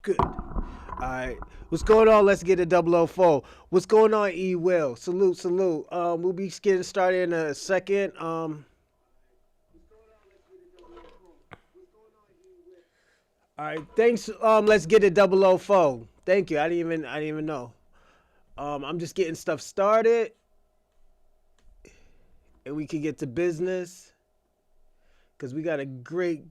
Good. All right. What's going on? Let's get a 004. What's going on, E Will? Salute, salute. We'll be getting started in a second. All right. Thanks. Let's get it 004. Thank you. I didn't even know. I'm just getting stuff started, and we can get to business because we got a great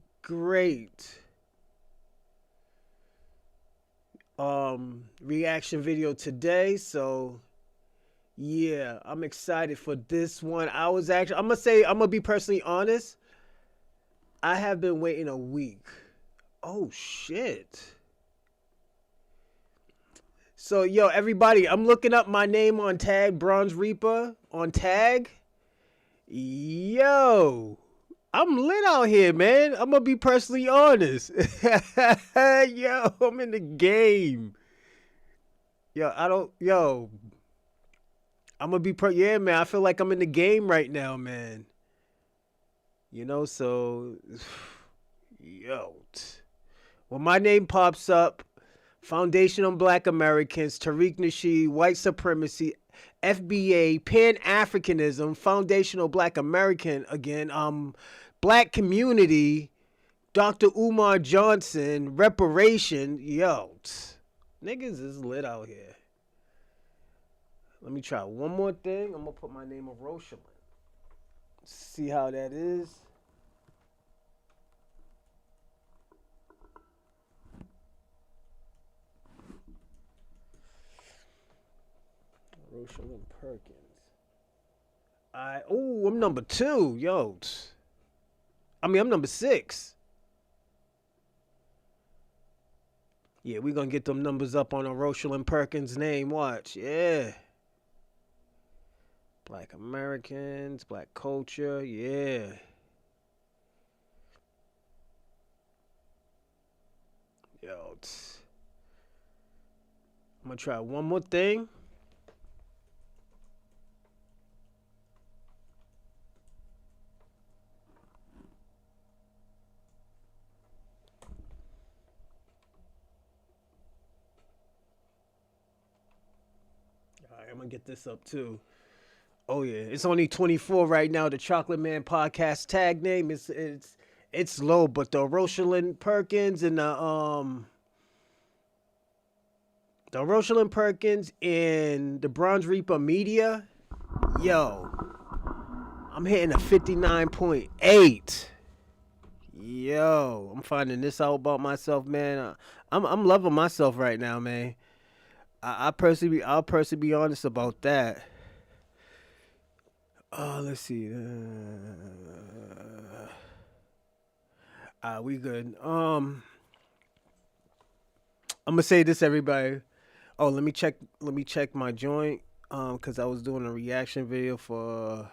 reaction video today. So yeah, I'm excited for this one. I'm gonna be personally honest. I have been waiting a week. Oh shit. So yo, everybody, I'm looking up my name on tag, Bronze Reaper on tag. Yo, I'm lit out here, man. I'm gonna be personally honest. Yo, I'm in the game. Yo, I don't. Yo, I'm gonna yeah, man. I feel like I'm in the game right now, man. So yo, when my name pops up, Foundation on Black Americans, Tariq Nasheed, White Supremacy, FBA, Pan Africanism, Foundational Black American again, Black Community, Dr. Umar Johnson, Reparation, yo, niggas is lit out here. Let me try one more thing. I'm gonna put my name of Rosalind. See how that is. Rosalind Perkins. I'm number 2, yo. I'm number 6. Yeah, we gonna get them numbers up on a Rosalind Perkins name. Watch, yeah. Black Americans, Black culture, yeah. Yo, I'm gonna try one more thing. All right, I'm gonna get this up too. Oh yeah, it's only 24 right now. The Chocolate Man podcast tag name it's low, but the Rosalind Perkins and the Rosalind Perkins and the Bronze Reaper Media, yo, I'm hitting a 59.8. Yo, I'm finding this out about myself, man. I'm loving myself right now, man. I'll personally be honest about that. Let's see. We good. I'm gonna say this, everybody. Oh, let me check. Let me check my joint. Cause I was doing a reaction video for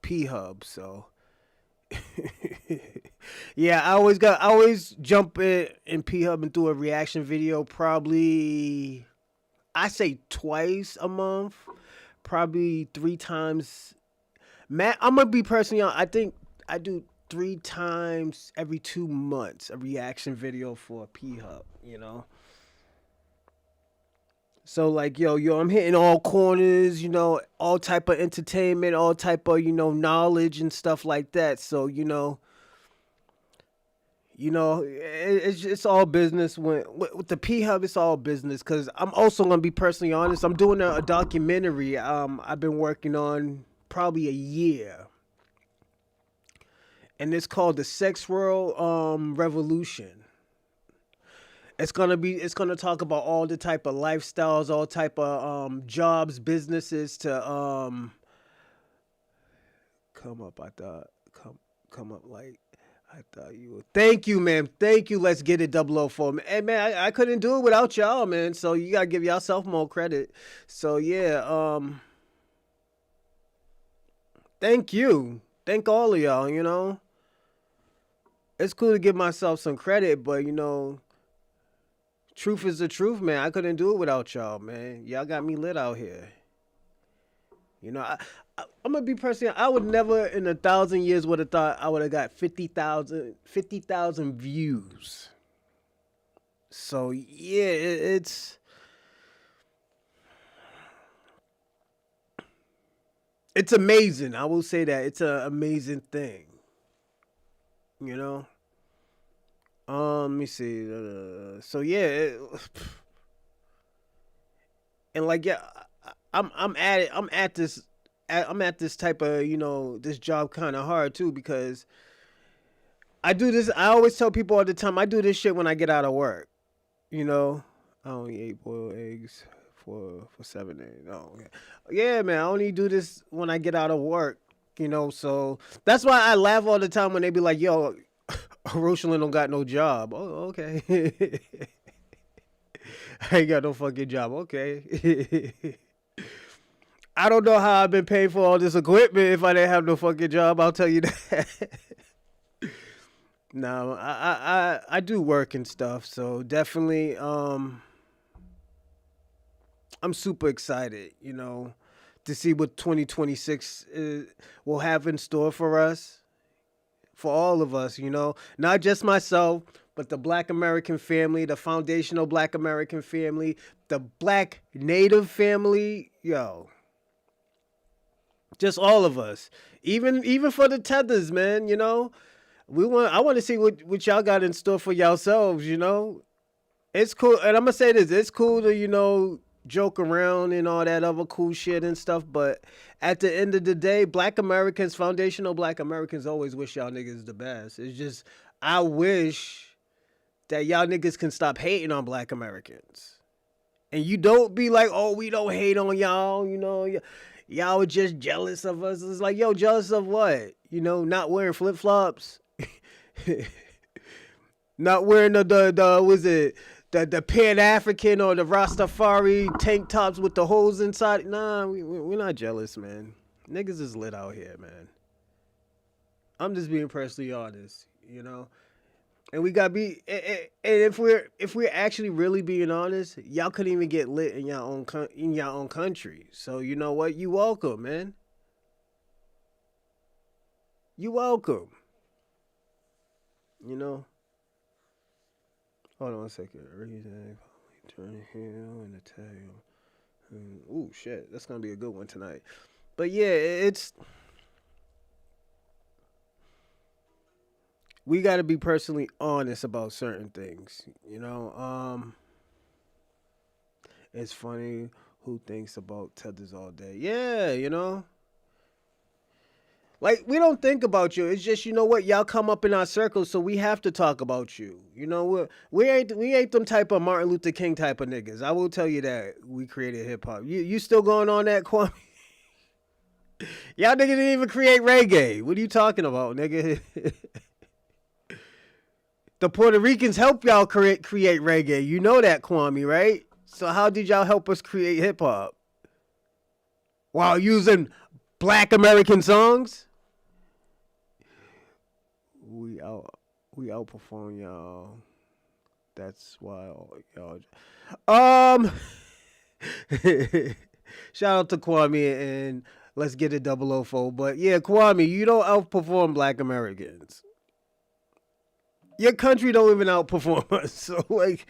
P Hub. So, yeah, I always jump in P Hub and do a reaction video. Probably, I say twice a month. Probably 3 times. Man, I'm gonna be personally on. I think I do 3 times every 2 months a reaction video for P Hub. So like yo, I'm hitting all corners. All type of entertainment, all type of knowledge and stuff like that. So it's all business. With the P Hub, it's all business. Cause I'm also gonna be personally honest. I'm doing a documentary. I've been working on probably a year, and it's called the Sex World Revolution. It's gonna talk about all the type of lifestyles, all type of jobs, businesses to come up. Come up like I thought you would. Thank you, man. Thank you. Let's get it 004. Hey, man, I couldn't do it without y'all, man. So you gotta give yourself more credit. So yeah, thank you. Thank all of y'all. It's cool to give myself some credit, but truth is the truth, man. I couldn't do it without y'all, man. Y'all got me lit out here. I'm gonna be personal. I would never in 1,000 years would have thought I would have got 50,000 views. So yeah, it's amazing. I will say that it's an amazing thing. You know. Let me see. So yeah, and like yeah, I'm at it. I'm at this type of this job kind of hard too because I do this. I always tell people all the time. I do this shit when I get out of work. You know, I only ate boiled eggs for 7 days. Oh yeah, man. I only do this when I get out of work. So that's why I laugh all the time when they be like, "Yo, Rosalind don't got no job." Oh, okay. I ain't got no fucking job. Okay. I don't know how I've been paying for all this equipment if I didn't have no fucking job. I'll tell you that. No, I do work and stuff, so definitely I'm super excited, to see what 2026 will have in store for us, for all of us, not just myself, but the Black American family, the foundational Black American family, the Black Native family, yo, just all of us. Even for the tethers, man, I want to see what y'all got in store for yourselves. It's cool, and I'm gonna say this: it's cool to joke around and all that other cool shit and stuff. But at the end of the day, Black Americans, foundational Black Americans, always wish y'all niggas the best. It's just I wish that y'all niggas can stop hating on Black Americans, and you don't be like, oh, we don't hate on y'all. Y'all are just jealous of us. It's like, yo, jealous of what? Not wearing flip flops. Not wearing the was it the Pan African or the Rastafari tank tops with the holes inside. Nah, we're not jealous, man. Niggas is lit out here, man. I'm just being personally honest. And we gotta be, and if we're actually really being honest, y'all couldn't even get lit in your own country. So you know what? You welcome, man. You welcome. You know. Hold on a second. Reason, turn heel and the tail. Ooh, shit. That's gonna be a good one tonight. But yeah, we got to be personally honest about certain things. It's funny who thinks about tethers all day. Yeah. Like we don't think about you. It's just what, y'all come up in our circles, so we have to talk about you. We ain't them type of Martin Luther King type of niggas. I will tell you that we created hip hop. You still going on that, Kwame? Y'all niggas didn't even create reggae. What are you talking about, nigga? The Puerto Ricans helped y'all create reggae. You know that, Kwame, right? So how did y'all help us create hip hop? While using Black American songs? We outperform y'all. That's why y'all. Shout out to Kwame and let's get it 004. But yeah, Kwame, you don't outperform Black Americans. Your country don't even outperform us. So like,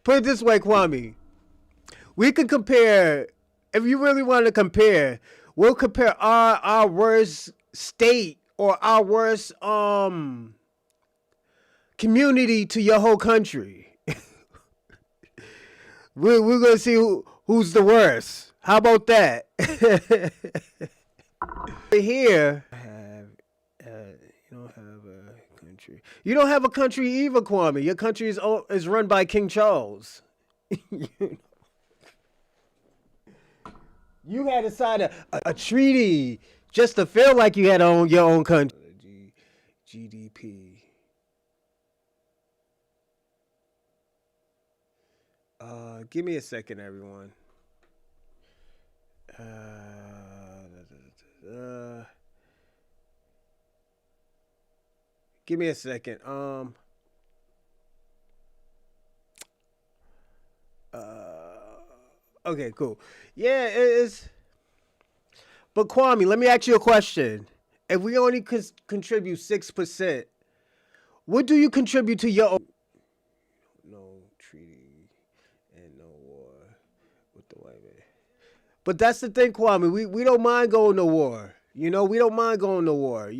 put it this way, Kwame. We can compare. If you really want to compare, we'll compare our worst state or our worst community to your whole country. we're gonna see who's the worst. How about that? Here, you don't have a country. You don't have a country either, Kwame. Your country is run by King Charles. You had to sign a treaty just to feel like you had your own country. GDP. Give me a second, everyone. Give me a second. Okay, cool. Yeah, it's. But Kwame, let me ask you a question. If we only contribute 6%, what do you contribute to your But that's the thing, Kwame. We don't mind going to war. We don't mind going to war.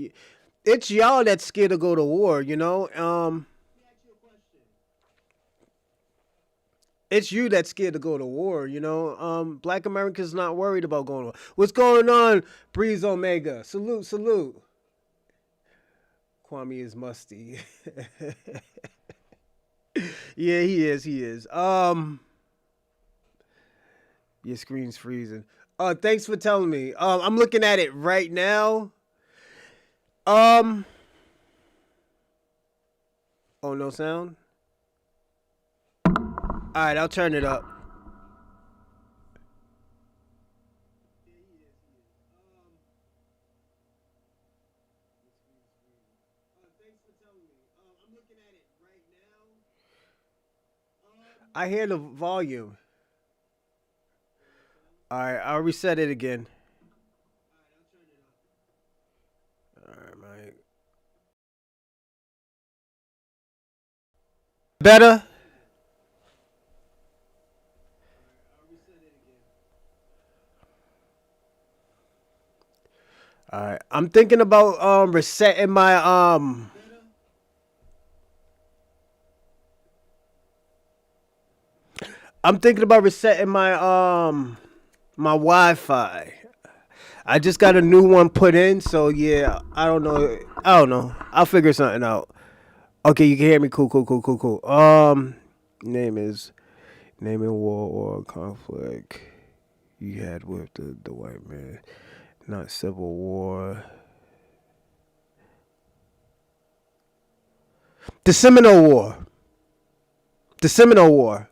It's y'all that's scared to go to war. It's you that's scared to go to war. Black Americans not worried about going to war. What's going on, Breeze Omega? Salute, salute. Kwame is musty. Yeah, he is. He is. Your screen's freezing. Thanks for telling me. I'm looking at it right now. Oh, no sound? Alright, I'll turn it up. I hear the volume. Alright, I'll reset it again. Alright, Mike. Better? Alright. I'm thinking about resetting my I'm thinking about resetting my Wi-Fi. I just got a new one put in, so yeah, I don't know. I don't know. I'll figure something out. Okay, you can hear me. Cool, cool, cool, cool, cool. Name and war or conflict you had with the white man, not civil war. The Seminole War. The Seminole War.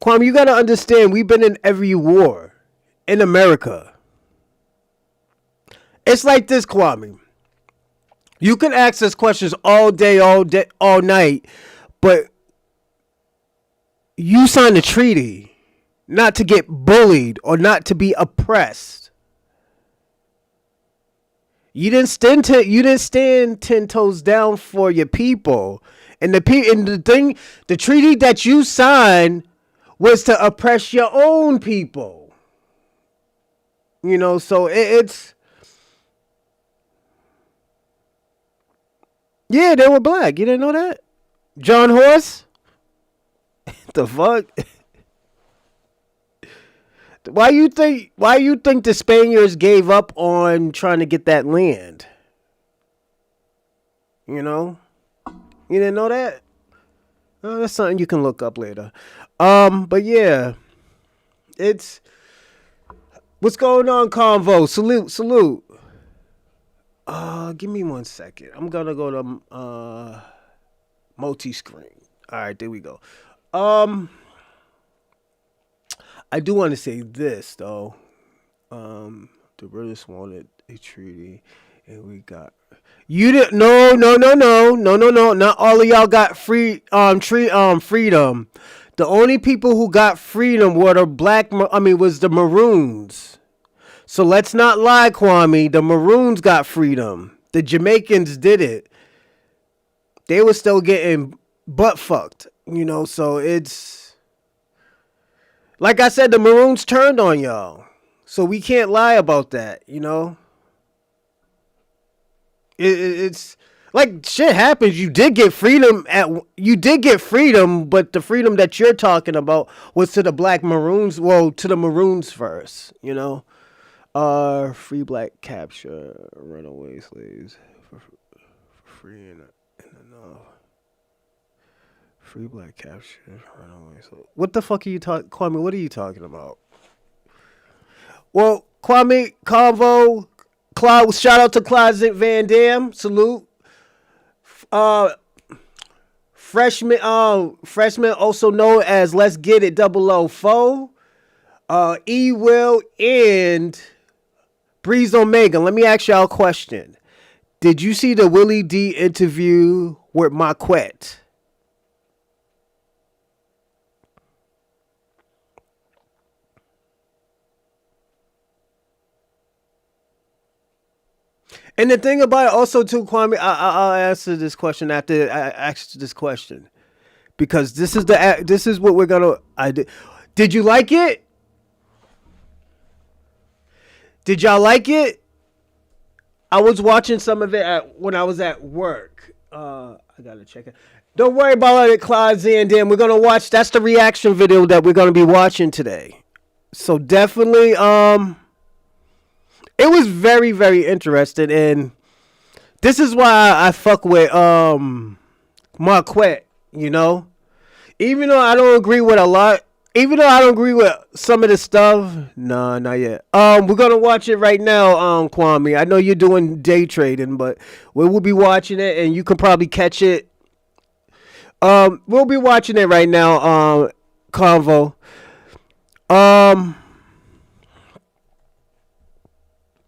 Kwame, you gotta understand, we've been in every war in America. It's like this, Kwame. You can ask us questions all day, all night, but you signed a treaty not to get bullied or not to be oppressed. You didn't stand 10 toes down for your people. And the treaty that you signed was to oppress your own people. So it's yeah, they were black. You didn't know that? John Horse? The fuck? Why you think the Spaniards gave up on trying to get that land? You didn't know that? Oh, that's something you can look up later. But yeah, it's what's going on, Convo. Salute, salute. Give me 1 second. I'm gonna go to multi-screen. All right, there we go. I do want to say this though. The British wanted a treaty, and we got. You didn't. No. Not all of y'all got freedom. The only people who got freedom were was the Maroons. So let's not lie, Kwame. The Maroons got freedom. The Jamaicans did it. They were still getting butt fucked. So it's like I said, the Maroons turned on y'all. So we can't lie about that. It's like shit happens. You did get freedom, but the freedom that you're talking about was to the black Maroons. Well, to the Maroons first, free black capture runaway slaves for free and enough. Free black capture runaway slaves. What the fuck are you talking, Kwame? What are you talking about? Well, Kwame, Convo, Clyde. Shout out to Closet Van Dam. Salute. Freshman, also known as Let's Get It 004. E Will and Breeze Omega. Let me ask y'all a question. Did you see the Willie D interview with Marquett? And the thing about it also too, Kwame, I'll answer this question after I asked this question, because this is what we're gonna. Did you like it? Did y'all like it? I was watching some of it when I was at work. I gotta check it. Don't worry about it, Claude Zandam. We're gonna watch. That's the reaction video that we're gonna be watching today. So definitely, it was very, very interesting, and this is why I fuck with Marquett. You know, even though I don't agree with a lot, even though I don't agree with some of the stuff, nah, not yet. We're gonna watch it right now, Kwame. I know you're doing day trading, but we will be watching it, and you can probably catch it. We'll be watching it right now, Convo. Um,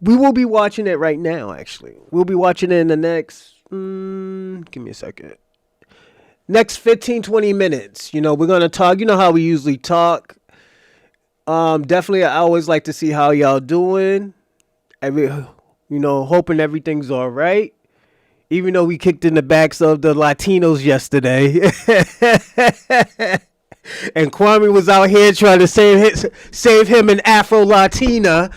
we will be watching it right now. Actually, we'll be watching it in the next. Give me a second. Next 15, 20 minutes. You know, we're gonna talk. You know how we usually talk. Definitely, I always like to see how y'all doing. Hoping everything's all right. Even though we kicked in the backs of the Latinos yesterday, and Kwame was out here trying to save him an Afro Latina.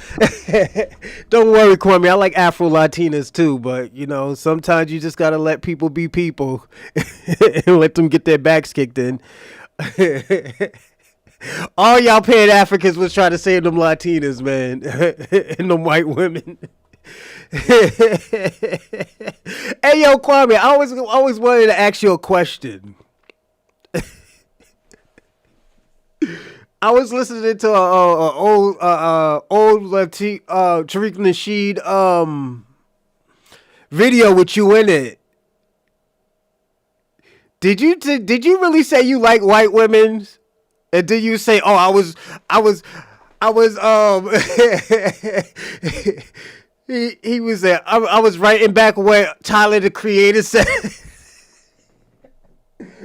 Don't worry, Kwame. I like Afro Latinas too, but sometimes you just gotta let people be people and let them get their backs kicked in. All y'all Pan Africans was trying to save them Latinas, man, and them white women. Hey, yo, Kwame, I always wanted to ask you a question. I was listening to old Tariq Nasheed video with you in it. Did you really say you like white women? And did you say, "Oh, I was he was there. I was writing back what Tyler the Creator said."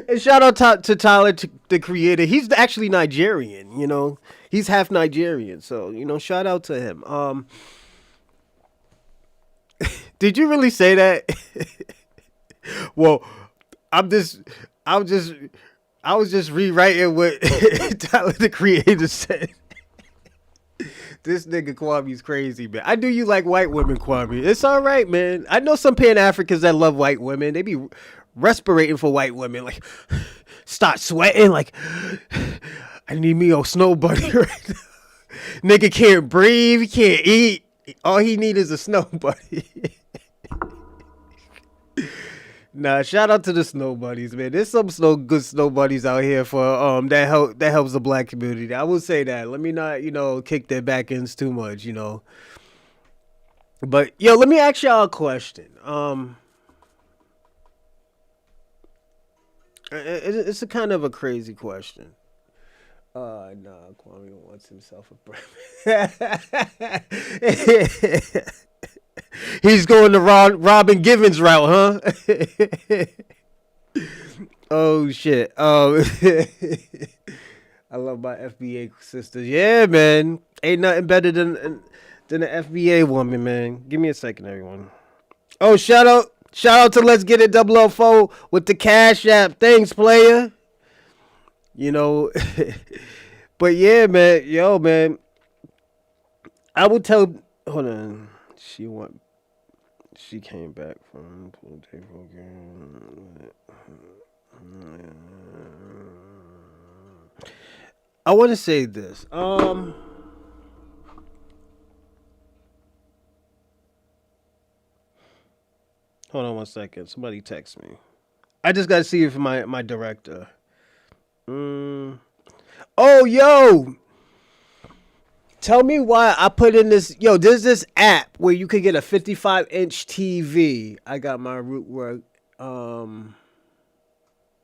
And shout out to Tyler the Creator. He's actually Nigerian. He's half Nigerian. So shout out to him. Did you really say that? Well, I was just rewriting what Tyler the Creator said. This nigga Kwame's crazy, man. I do you like white women, Kwame. It's all right, man. I know some Pan Africans that love white women. They be respirating for white women, like start sweating, like I need me a snow bunny right now. Nigga can't breathe, he can't eat. All he need is a snow bunny. Nah, shout out to the snow buddies, man. There's some good snow buddies out here for that helps the black community. I will say that. Let me not, kick their back ends too much, But yo, let me ask y'all a question. It's a kind of a crazy question. Nah, Kwame wants himself a breakfast. He's going the Robin Givens route, huh? Oh shit. I love my FBA sisters. Yeah, man. Ain't nothing better than an FBA woman, man. Give me a second, everyone. Oh, shout out to Let's Get It 004 with the Cash App. Thanks, player. But yeah, man. Yo, man. I would tell. Hold on. She came back from. I want to say this. Hold on one second. Somebody text me. I just gotta see if my director. Oh, yo. Tell me why I put in this. Yo, there's this app where you could get a 55-inch TV. I got my root work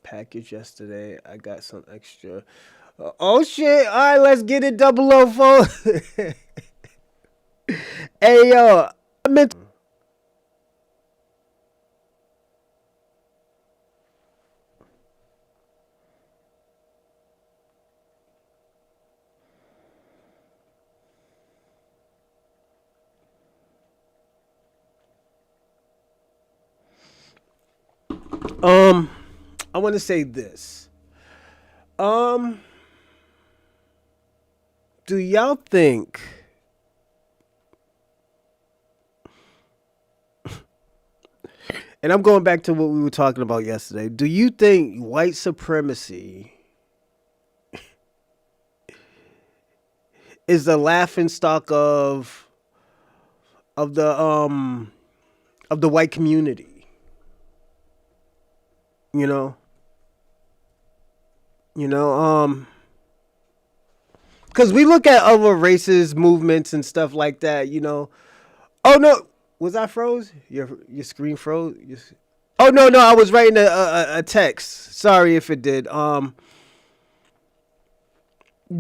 package yesterday. I got some extra. Oh shit! All right, let's get it 004. Hey yo, I meant. I want to say this. Do y'all think, and I'm going back to what we were talking about yesterday, do you think white supremacy is the laughing stock of the white community? You know? You know, because we look at other races, movements, and stuff like that. You know. Oh no, was I froze? Your screen froze. Oh no, I was writing a text. Sorry if it did.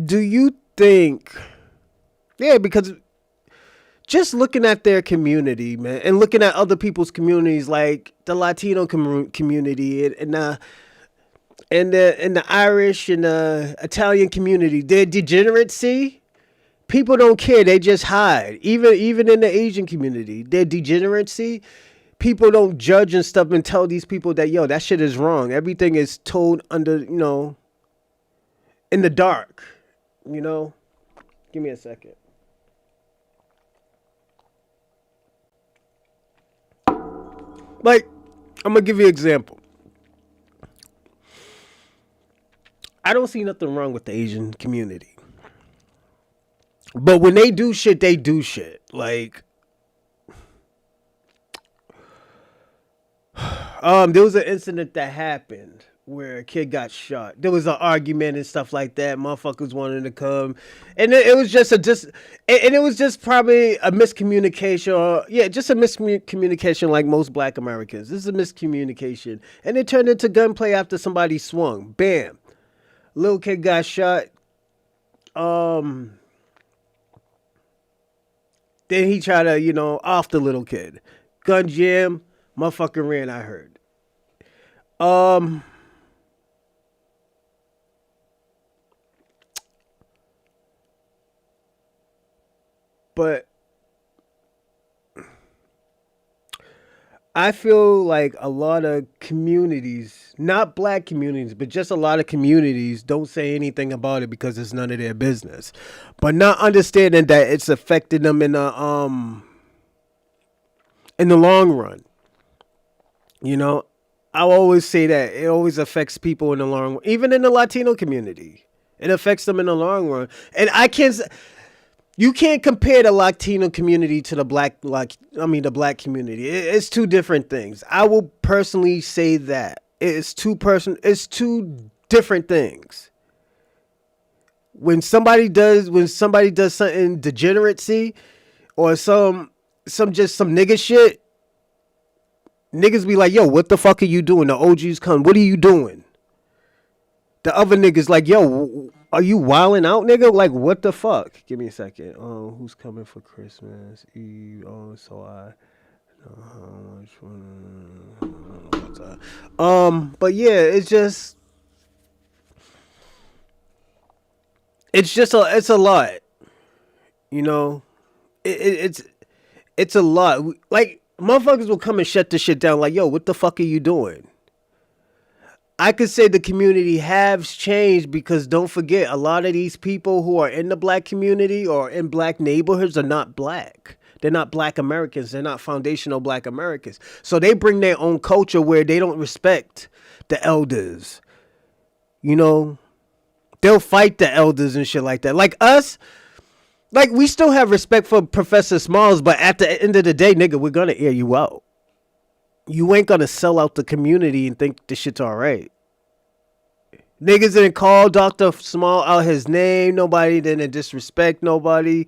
Do you think? Yeah, because just looking at their community, man, and looking at other people's communities, like the Latino community and the Irish and the Italian community, their degeneracy, people don't care. They just hide. Even in the Asian community, their degeneracy, people don't judge and stuff and tell these people that, yo, that shit is wrong. Everything is told under, in the dark. Give me a second. Like, I'm gonna give you an example. I don't see nothing wrong with the Asian community. But when they do shit, they do shit. Like, there was an incident that happened where a kid got shot. There was an argument and stuff like that. Motherfuckers wanted to come, and it was just it was just probably a miscommunication, or just a miscommunication, like most Black Americans. This is a miscommunication, and it turned into gunplay after somebody swung. Bam, little kid got shot. Then he tried to, off the little kid. Gun jam, motherfucker ran, I heard. But I feel like a lot of communities, not Black communities, but just a lot of communities don't say anything about it because it's none of their business. But not understanding that it's affecting them in the long run. I always say that it always affects people in the long run, even in the Latino community. It affects them in the long run. And you can't compare the Latino community to the Black community. It's two different things. I will personally say that it's two different things. When somebody does something degeneracy or some nigga shit, niggas be like, yo, what the fuck are you doing? The OGs come, what are you doing? The other niggas like, yo, are you wilding out, nigga? Like, what the fuck? Give me a second. Who's coming for Christmas Eve? So I know how much. But yeah, it's a lot. It's a lot. Like, motherfuckers will come and shut this shit down. Like, yo, what the fuck are you doing? I could say the community has changed because don't forget, a lot of these people who are in the Black community or in Black neighborhoods are not Black. They're not Black Americans. They're not foundational Black Americans. So they bring their own culture where they don't respect the elders. They'll fight the elders and shit like that. Like us, like we still have respect for Professor Smalls, but at the end of the day, nigga, we're going to air you out. You ain't gonna sell out the community and think this shit's all right. Niggas didn't call Dr. Small out his name. Nobody didn't disrespect nobody.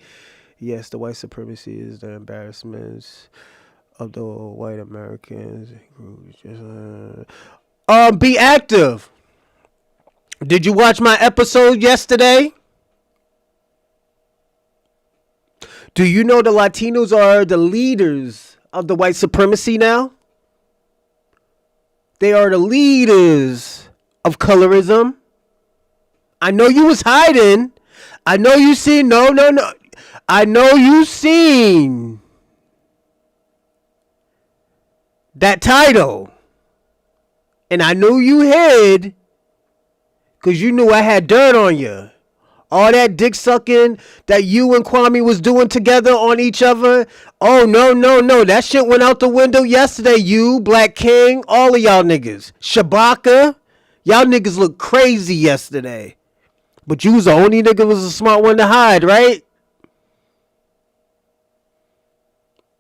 Yes, the white supremacy is the embarrassments of the white Americans. Be active. Did you watch my episode yesterday? Do you know the Latinos are the leaders of the white supremacy now? They are the leaders of colorism. I know you was hiding. I know you seen. No. I know you seen that title. And I knew you hid because you knew I had dirt on you. All that dick sucking that you and Kwame was doing together on each other. Oh, no, no, no. That shit went out the window yesterday. You, Black King, all of y'all niggas. Shabaka, y'all niggas look crazy yesterday. But you was the only nigga who was a smart one to hide, right?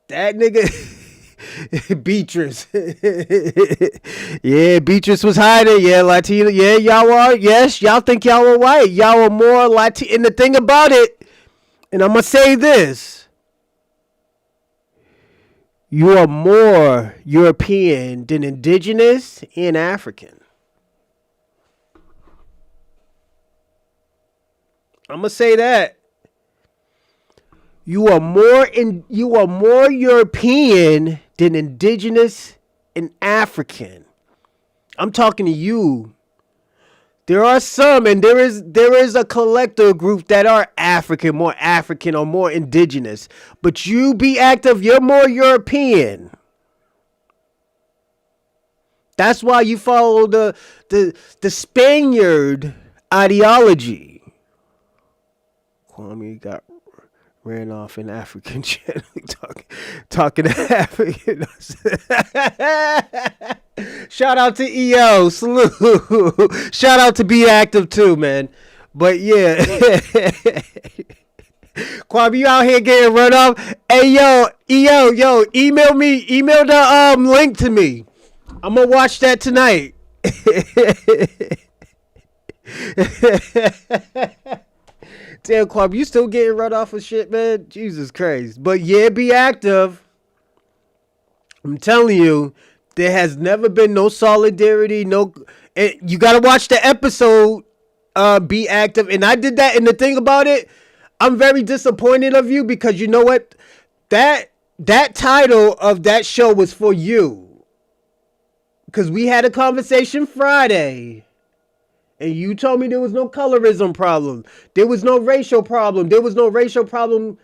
That nigga... Beatrice. Yeah, Beatrice was hiding. Yeah, Latino. Yeah, y'all are. Yes, y'all think y'all are white. Y'all are more Latino. And the thing about it, and I'm going to say this, you are more European than indigenous and African. I'm going to say that. You are more European than indigenous and African. I'm talking to you. There are some, and there is a collective group that are African, or more indigenous. But you be active, you're more European. That's why you follow the Spaniard ideology. Kwame got ran off in African channel talking to African. Shout out to EO, salute. Shout out to Be Active too, man. But yeah, Kwame, you out here getting run off. Hey yo, EO, email the link to me. I'm gonna watch that tonight. Damn, Kwame, you still getting run off of shit, man? Jesus Christ. But yeah, Be Active. I'm telling you, there has never been no solidarity, no... And you gotta watch the episode, Be Active. And I did that, and the thing about it, I'm very disappointed of you because you know what? That title of that show was for you. Because we had a conversation Friday. And you told me there was no colorism problem. There was no racial problem. There was no racial problem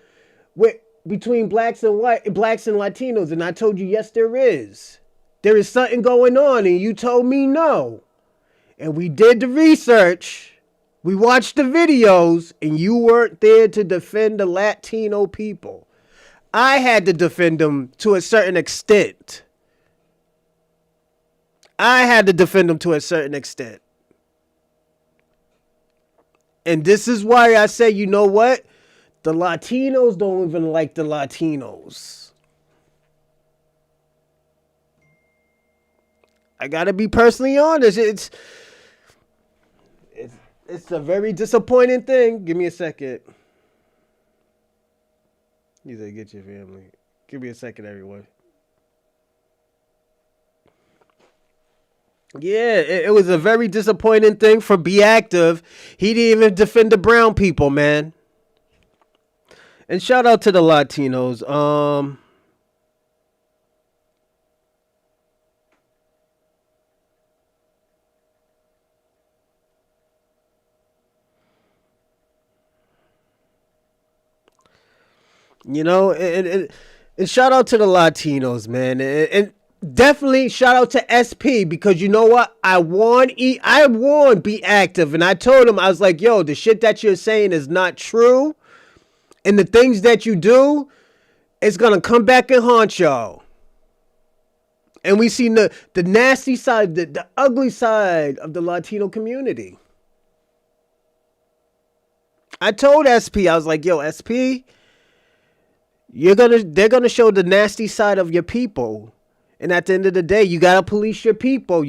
between blacks and Latinos. And I told you, yes, there is. There is something going on. And you told me no. And we did the research. We watched the videos. And you weren't there to defend the Latino people. I had to defend them to a certain extent. And this is why I say, you know what? The Latinos don't even like the Latinos. I gotta be personally honest. It's a very disappointing thing. Give me a second. You say get your family. Give me a second, everyone. Yeah, it was a very disappointing thing for Be Active. He didn't even defend the brown people, man. And shout out to the Latinos. You know, and shout out to the Latinos, man. And definitely shout out to SP because you know what? I warned Be Active, and I told him, I was like, yo, the shit that you're saying is not true. And the things that you do, it's going to come back and haunt y'all. And we seen the nasty side, the ugly side of the Latino community. I told SP, I was like, yo, SP, they're gonna show the nasty side of your people. And at the end of the day, you gotta police your people.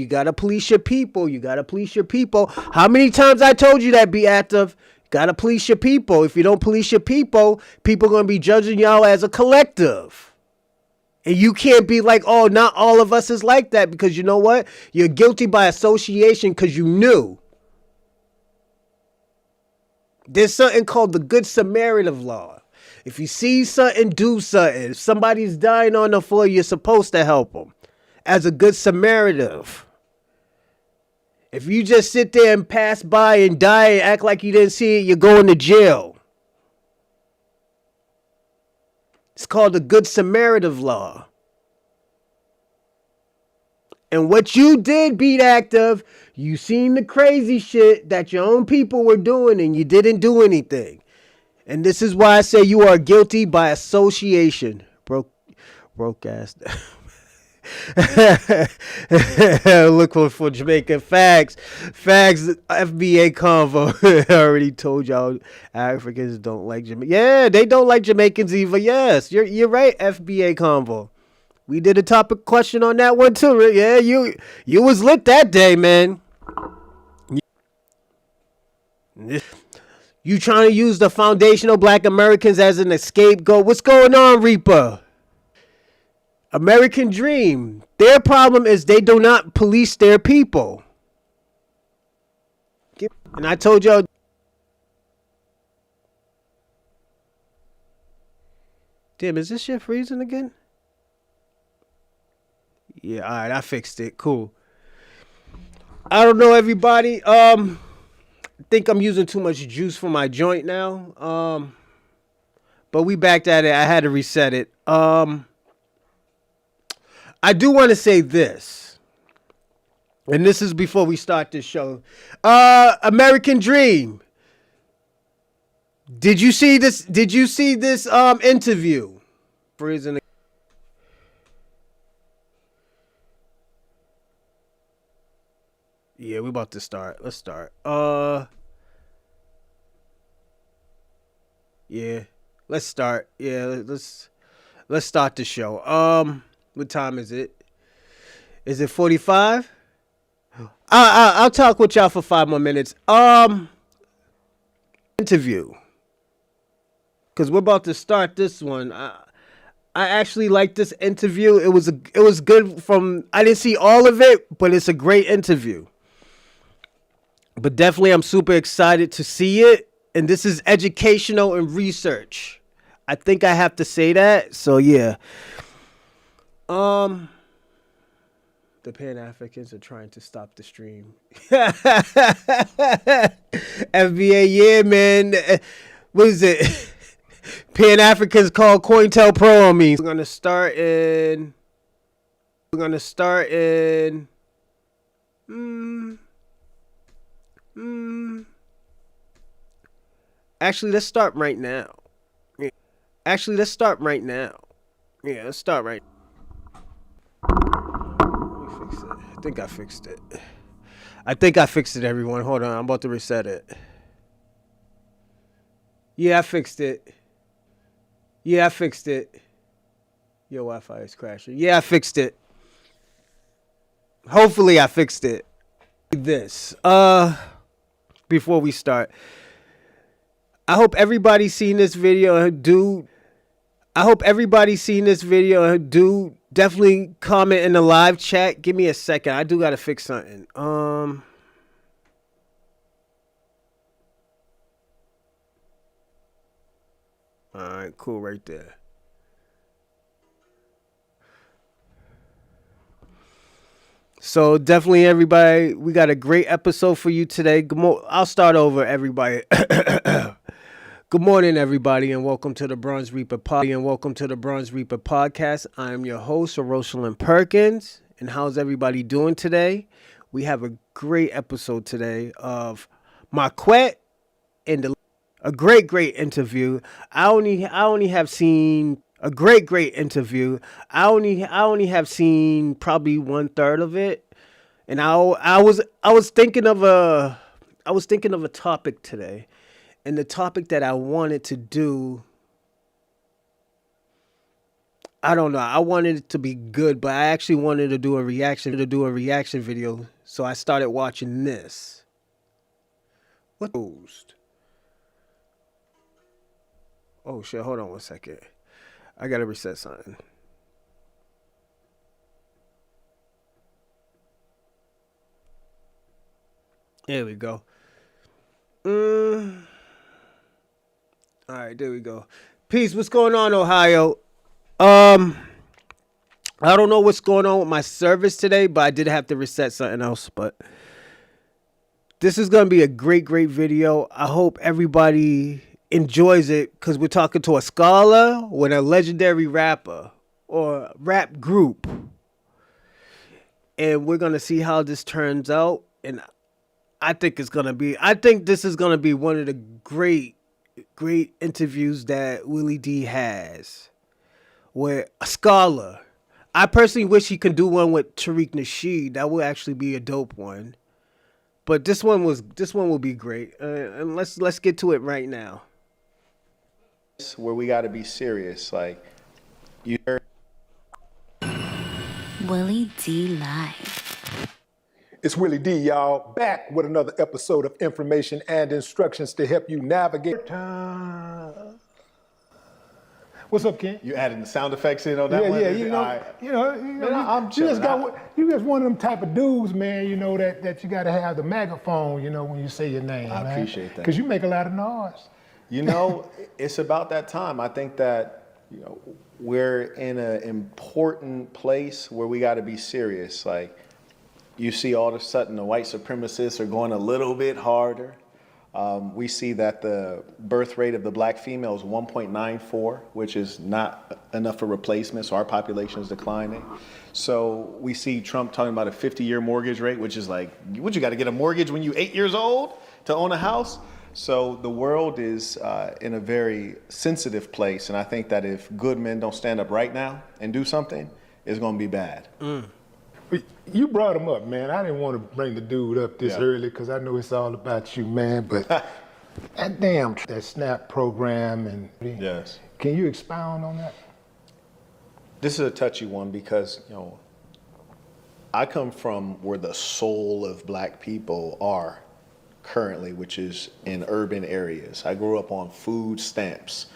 How many times I told you that, Be Active? Gotta police your people. If you don't police your people gonna be judging y'all as a collective. And you can't be like, oh, not all of us is like that. Because you know what? You're guilty by association because you knew. There's something called the Good Samaritan law. If you see something, do something. If somebody's dying on the floor, you're supposed to help them. As a Good Samaritan. If you just sit there and pass by and die and act like you didn't see it, you're going to jail. It's called the Good Samaritan law. And what you did, Beat Active, you seen the crazy shit that your own people were doing and you didn't do anything. And this is why I say you are guilty by association. Broke ass. Look for Jamaican facts. FBA convo. I already told y'all Africans don't like Jamaican. Yeah, they don't like Jamaicans either. Yes, you're right. FBA convo. We did a topic question on that one too. Yeah, you was lit that day, man. You trying to use the foundational Black Americans as an scapegoat? What's going on, Reaper? American Dream. Their problem is they do not police their people. And I told y'all. Damn, is this shit freezing again? Yeah, all right, I fixed it. Cool. I don't know, everybody. I think I'm using too much juice for my joint now. But we backed at it. I had to reset it. I do want to say this, and this is before we start this show. American Dream. Did you see this? Did you see this interview? Freezing. Yeah, we about to start. Let's start. Yeah, let's start. Yeah, let's start the show. What time is it? Is it 45? I'll talk with y'all for 5 more minutes. Interview, because we're about to start this one. I actually like this interview. It was good. I didn't see all of it, but it's a great interview. But definitely, I'm super excited to see it. And this is educational and research. I think I have to say that. So yeah. The Pan-Africans are trying to stop the stream. FBA, yeah, man. What is it? Pan-Africans called COINTELPRO on me. We're gonna start in. Actually, let's start right now. Yeah. Let's start right now. Yeah, let's start right. Let me fix it. I think I fixed it, everyone. Hold on. I'm about to reset it. Yeah, I fixed it. Your Wi-Fi is crashing. Yeah, I fixed it. Hopefully, I fixed it. This. Before we start, I hope everybody's seen this video. Definitely comment in the live chat. Give me a second. I do gotta fix something. All right, cool, right there. So definitely, everybody, we got a great episode for you today. I'll start over, everybody. Good morning, everybody, and welcome to the Bronze Reaper podcast. I am your host, Rosalind Perkins, and how's everybody doing today? We have a great episode today of Marquett and a great interview. I only have seen a great interview. I only have seen probably 1/3 of it, and I was thinking of a topic today. And the topic that I wanted to do, I don't know. I wanted it to be good, but I actually wanted to do a reaction video. So I started watching this. What? Oh shit! Hold on one second. I gotta reset something. There we go. All right, there we go. Peace. What's going on, Ohio? I don't know what's going on with my service today, but I did have to reset something else. But this is gonna be a great video. I hope everybody enjoys it because we're talking to a scholar with a legendary rapper or rap group. and we're gonna see how this turns out. And I think this is gonna be one of the great interviews that Willie D has. Where a scholar, I personally wish he could do one with Tariq Nasheed. That would actually be a dope one. But this one will be great. And let's get to it right now. Where we got to be serious, like you heard. Willie D Live. It's Willie D, y'all, back with another episode of information and instructions to help you navigate time. What's up, Ken? You adding the sound effects in on that one? Yeah, you know, I'm you just chilling. you just one of them type of dudes, man. You know that you got to have the megaphone, you know, when you say your name. I appreciate that. Because you make a lot of noise. You know, it's about that time. I think that, you know, we're in an important place where we got to be serious. Like, you see all of a sudden the white supremacists are going a little bit harder. We see that the birth rate of the black female is 1.94, which is not enough for replacement, so our population is declining. So we see Trump talking about a 50-year mortgage rate, which is like, what, you got to get a mortgage when you're 8 years old to own a house? So the world is in a very sensitive place, and I think that if good men don't stand up right now and do something, it's going to be bad. You brought him up, man. I didn't want to bring the dude up this early because I know it's all about you, man. But that SNAP program and Yes. Can you expound on that? This is a touchy one because, you know, I come from where the soul of black people are currently, which is in urban areas. I grew up on food stamps.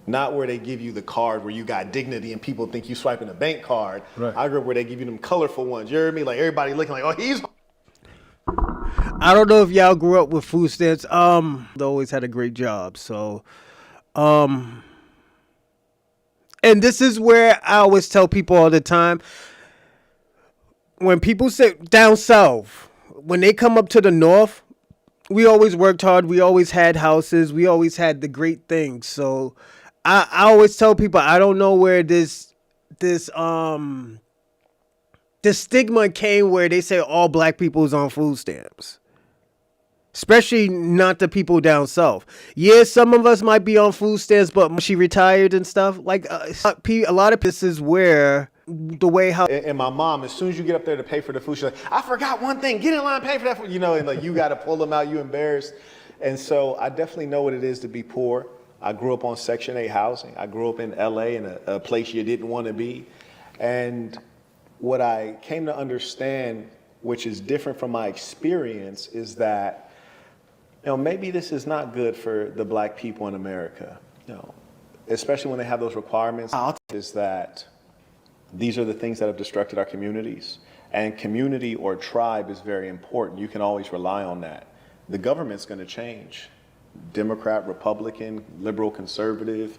Not where they give you the card where you got dignity and people think you swiping a bank card. Right. I grew up where they give you them colorful ones. You hear me? Like everybody looking like, oh, he's. I don't know if y'all grew up with food stamps. They always had a great job. So, and this is where I always tell people all the time. When people sit down south, when they come up to the north, we always worked hard. We always had houses. We always had the great things. So I always tell people I don't know where this stigma came where they say all black people is on food stamps. Especially not the people down south. Yeah, some of us might be on food stamps, but she retired and stuff. Like a lot of this is where the way how. And my mom, as soon as you get up there to pay for the food, she's like, I forgot one thing. Get in line, pay for that food. You know, and like you got to pull them out. You embarrassed. And so I definitely know what it is to be poor. I grew up on Section 8 housing. I grew up in LA in a place you didn't want to be. And what I came to understand, which is different from my experience, is that, you know, maybe this is not good for the black people in America. You know, especially when they have those requirements, is that these are the things that have destructed our communities. And community or tribe is very important. You can always rely on that. The government's going to change. Democrat, Republican, liberal, conservative.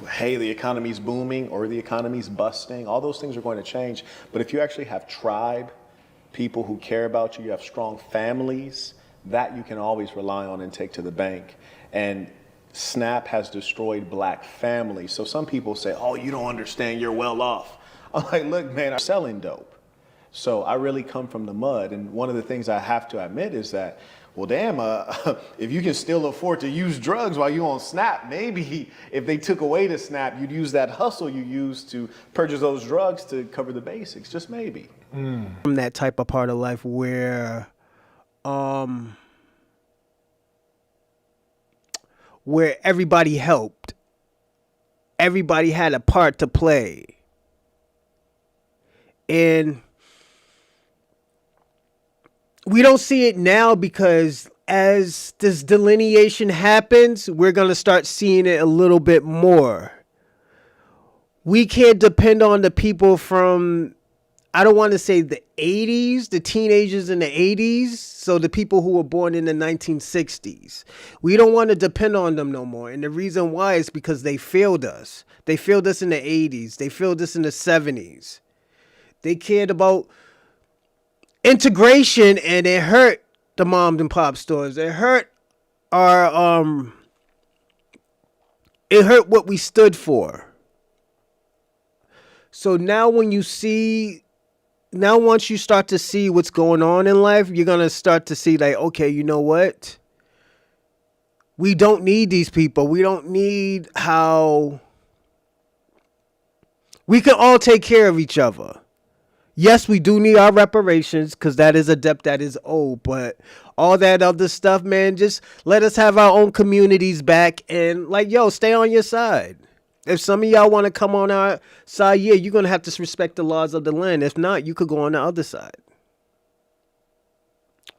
Hey, the economy's booming or the economy's busting. All those things are going to change. But if you actually have tribe, people who care about you, you have strong families, that you can always rely on and take to the bank. And SNAP has destroyed black families. So some people say, oh, you don't understand, you're well off. I'm like, look, man, I'm selling dope. So I really come from the mud. And one of the things I have to admit is that, well, damn, if you can still afford to use drugs while you're on SNAP, maybe if they took away the SNAP, you'd use that hustle you used to purchase those drugs to cover the basics, just maybe. From that type of part of life where everybody helped. Everybody had a part to play. And we don't see it now because as this delineation happens, we're going to start seeing it a little bit more. We can't depend on the people from, I don't want to say the 80s, the teenagers in the 80s, so the people who were born in the 1960s. We don't want to depend on them no more. And the reason why is because they failed us. They failed us in the 80s. They failed us in the 70s. They cared about integration, and it hurt the mom and pop stores. It hurt our it hurt what we stood for. So now when you see now once you start to see what's going on in life, you're gonna start to see like, okay, you know what? We don't need these people. We don't need how we can all take care of each other. Yes, we do need our reparations because that is a debt that is owed. But all that other stuff, man, just let us have our own communities back and like, yo, stay on your side. If some of y'all want to come on our side, yeah, you're going to have to respect the laws of the land. If not, you could go on the other side.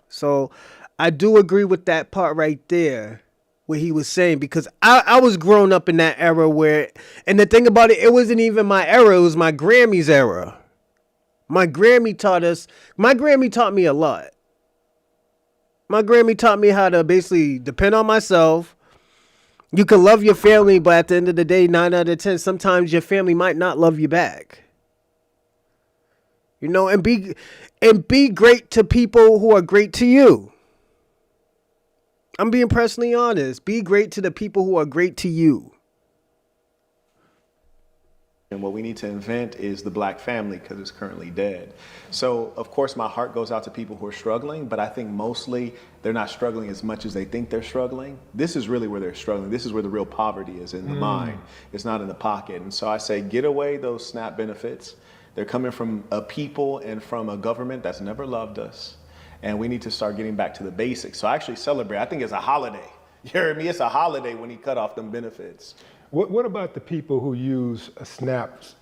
So I do agree with that part right there, what he was saying, because I was growing up in that era where, and the thing about it, it wasn't even my era, it was my Grammy's era. My Grammy taught me a lot. My Grammy taught me how to basically depend on myself. You can love your family, but at the end of the day, 9 out of 10, sometimes your family might not love you back. You know, and be great to people who are great to you. I'm being personally honest. Be great to the people who are great to you. And what we need to invent is the black family because it's currently dead. So, of course, my heart goes out to people who are struggling, but I think mostly they're not struggling as much as they think they're struggling. This is really where they're struggling. This is where the real poverty is, in the mind. It's not in the pocket. And so I say, get away those SNAP benefits. They're coming from a people and from a government that's never loved us. And we need to start getting back to the basics. So I actually celebrate. I think it's a holiday. You heard me? It's a holiday when he cut off them benefits. What about the people who use SNAPs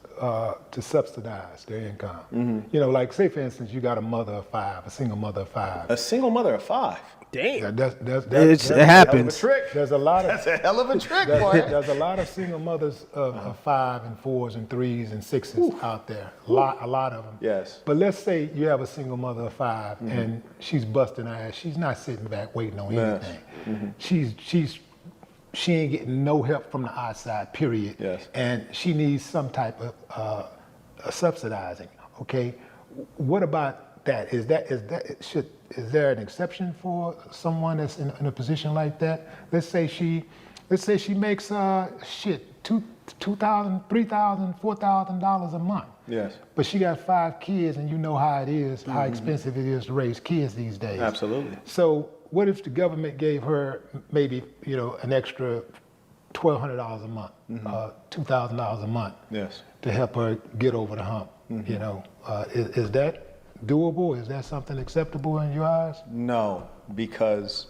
to subsidize their income? Mm-hmm. You know, like say for instance, you got a mother of 5, a single mother of 5. A single mother of 5? Damn. It happens. There's a lot of That's a hell of a trick, boy. there's a lot of single mothers of 5 and 4s and 3s and 6s out there. A lot of them. Yes. But let's say you have a single mother of 5 and she's busting ass. She's not sitting back waiting on anything. Mm-hmm. She ain't getting no help from the outside, period. Yes. And she needs some type of subsidizing. Okay. What about that? Is there an exception for someone that's in a position like that? Let's say she makes $2,000, $3,000, $4,000 a month. Yes. But she got 5 kids, and you know how it is, how expensive it is to raise kids these days. Absolutely. So what if the government gave her maybe an extra $1,200 a month, $2,000 a month, Yes. to help her get over the hump? Is that doable? Is that something acceptable in your eyes? No, because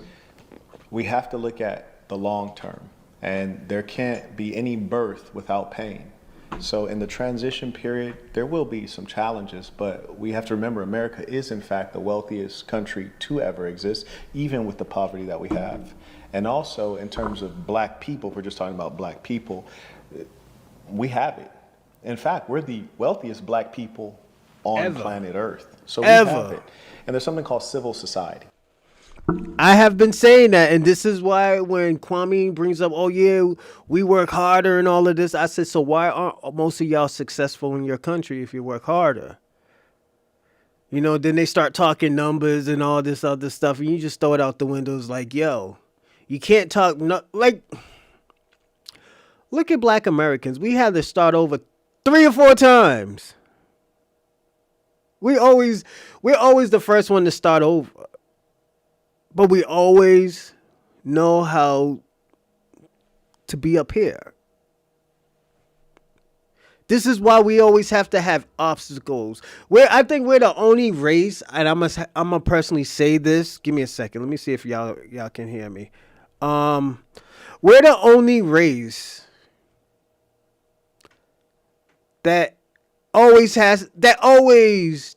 we have to look at the long term, and there can't be any birth without pain. So in the transition period, there will be some challenges, but we have to remember America is in fact the wealthiest country to ever exist, even with the poverty that we have. And also in terms of black people, if we're just talking about black people, we have it. In fact, we're the wealthiest black people on planet Earth. So we have it. And there's something called civil society. I have been saying that, and this is why when Kwame brings up, oh yeah, we work harder and all of this, I said, so why aren't most of y'all successful in your country if you work harder? You know, then they start talking numbers and all this other stuff, and you just throw it out the windows like, yo, you can't talk, like, look at black Americans. We had to start over 3 or 4 times. We're always the first one to start over. But we always know how to be up here. This is why we always have to have obstacles. I think we're the only race, and I'm gonna personally say this. Give me a second. Let me see if y'all can hear me. We're the only race that always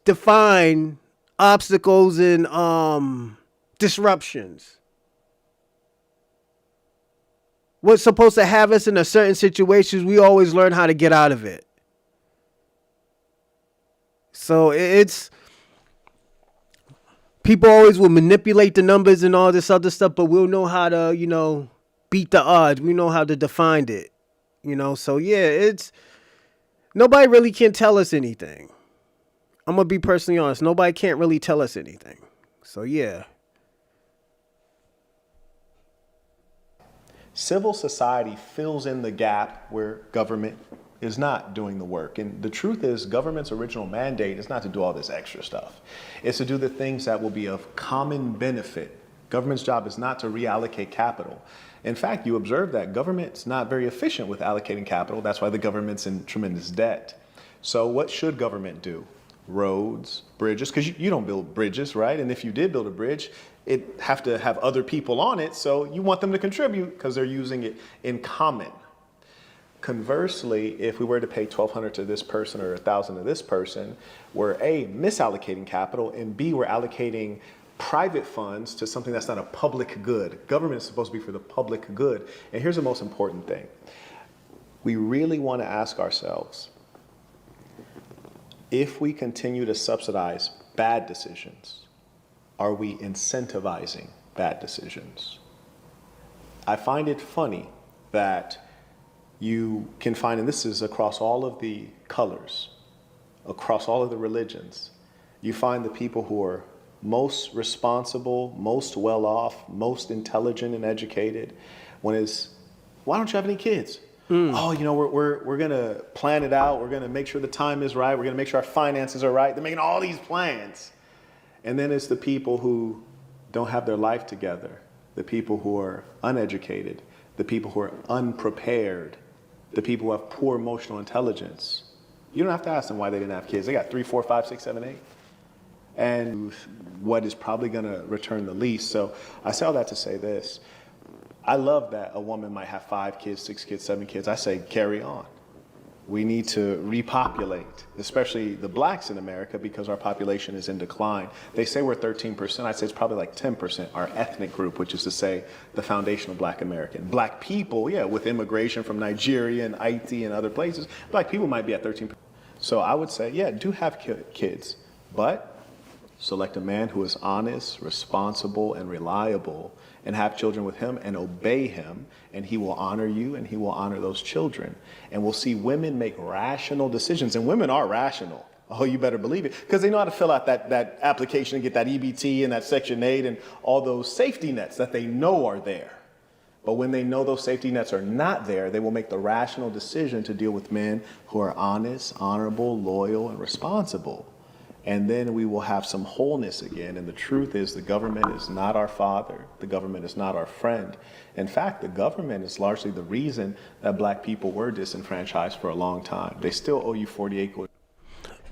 define obstacles and disruptions. What's supposed to have us in a certain situations, we always learn how to get out of it. So it's people always will manipulate the numbers and all this other stuff, but we'll know how to, beat the odds. We know how to define it. So yeah, nobody really can tell us anything. I'm gonna be personally honest. Nobody can't really tell us anything. So yeah. Civil society fills in the gap where government is not doing the work. And the truth is, government's original mandate is not to do all this extra stuff. It's to do the things that will be of common benefit. Government's job is not to reallocate capital. In fact, you observe that government's not very efficient with allocating capital. That's why the government's in tremendous debt. So what should government do? Roads, bridges, because you don't build bridges, right? And if you did build a bridge, it'd have to have other people on it. So you want them to contribute because they're using it in common. Conversely, if we were to pay $1,200 to this person or $1,000 to this person, we're A, misallocating capital, and B, we're allocating private funds to something that's not a public good. Government is supposed to be for the public good. And here's the most important thing. We really want to ask ourselves, if we continue to subsidize bad decisions, are we incentivizing bad decisions? I find it funny that you can find, and this is across all of the colors, across all of the religions, you find the people who are most responsible, most well off, most intelligent and educated, when it's, why don't you have any kids? Oh, we're gonna plan it out. We're gonna make sure the time is right. We're gonna make sure our finances are right. They're making all these plans. And then it's the people who don't have their life together, the people who are uneducated, the people who are unprepared, the people who have poor emotional intelligence. You don't have to ask them why they didn't have kids. They got 3, 4, 5, 6, 7, 8. And what is probably gonna return the least. So I say all that to say this. I love that a woman might have 5 kids, 6 kids, 7 kids. I say carry on. We need to repopulate, especially the blacks in America, because our population is in decline. They say we're 13%. I'd say it's probably like 10%, our ethnic group, which is to say the foundational black American. Black people, yeah, with immigration from Nigeria and Haiti and other places, black people might be at 13%. So I would say, yeah, do have kids, but select a man who is honest, responsible, and reliable, and have children with him and obey him, and he will honor you and he will honor those children. And we'll see women make rational decisions, and women are rational. Oh, you better believe it, because they know how to fill out that application and get that EBT and that Section 8 and all those safety nets that they know are there. But when they know those safety nets are not there, they will make the rational decision to deal with men who are honest, honorable, loyal, and responsible. And then we will have some wholeness again. And the truth is, the government is not our father. The government is not our friend. In fact, the government is largely the reason that black people were disenfranchised for a long time. They still owe you 40 acres.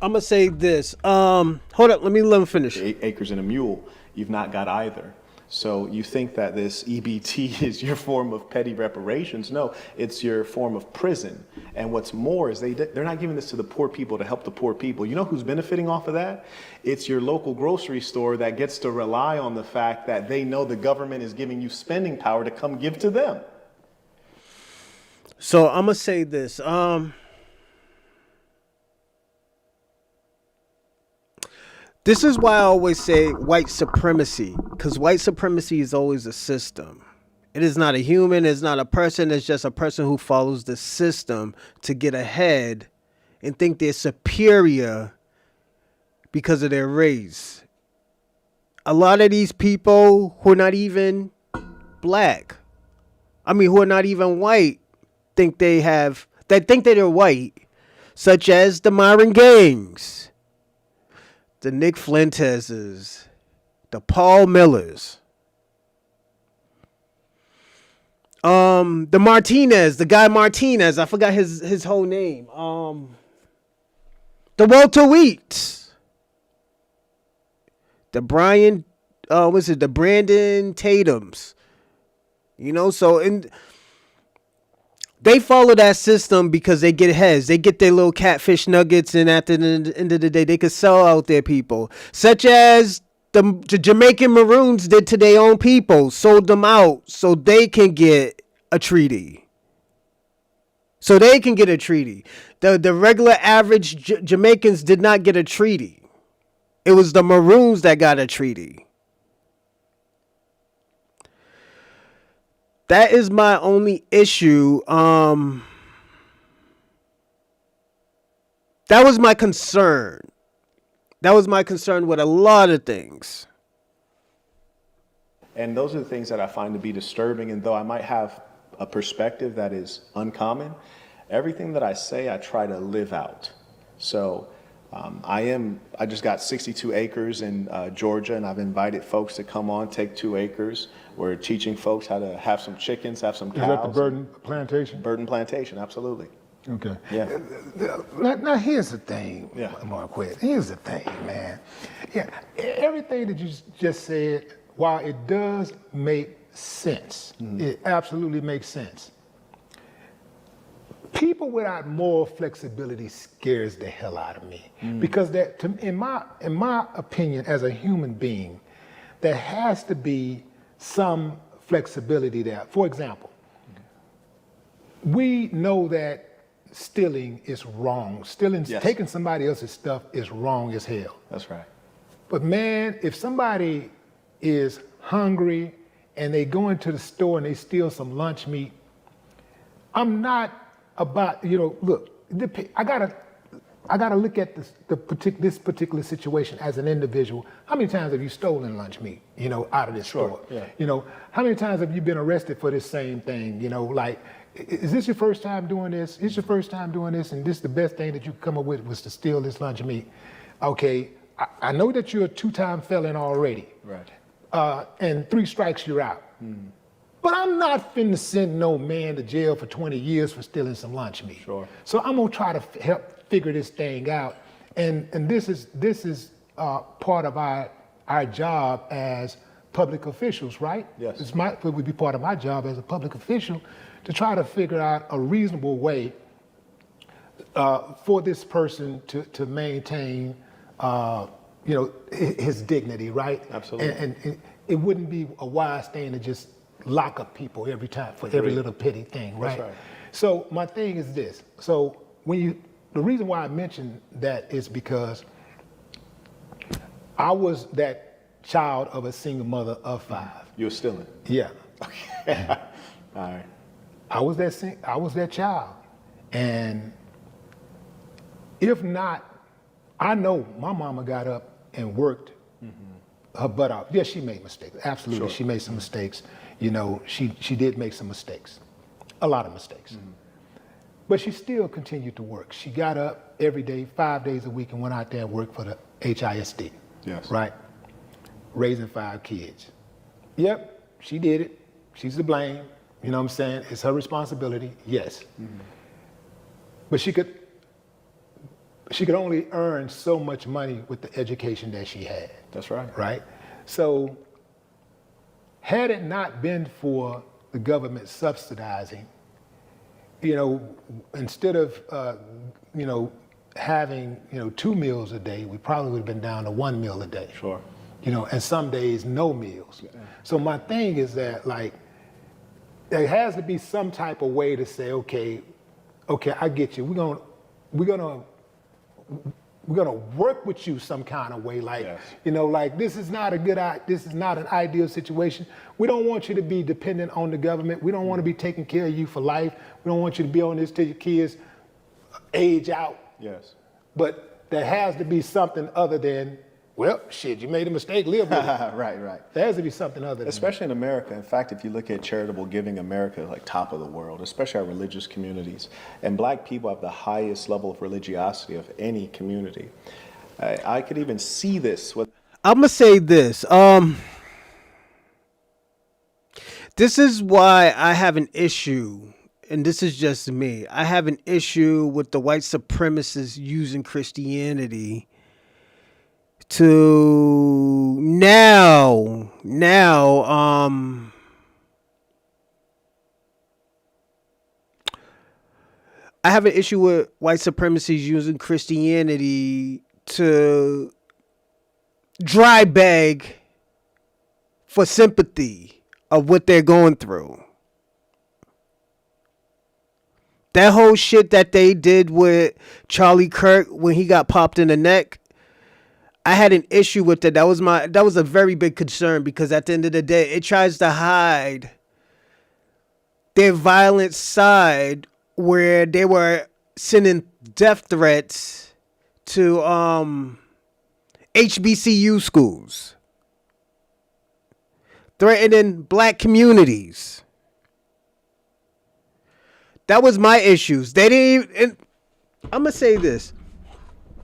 I'm going to say this. Hold up. Let me finish. 8 acres and a mule. You've not got either. So you think that this EBT is your form of petty reparations. No, it's your form of prison. And what's more is they're not giving this to the poor people to help the poor people. You know who's benefiting off of that? It's your local grocery store that gets to rely on the fact that they know the government is giving you spending power to come give to them. So I'm going to say this. This is why I always say white supremacy, because white supremacy is always a system. It is not a human. It's not a person. It's just a person who follows the system to get ahead and think they're superior because of their race. A lot of these people who are not even black, who are not even white, think that they're white, such as the Myron Gangs, the Nick Flinteses, the Paul Millers, the Martinez, the guy Martinez, I forgot his whole name, the Walter Wheats, the the Brandon Tatums, they follow that system because they get heads. They get their little catfish nuggets, and at the end of the day, they could sell out their people. Such as the Jamaican Maroons did to their own people, sold them out so they can get a treaty. The regular average Jamaicans did not get a treaty. It was the Maroons that got a treaty. That is my only issue. That was my concern. That was my concern with a lot of things. And those are the things that I find to be disturbing. And though I might have a perspective that is uncommon, everything that I say, I try to live out. So I just got 62 acres in Georgia, and I've invited folks to come on, take 2 acres. We're teaching folks how to have some chickens, have some cows. Is that the Burton plantation? Burton plantation, absolutely. Okay. Yeah. Now here's the thing, Yeah. Marquett. Here's the thing, man. Yeah, everything that you just said, while it does make sense, it absolutely makes sense. People without moral flexibility scares the hell out of me, because that, in my opinion, as a human being, there has to be some flexibility there. For example, we know that stealing is wrong. Stealing, Yes. taking somebody else's stuff is wrong as hell. That's right. But man, if somebody is hungry and they go into the store and they steal some lunch meat, I'm not about, look, I gotta look at this particular situation as an individual. How many times have you stolen lunch meat, out of this store? Yeah. How many times have you been arrested for this same thing? Like, is this your first time doing this? Is your first time doing this, and this the best thing that you could come up with was to steal this lunch meat? Okay, I know that you're a 2-time felon already. Right. And 3 strikes, you're out. But I'm not finna send no man to jail for 20 years for stealing some lunch meat. Sure. So I'm gonna try to help figure this thing out. And this is part of our job as public officials, right? Yes. It would be part of my job as a public official to try to figure out a reasonable way for this person to maintain, his dignity, right? Absolutely. And it wouldn't be a wise thing to just lock up people every time for every little petty thing, right? That's right. So my thing is this. So the reason why I mentioned that is because I was that child of a single mother of 5. You were stealing. Yeah. Okay. All right. I was that child. And if not, I know my mama got up and worked her butt off. Yes, she made mistakes. Absolutely, Sure. she made some mistakes. She did make some mistakes, a lot of mistakes. But she still continued to work. She got up every day, 5 days a week, and went out there and worked for the HISD. Yes. Right? Raising 5 kids. Yep, she did it. She's to blame. You know what I'm saying? It's her responsibility. Yes. But she could only earn so much money with the education that she had. That's right. Right? So had it not been for the government subsidizing, instead of, having, 2 meals a day, we probably would have been down to 1 meal a day. Sure. And some days no meals. So my thing is that, like, there has to be some type of way to say, okay, I get you. We're gonna work with you some kind of way. Like, Yes. Like, this is not an ideal situation. We don't want you to be dependent on the government. We don't want to be taking care of you for life. We don't want you to be on this till your kids age out. Yes. But there has to be something other than, well, shit, you made a mistake, live with it. Right. There has to be something other than Especially in America. In fact, if you look at charitable giving, America is like top of the world, especially our religious communities. And Black people have the highest level of religiosity of any community. I could even see this with. I'm gonna say this. This is why I have an issue, and this is just me. I have an issue with the white supremacists using Christianity to now I have an issue with white supremacists using Christianity to dry bag for sympathy of what they're going through. That whole shit that they did with Charlie Kirk when he got popped in the neck, I had an issue with it. That was a very big concern, because at the end of the day, it tries to hide their violent side, where they were sending death threats to HBCU schools, threatening Black communities. That was my issues. They didn't even, I'm going to say this.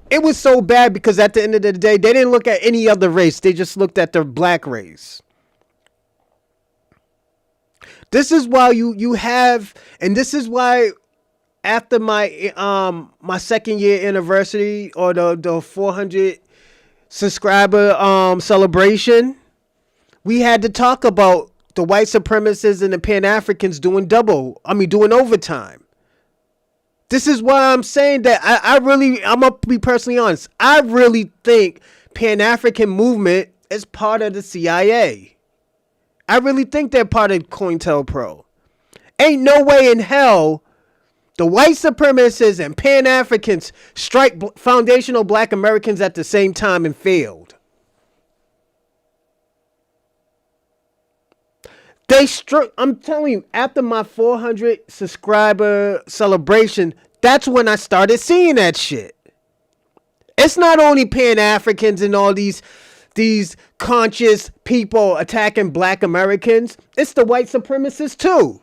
It was so bad because at the end of the day, they didn't look at any other race. They just looked at the black race. This is why you have, and this is why after my my second year anniversary or the 400 subscriber celebration, we had to talk about the white supremacists and the Pan-Africans doing overtime. This is why I'm saying that I'm going to be personally honest. I really think Pan-African movement is part of the CIA. I really think they're part of COINTELPRO. Ain't no way in hell the white supremacists and Pan-Africans strike foundational black Americans at the same time and failed. I'm telling you, after my 400 subscriber celebration, that's when I started seeing that shit. It's not only Pan-Africans and all these conscious people attacking black Americans. It's the white supremacists too.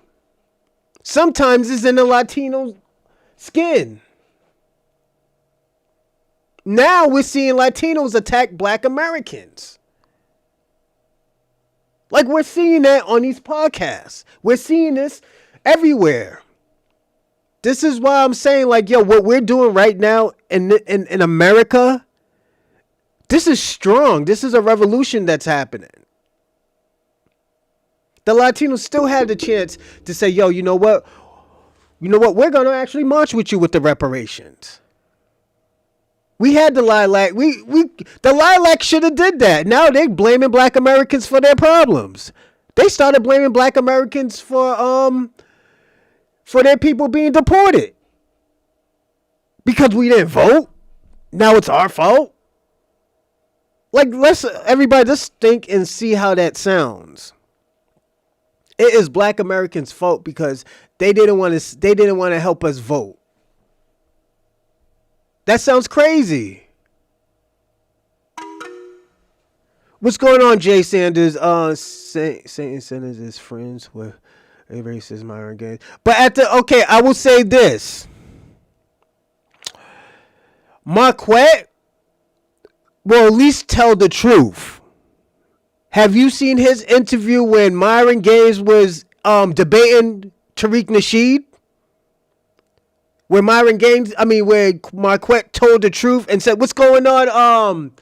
Sometimes it's in the Latino skin. Now we're seeing Latinos attack black Americans. Like, we're seeing that on these podcasts. We're seeing this everywhere. This is why I'm saying, like, yo, what we're doing right now in America, this is strong. This is a revolution that's happening. The Latinos still had the chance to say, yo, you know what? We're going to actually march with you with the reparations. We had the lilac. The lilac should have did that. Now they blaming black Americans for their problems. They started blaming black Americans for their people being deported. Because we didn't vote. Now it's our fault. Like, let's think and see how that sounds. It is black Americans' fault because they didn't want to help us vote. That sounds crazy. What's going on, Jay Sanders? Satan Sanders is friends with a racist Myron Gaines. But I will say this. Marquett will at least tell the truth. Have you seen his interview when Myron Gaines was debating Tariq Nasheed? Where Marquett told the truth and said, "What's going on?"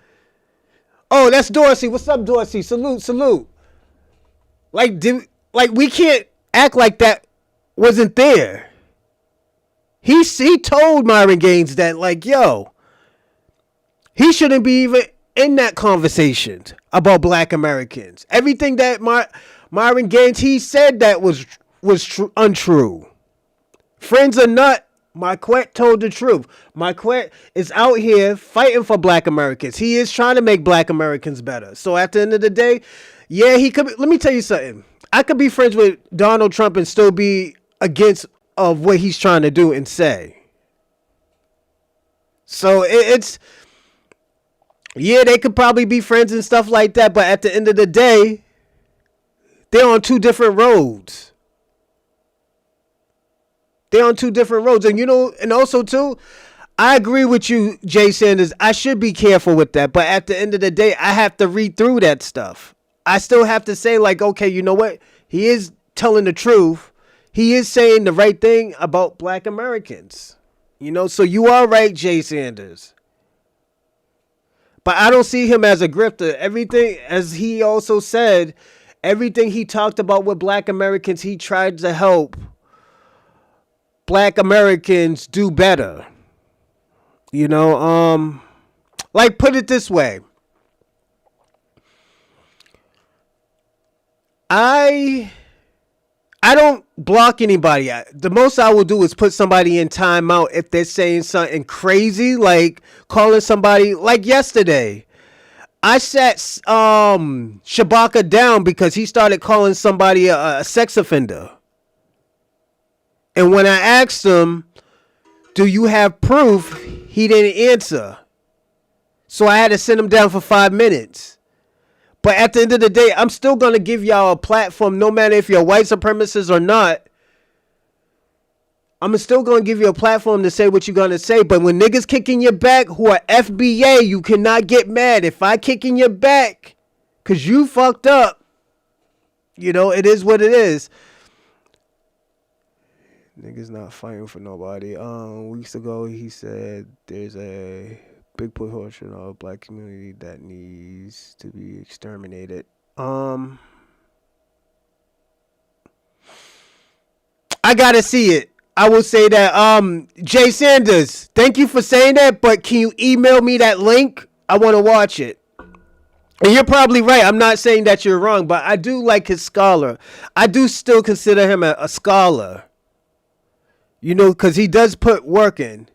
Oh, that's Dorsey. What's up, Dorsey? Salute. Like we can't act like that wasn't there. He told Myron Gaines that, like, yo, he shouldn't be even in that conversation about black Americans. Everything that Myron Gaines, he said that was untrue. Friends or not, Marquett told the truth. Marquett is out here fighting for black Americans. He is trying to make black Americans better. So at the end of the day, yeah, he could. Let me tell you something. I could be friends with Donald Trump and still be against of what he's trying to do and say. So it's, yeah, they could probably be friends and stuff like that. But at the end of the day, they're on two different roads. They're on two different roads. And, and also, too, I agree with you, Jay Sanders. I should be careful with that. But at the end of the day, I have to read through that stuff. I still have to say, like, okay, you know what? He is telling the truth. He is saying the right thing about black Americans. So you are right, Jay Sanders. But I don't see him as a grifter. Everything, as he also said, everything he talked about with black Americans, he tried to help black Americans do better. Like, put it this way. I don't block anybody. The most I will do is put somebody in timeout if they're saying something crazy, like calling somebody, like yesterday. I sat Shabaka down because he started calling somebody a sex offender. And when I asked him, do you have proof? He didn't answer. So I had to send him down for 5 minutes. But at the end of the day, I'm still going to give y'all a platform, no matter if you're white supremacists or not. I'm still going to give you a platform to say what you're going to say. But when niggas kicking your back who are FBA, you cannot get mad. If I kick in your back because you fucked up, you know, it is what it is. Niggas not fighting for nobody. Weeks ago, he said there's a big portion of the black community that needs to be exterminated. I gotta see it. I will say that. Jay Sanders, thank you for saying that, but can you email me that link? I want to watch it. And you're probably right. I'm not saying that you're wrong, but I do like his scholar. I do still consider him a scholar. You know, because he does put work in.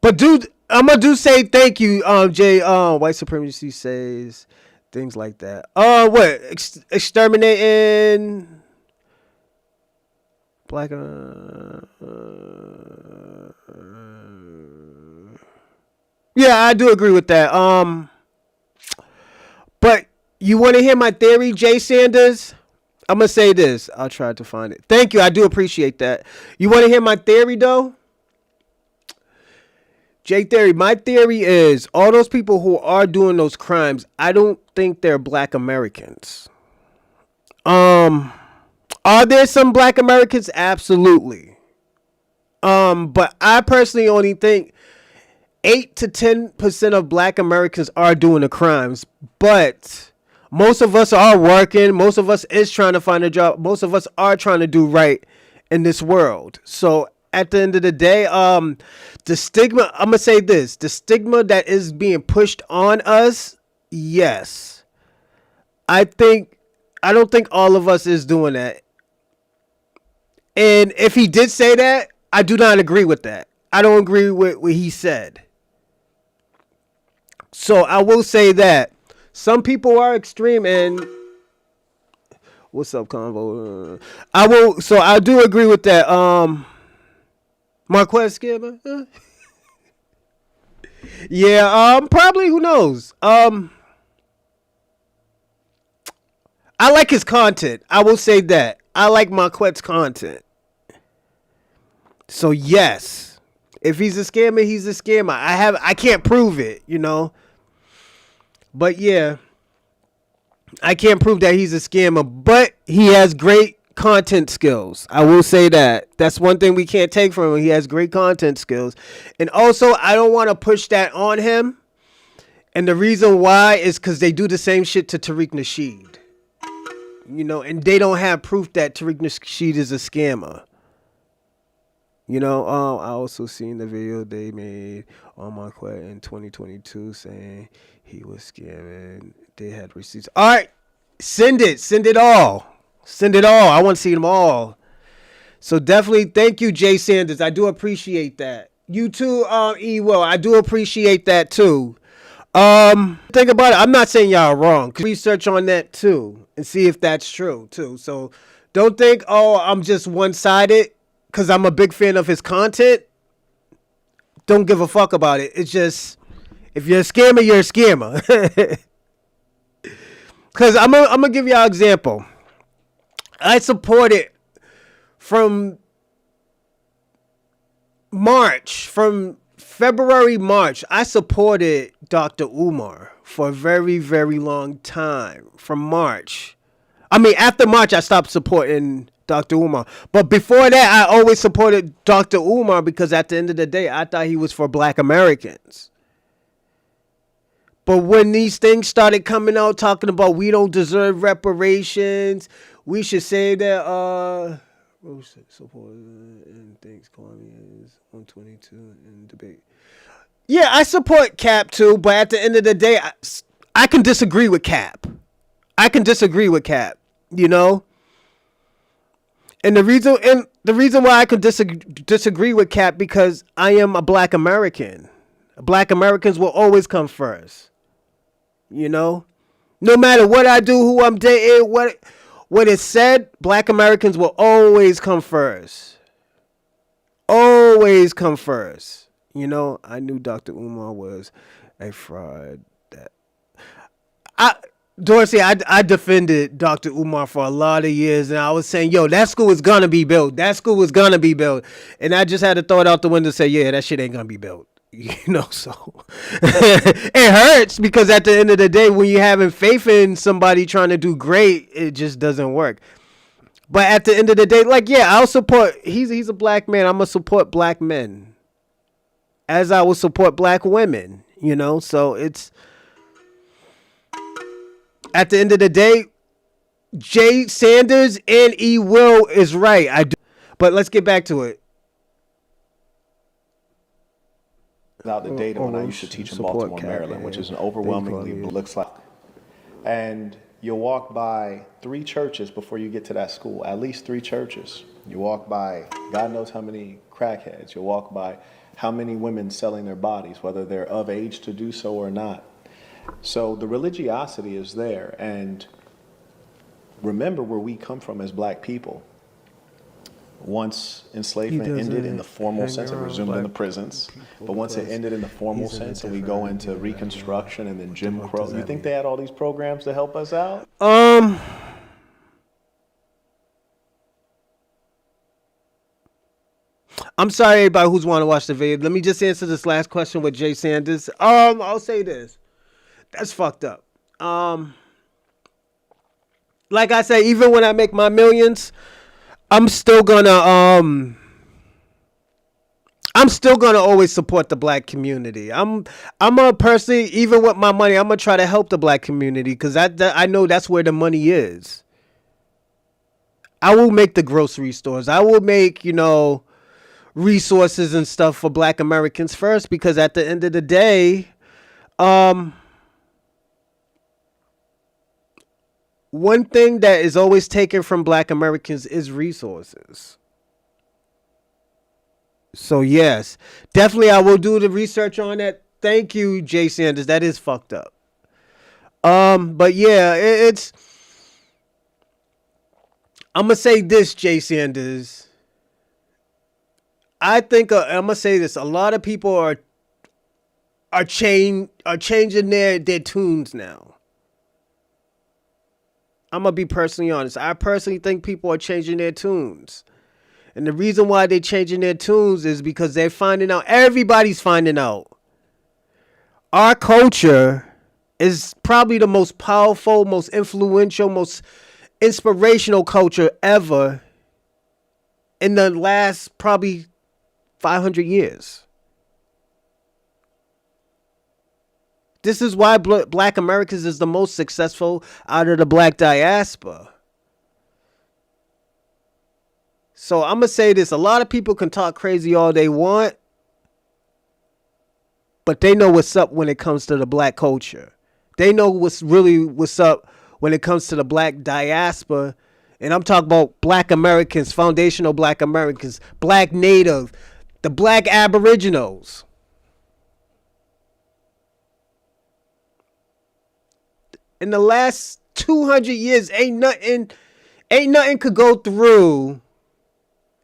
But dude, I'm going to say thank you, Jay. White supremacy says things like that. What? Exterminating black. Yeah, I do agree with that. But you want to hear my theory, Jay Sanders? I'm going to say this. I'll try to find it. Thank you. I do appreciate that. You want to hear my theory, though? Jay Theory, my theory is all those people who are doing those crimes, I don't think they're black Americans. Are there some black Americans? Absolutely. But I personally only think 8 to 10% of black Americans are doing the crimes. But most of us are working. Most of us is trying to find a job. Most of us are trying to do right in this world. So at the end of the day, the stigma, I'm going to say this, the stigma that is being pushed on us, yes. I don't think all of us is doing that. And if he did say that, I do not agree with that. I don't agree with what he said. So I will say that some people are extreme and what's up, Convo? I do agree with that. Marquett scammer? Yeah, probably, who knows? I like his content. I will say that. I like Marquett's content. So yes, if he's a scammer, he's a scammer. I can't prove it, you know. But yeah, I can't prove that he's a scammer, but he has great content skills. I will say that. That's one thing we can't take from him. He has great content skills. And also, I don't want to push that on him. And the reason why is because they do the same shit to Tariq Nasheed. You know, and they don't have proof that Tariq Nasheed is a scammer. You know, I also seen the video they made on Marquett in 2022 saying he was scamming. They had receipts. All right, send it. Send it all. Send it all. I want to see them all. So definitely thank you, Jay Sanders. I do appreciate that. You too, E. Will. I do appreciate that too. Think about it. I'm not saying y'all wrong. Research on that too and see if that's true too. So don't think, oh, I'm just one-sided because I'm a big fan of his content. Don't give a fuck about it. It's just, if you're a scammer, you're a scammer. Because I'm gonna give y'all an example. I supported from February, March, I supported Dr. Umar for a very, very long time. From March. I mean, after March, I stopped supporting Dr. Umar. But before that, I always supported Dr. Umar because at the end of the day, I thought he was for black Americans. But when these things started coming out talking about we don't deserve reparations, we should say that support and thanks Columbia is 122 in debate. Yeah, I support Cap too, but at the end of the day, I can disagree with Cap. You know? And the reason why I can disagree with Cap because I am a black American. Black Americans will always come first. You know? No matter what I do, who I'm dating, what is said, black Americans will always come first. Always come first. You know, I knew Dr. Umar was a fraud. Dorsey, I defended Dr. Umar for a lot of years, and I was saying, yo, that school is gonna be built. That school was gonna be built. And I just had to throw it out the window and say, yeah, that shit ain't gonna be built. So it hurts because at the end of the day, when you're having faith in somebody trying to do great, it just doesn't work. But at the end of the day, like, yeah, I'll support, he's a black man. I'm gonna support black men as I will support black women, so it's, at the end of the day, Jay Sanders and E. Will is right. I do. But let's get back to it. Out the data when I used to teach in Baltimore, Maryland, which is an overwhelmingly looks like. And you'll walk by 3 churches before you get to that school, at least 3 churches. You walk by God knows how many crackheads. You'll walk by how many women selling their bodies, whether they're of age to do so or not. So the religiosity is there. And remember where we come from as black people. Once enslavement ended in the formal sense, it resumed in the prisons. But once it ended in the formal sense and we go into Reconstruction and then Jim Crow, you think they had all these programs to help us out? I'm sorry, everybody who's want to watch the video. Let me just answer this last question with Jay Sanders. I'll say this. That's fucked up. Like I say, even when I make my millions, I'm still gonna always support the black community. I'm a person, even with my money, I'm gonna try to help the black community because I know that's where the money is. I will make the grocery stores. I will make, resources and stuff for black Americans first, because at the end of the day, one thing that is always taken from black Americans is resources. So yes, definitely I will do the research on that. Thank you, Jay Sanders. That is fucked up. But yeah, it's, I'm gonna say this, Jay Sanders. I think I'm gonna say this. A lot of people are changing their tunes now. I'm gonna be personally honest. I personally think people are changing their tunes. And the reason why they're changing their tunes is because they're finding out, everybody's finding out, our culture is probably the most powerful, most influential, most inspirational culture ever in the last probably 500 years. This is why black Americans is the most successful out of the black diaspora. So I'm going to say this. A lot of people can talk crazy all they want, but they know what's up when it comes to the black culture. They know what's up when it comes to the black diaspora. And I'm talking about black Americans, foundational black Americans, black native, the black aboriginals. In the last 200 years, ain't nothing could go through.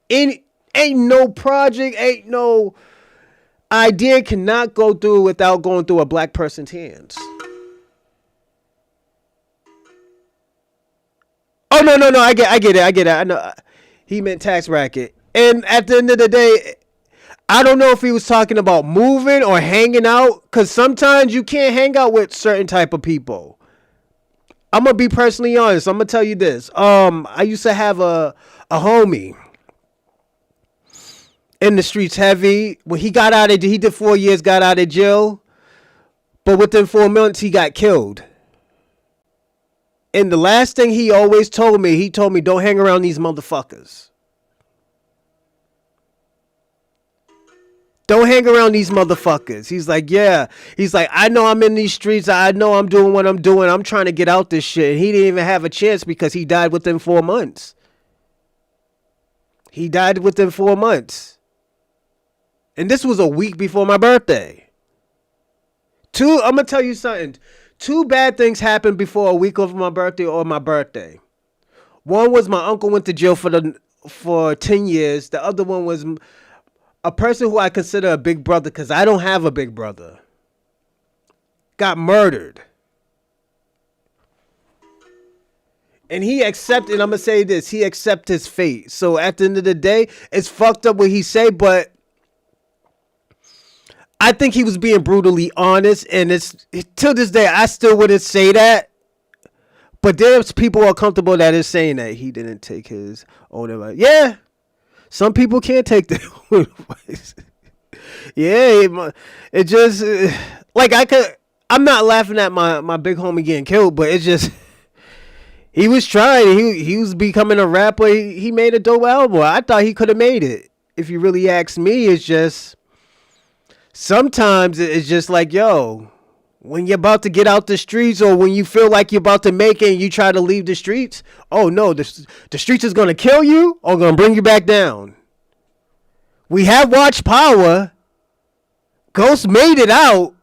Ain't no project, ain't no idea cannot go through without going through a black person's hands. Oh, no, I get it. I know he meant tax racket. And at the end of the day, I don't know if he was talking about moving or hanging out, because sometimes you can't hang out with certain type of people. I'm going to be personally honest. I'm going to tell you this. I used to have a homie in the streets heavy. When he did 4 years, got out of jail. But within 4 months, he got killed. And the last thing he always told me, don't hang around these motherfuckers. Don't hang around these motherfuckers. He's like, yeah. He's like, I know I'm in these streets. I know I'm doing what I'm doing. I'm trying to get out this shit. And he didn't even have a chance because he died within 4 months. He died within 4 months. And this was a week before my birthday. I'm going to tell you something. 2 bad things happened before a week of my birthday or my birthday. One was my uncle went to jail for 10 years. The other one was a person who I consider a big brother, because I don't have a big brother, got murdered. And he accepted, I'm going to say this, he accepted his fate. So at the end of the day, it's fucked up what he say, but I think he was being brutally honest. And it's till this day, I still wouldn't say that. But there's people who are comfortable that is saying that he didn't take his own advice. Yeah, some people can't take their own advice. Yeah, it just, like I'm not laughing at my big homie getting killed, but it's just, he was trying. He was becoming a rapper. He made a dope album. I thought he could have made it. If you really ask me, it's just sometimes it's just like, yo, when you're about to get out the streets or when you feel like you're about to make it and you try to leave the streets, oh no, the streets is gonna kill you or gonna bring you back down. We have watched Power. Ghost made it out.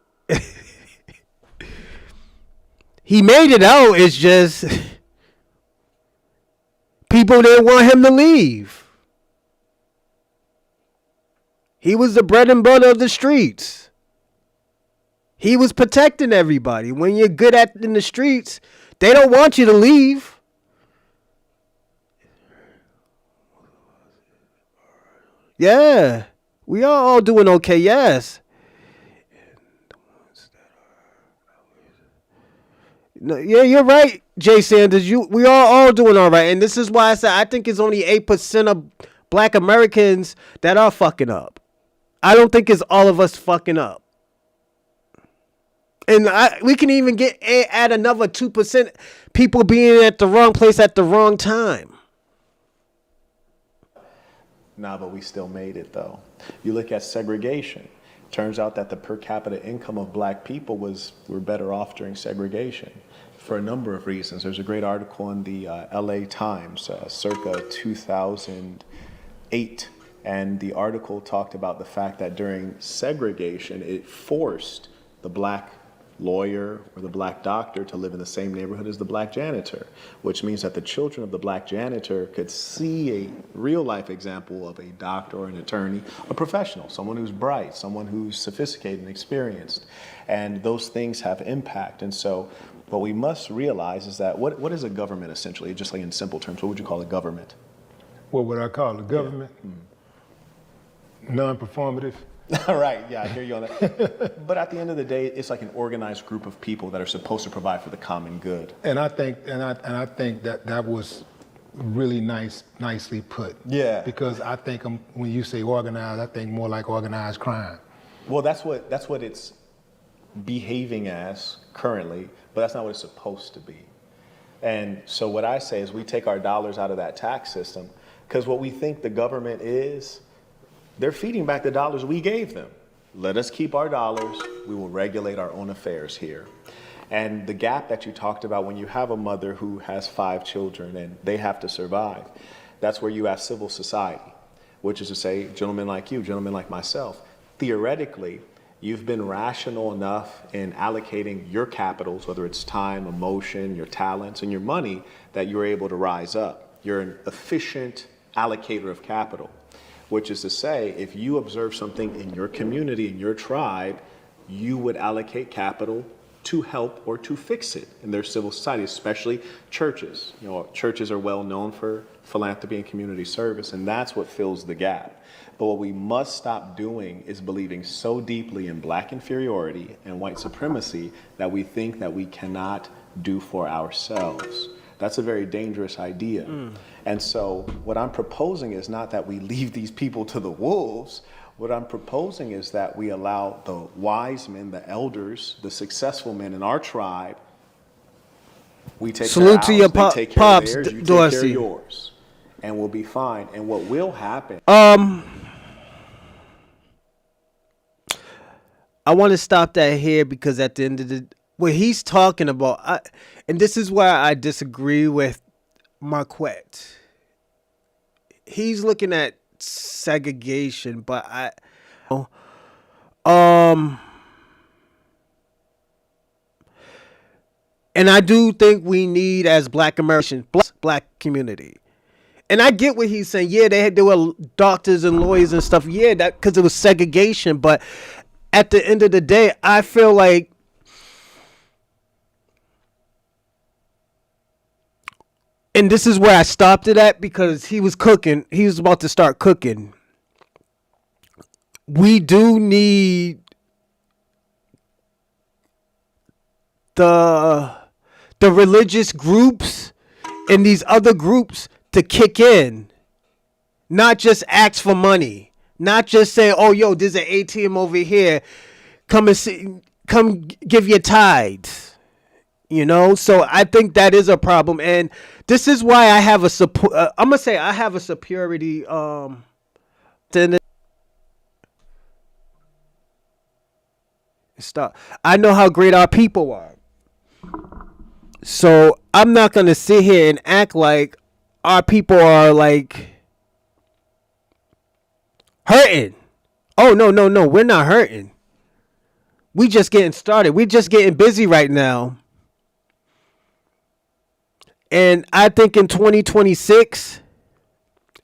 He made it out. It's just people didn't want him to leave. He was the bread and butter of the streets. He was protecting everybody. When you're good in the streets, they don't want you to leave. Yeah. We are all doing okay, yes. No, yeah, you're right, Jay Sanders. We are all doing all right. And this is why I said I think it's only 8% of black Americans that are fucking up. I don't think it's all of us fucking up. And we can even add another 2% people being at the wrong place at the wrong time. Nah, but we still made it, though. You look at segregation. Turns out that the per capita income of black people were better off during segregation for a number of reasons. There's a great article in the LA Times, circa 2008, and the article talked about the fact that during segregation, it forced the black lawyer or the black doctor to live in the same neighborhood as the black janitor, which means that the children of the black janitor could see a real life example of a doctor or an attorney, a professional, someone who's bright, someone who's sophisticated and experienced. And those things have impact. And so what we must realize is that what is a government essentially? Just like in simple terms, what would you call a government? What would I call a government? Yeah. Non-performative. Right, yeah, I hear you on that. But at the end of the day, it's like an organized group of people that are supposed to provide for the common good. And I think that was really nicely put. Yeah. Because I think when you say organized, I think more like organized crime. Well, that's what it's behaving as currently, but that's not what it's supposed to be. And so what I say is we take our dollars out of that tax system, because what we think the government is, they're feeding back the dollars we gave them. Let us keep our dollars. We will regulate our own affairs here. And the gap that you talked about when you have a mother who has 5 children and they have to survive, that's where you have civil society, which is to say, gentlemen like you, gentlemen like myself, theoretically, you've been rational enough in allocating your capitals, whether it's time, emotion, your talents, and your money, that you're able to rise up. You're an efficient allocator of capital. Which is to say, if you observe something in your community, in your tribe, you would allocate capital to help or to fix it in their civil society, especially churches. You know, churches are well known for philanthropy and community service, and that's what fills the gap. But what we must stop doing is believing so deeply in black inferiority and white supremacy that we think that we cannot do for ourselves. That's a very dangerous idea. And so what I'm proposing is not that we leave these people to the wolves. What I'm proposing is that we allow the wise men, the elders, the successful men in our tribe, we take Salute to their your house, they take care pops, of theirs, you Dorsey. take care of yours. And we'll be fine. And what will happen... I want to stop that here because at the end of the what he's talking about, and this is where I disagree with Marquett. He's looking at segregation, but and I do think we need, as black Americans, black community. And I get what he's saying. Yeah, there were doctors and lawyers and stuff. Yeah, that because it was segregation. But at the end of the day, I feel like and this is where I stopped it at because he was cooking. He was about to start cooking. We do need the religious groups and these other groups to kick in, not just ask for money, not just say, "Oh, yo, there's an ATM over here. Come give your tithes." You know, so I think that is a problem, and this is why I have a support. I'm gonna say I have a superiority. Stop. I know how great our people are, so I'm not gonna sit here and act like our people are like hurting. Oh no, we're not hurting. We just getting started. We just getting busy right now. And I think in 2026,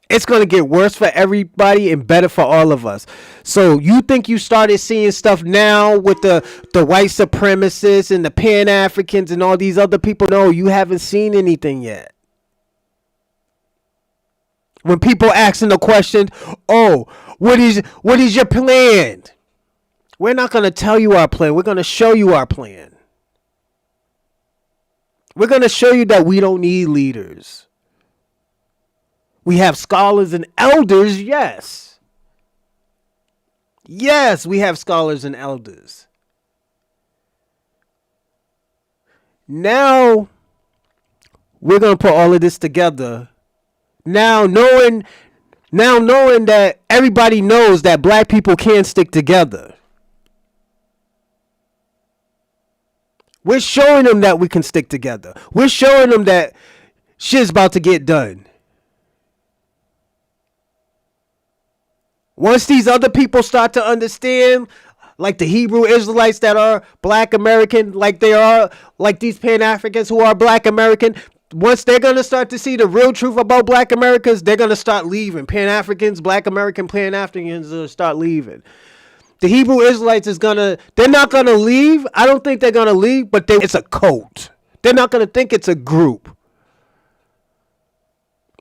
it's going to get worse for everybody and better for all of us. So you think you started seeing stuff now with the white supremacists and the Pan-Africans and all these other people? No, you haven't seen anything yet. When people asking the question, "Oh, what is your plan?" We're not going to tell you our plan. We're going to show you our plan. We're going to show you that we don't need leaders. We have scholars and elders, yes. Yes, we have scholars and elders. Now, we're going to put all of this together. Now knowing that everybody knows that black people can stick together. We're showing them that we can stick together. We're showing them that shit's about to get done. Once these other people start to understand, like the Hebrew Israelites that are black American, like they are, like these Pan-Africans who are black American, once they're going to start to see the real truth about black Americans, they're going to start leaving. Pan-Africans, black American Pan-Africans will start leaving. The Hebrew Israelites they're not going to leave. I don't think they're going to leave, but it's a cult. They're not going to think it's a group.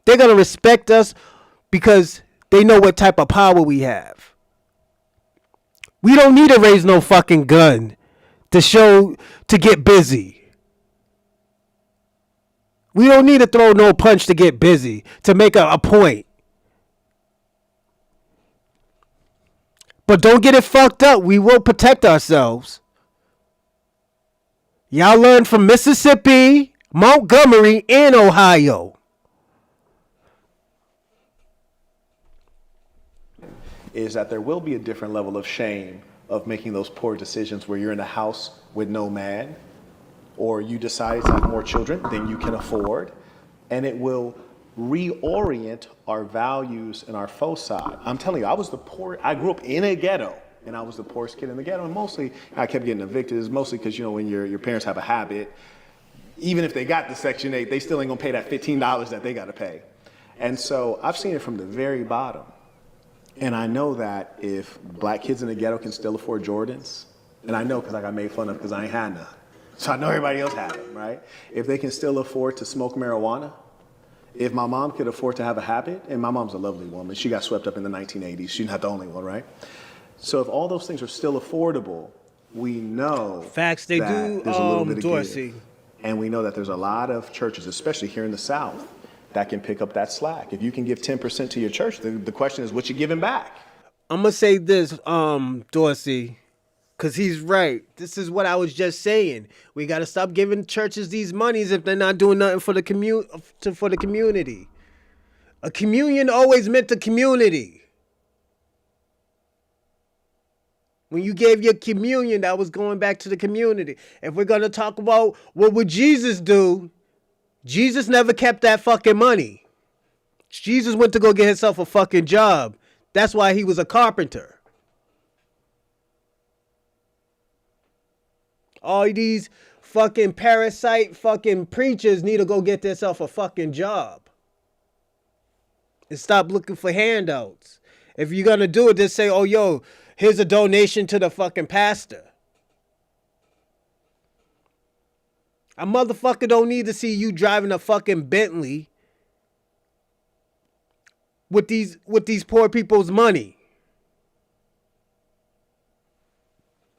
They're going to respect us because they know what type of power we have. We don't need to raise no fucking gun to get busy. We don't need to throw no punch to get busy, to make a point. But don't get it fucked up. We will protect ourselves. Y'all learn from Mississippi, Montgomery, and Ohio. Is that there will be a different level of shame of making those poor decisions where you're in a house with no man, or you decide to have more children than you can afford, and it will reorient our values and our foci. I'm telling you, I grew up in a ghetto, and I was the poorest kid in the ghetto, and mostly I kept getting evicted. It's mostly because, when your parents have a habit, even if they got the Section 8, they still ain't gonna pay that $15 that they gotta pay. And so I've seen it from the very bottom. And I know that if black kids in the ghetto can still afford Jordans, and I know because I got made fun of because I ain't had none, so I know everybody else had them, right? If they can still afford to smoke marijuana, if my mom could afford to have a habit, and my mom's a lovely woman, she got swept up in the 1980s, she's not the only one, right? So if all those things are still affordable, we know Facts, they that do, there's a little bit of Dorsey. give. And we know that there's a lot of churches, especially here in the South, that can pick up that slack. If you can give 10% to your church, the question is what you giving back? I'm going to say this, Dorsey, because he's right. This is what I was just saying. We got to stop giving churches these monies if they're not doing nothing for the community. A communion always meant the community. When you gave your communion, that was going back to the community. If we're going to talk about what would Jesus do, Jesus never kept that fucking money. Jesus went to go get himself a fucking job. That's why he was a carpenter. All these fucking parasite fucking preachers need to go get themselves a fucking job. And stop looking for handouts. If you're going to do it, just say, "Oh, yo, here's a donation to the fucking pastor." A motherfucker don't need to see you driving a fucking Bentley with these poor people's money.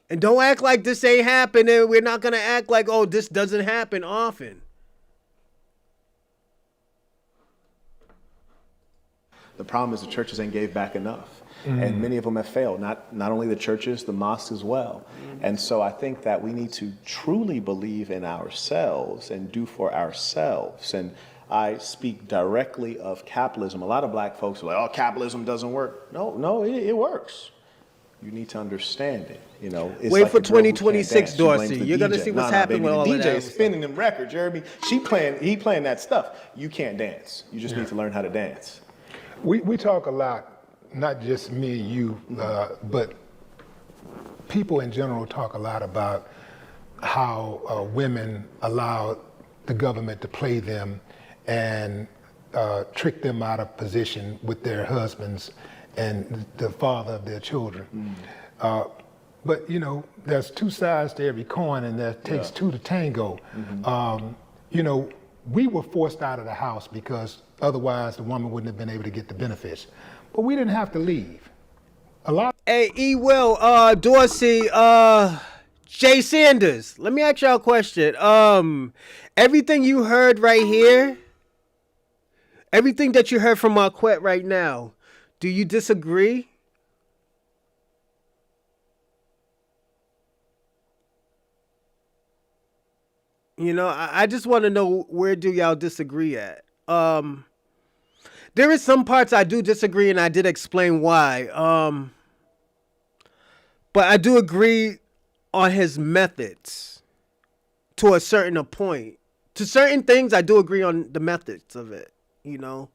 And don't act like this ain't happening. We're not gonna act like, oh, this doesn't happen often. The problem is the churches ain't gave back enough. And many of them have failed, not only the churches, the mosques as well. And so I think that we need to truly believe in ourselves and do for ourselves. And I speak directly of capitalism. A lot of black folks are like, oh, capitalism doesn't work. No, it works. You need to understand it. You know, it's Wait like for the girl who can't 2026, dance. She blames Dorsey. the You're gonna DJ. see what's Nah, happening baby, with all the of DJ that is other spinning them records, Jeremy. He playing that stuff. You can't dance. You just need to learn how to dance. We talk a lot, not just me and you, but people in general talk a lot about how women allow the government to play them and trick them out of position with their husbands and the father of their children. But you know, there's two sides to every coin, and that takes two to tango. You know, we were forced out of the house because otherwise the woman wouldn't have been able to get the benefits. But we didn't have to leave. A lot. Hey, Will, Dorsey, Jay Sanders. Let me ask y'all a question. Everything you heard right here, everything that you heard from Marquett right now, do you disagree? You know, I just want to know, where do y'all disagree at? There is some parts I do disagree, and I did explain why. But I do agree on his methods to a certain point. To certain things, I do agree on the methods of it, you know.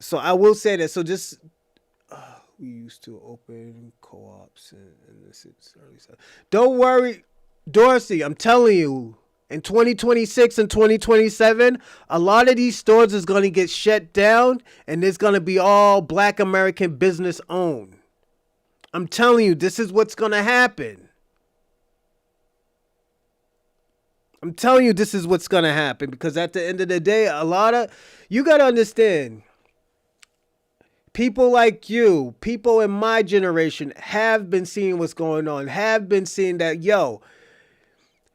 So I will say that. So just, we used to open co-ops and this is early stuff. Don't worry, Dorsey, I'm telling you, in 2026 and 2027, a lot of these stores is going to get shut down, and it's going to be all Black American business owned. I'm telling you, this is what's going to happen. I'm telling you, this is what's going to happen, because at the end of the day, you got to understand, people like you, people in my generation have been seeing what's going on, have been seeing that,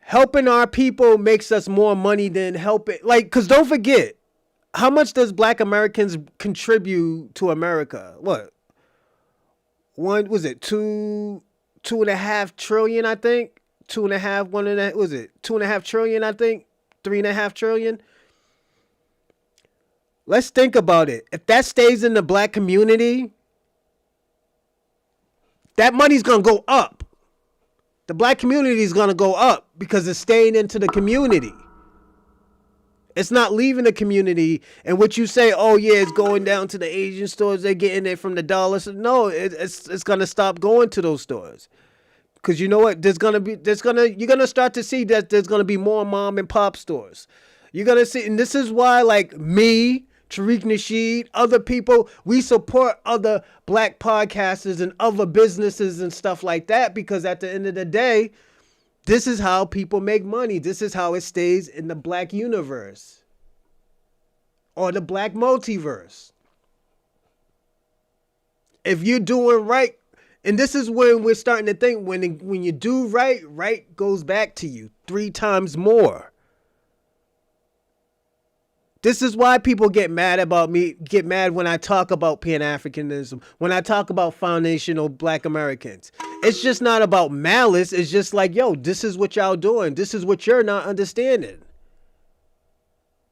helping our people makes us more money than helping. Like, because don't forget, how much does Black Americans contribute to America? What? One, was it 2.5 trillion, I think? 2.5, 1.5, was it 2.5 trillion, I think? 3.5 trillion? Let's think about it. If that stays in the Black community, that money's going to go up. The Black community is going to go up because it's staying into the community. It's not leaving the community. And what you say, oh yeah, it's going down to the Asian stores, they're getting it from the dollars. No, it's going to stop going to those stores. Because you know what? You're going to start to see that there's going to be more mom and pop stores. You're going to see, and this is why, like me, Tariq Nasheed, other people, we support other Black podcasters and other businesses and stuff like that, because at the end of the day, this is how people make money. This is how it stays in the Black universe or the Black multiverse. If you're doing right, and this is when we're starting to think, when you do right, right goes back to you 3 times more. This is why people get mad when I talk about Pan-Africanism, when I talk about foundational Black Americans. It's just not about malice. It's just like, this is what y'all doing. This is what you're not understanding.